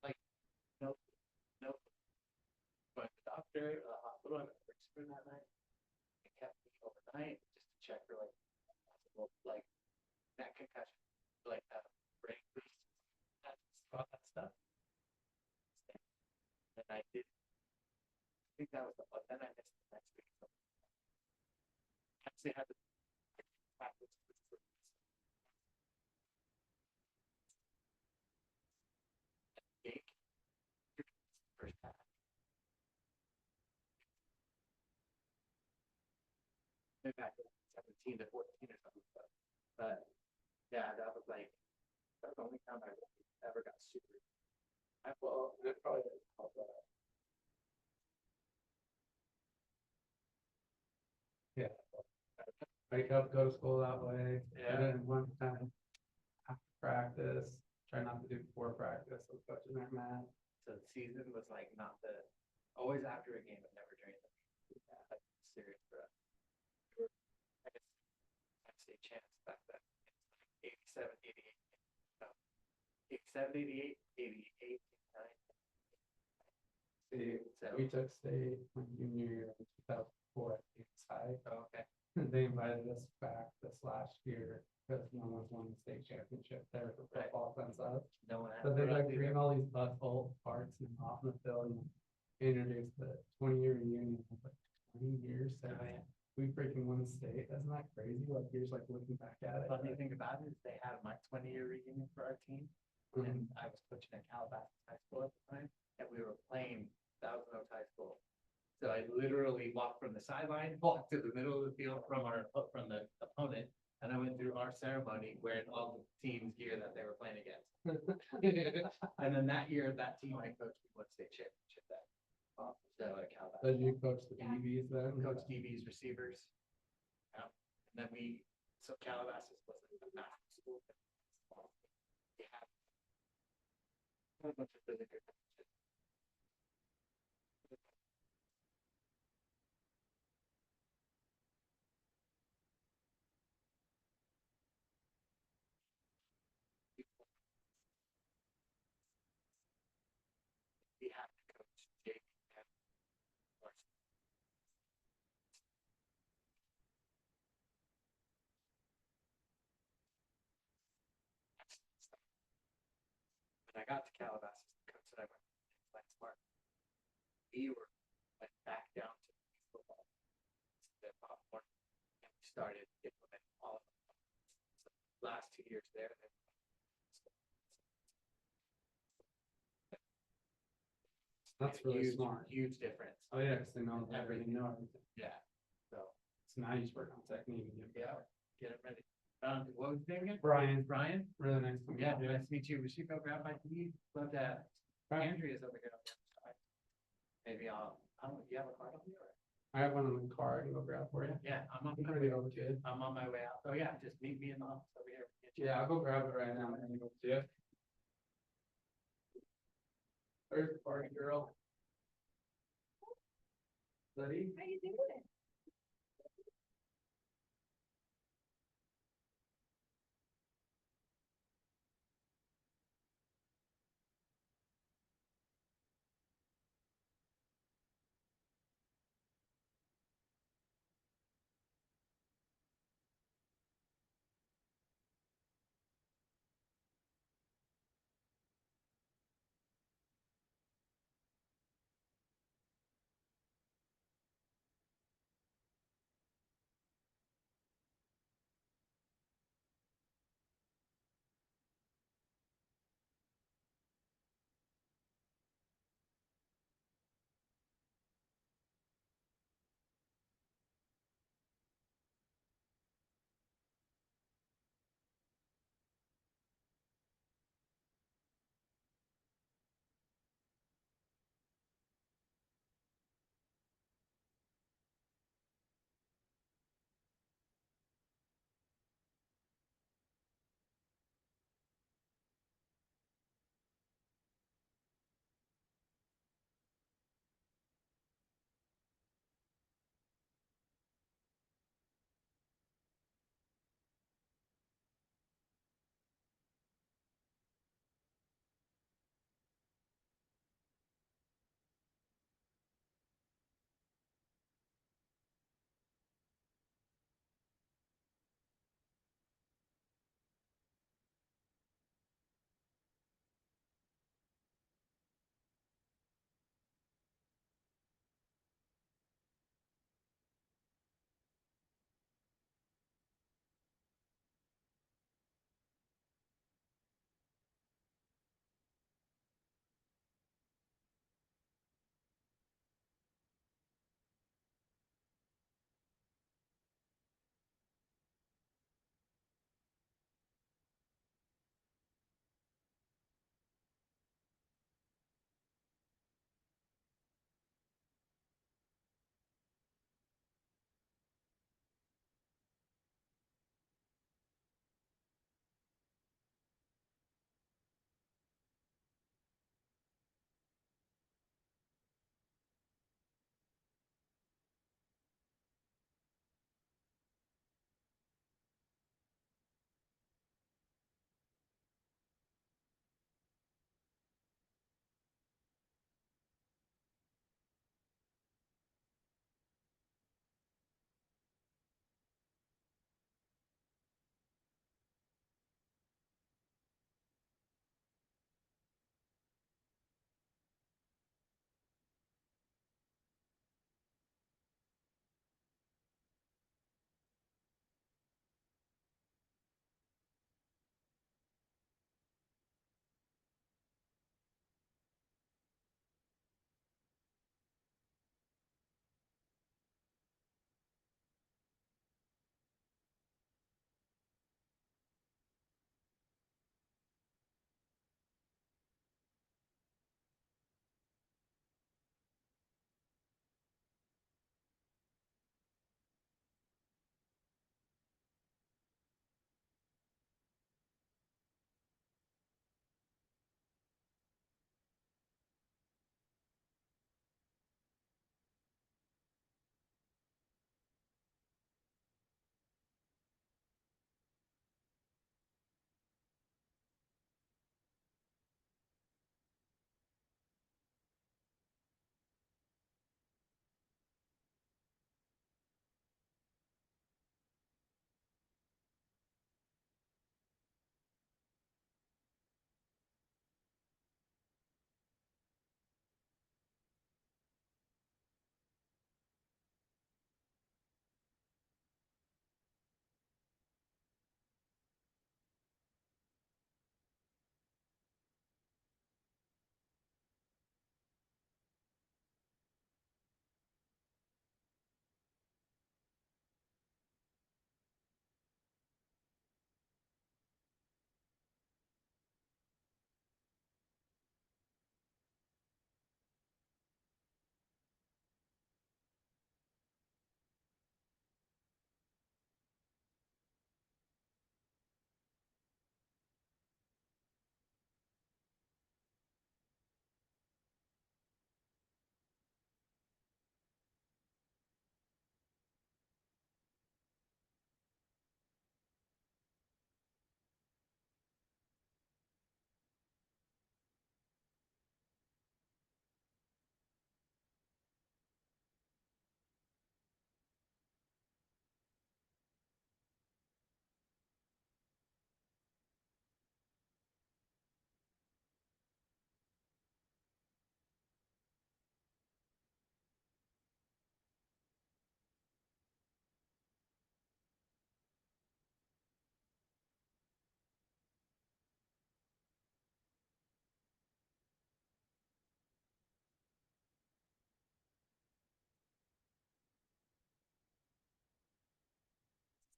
like nope. But the doctor, the hospital, They had to. First half. Maybe back in 17 to 14 or something, but yeah, that was like, that was the only time I ever got super. Well, it probably didn't help that. Yeah. Wake up, go to school that way, and then one time after practice, try not to do before practice, so coaching their math. So the season was like not the, always after a game, but never during the. Yeah, like serious for us. I guess I'd say chance back then. 87, 88. No. 87, 88, 88, 89. We took state my junior year in 2004 at Phoenix High. Oh, okay. They invited us back this last year because no one's won the state championship there for football since us. No one. So they like bring all these bus bolt parts and off the field and introduce the 20-year reunion. Like 20 years. So we freaking won the state. Isn't that crazy? Like years like looking back at it. Funny thing about it is they had my 20-year reunion for our team. And I was coaching at Calabasas High School at the time, and we were playing Thousand Oaks High School. So I literally walked from the sideline, walked to the middle of the field from the opponent, and I went through our ceremony wearing all the team's gear that they were playing against. And then that year, that team I coached, we won state championship that. So at Calabasas. So you coached the DBs then? Coached DBs, receivers. Yeah. And then so Calabasas was a national school. We had a bunch of really good coaches. We had to coach JV and varsity. When I got to Calabasas, the coach that I went with, Lance Martin, we were went back down to football. The sophomore, and we started implementing all of them. So last 2 years there, that's really huge, smart. Huge difference. Oh yeah, because they know everything. Know everything. Yeah. So now you just work on technique and get it ready. What was your name again? Brian. Brian. Really nice to meet you. Yeah, nice to meet you. We should go grab my tea. Love that. Andrea's over here on the other side. Maybe I don't know, do you have a card on you or? I have one on the car. I can go grab for you. Yeah, I'm on my way. I'm on my way out. Oh yeah, just meet me in the office over here. Yeah, I'll go grab it right now and go see it. There's the party girl. Buddy. How you doing?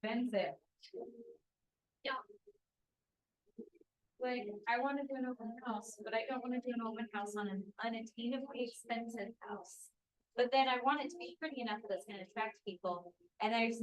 expensive. Like, I wanna do an open house, but I don't wanna do an open house on an unattainably expensive house. But then I want it to be pretty enough that it's gonna attract people, and there's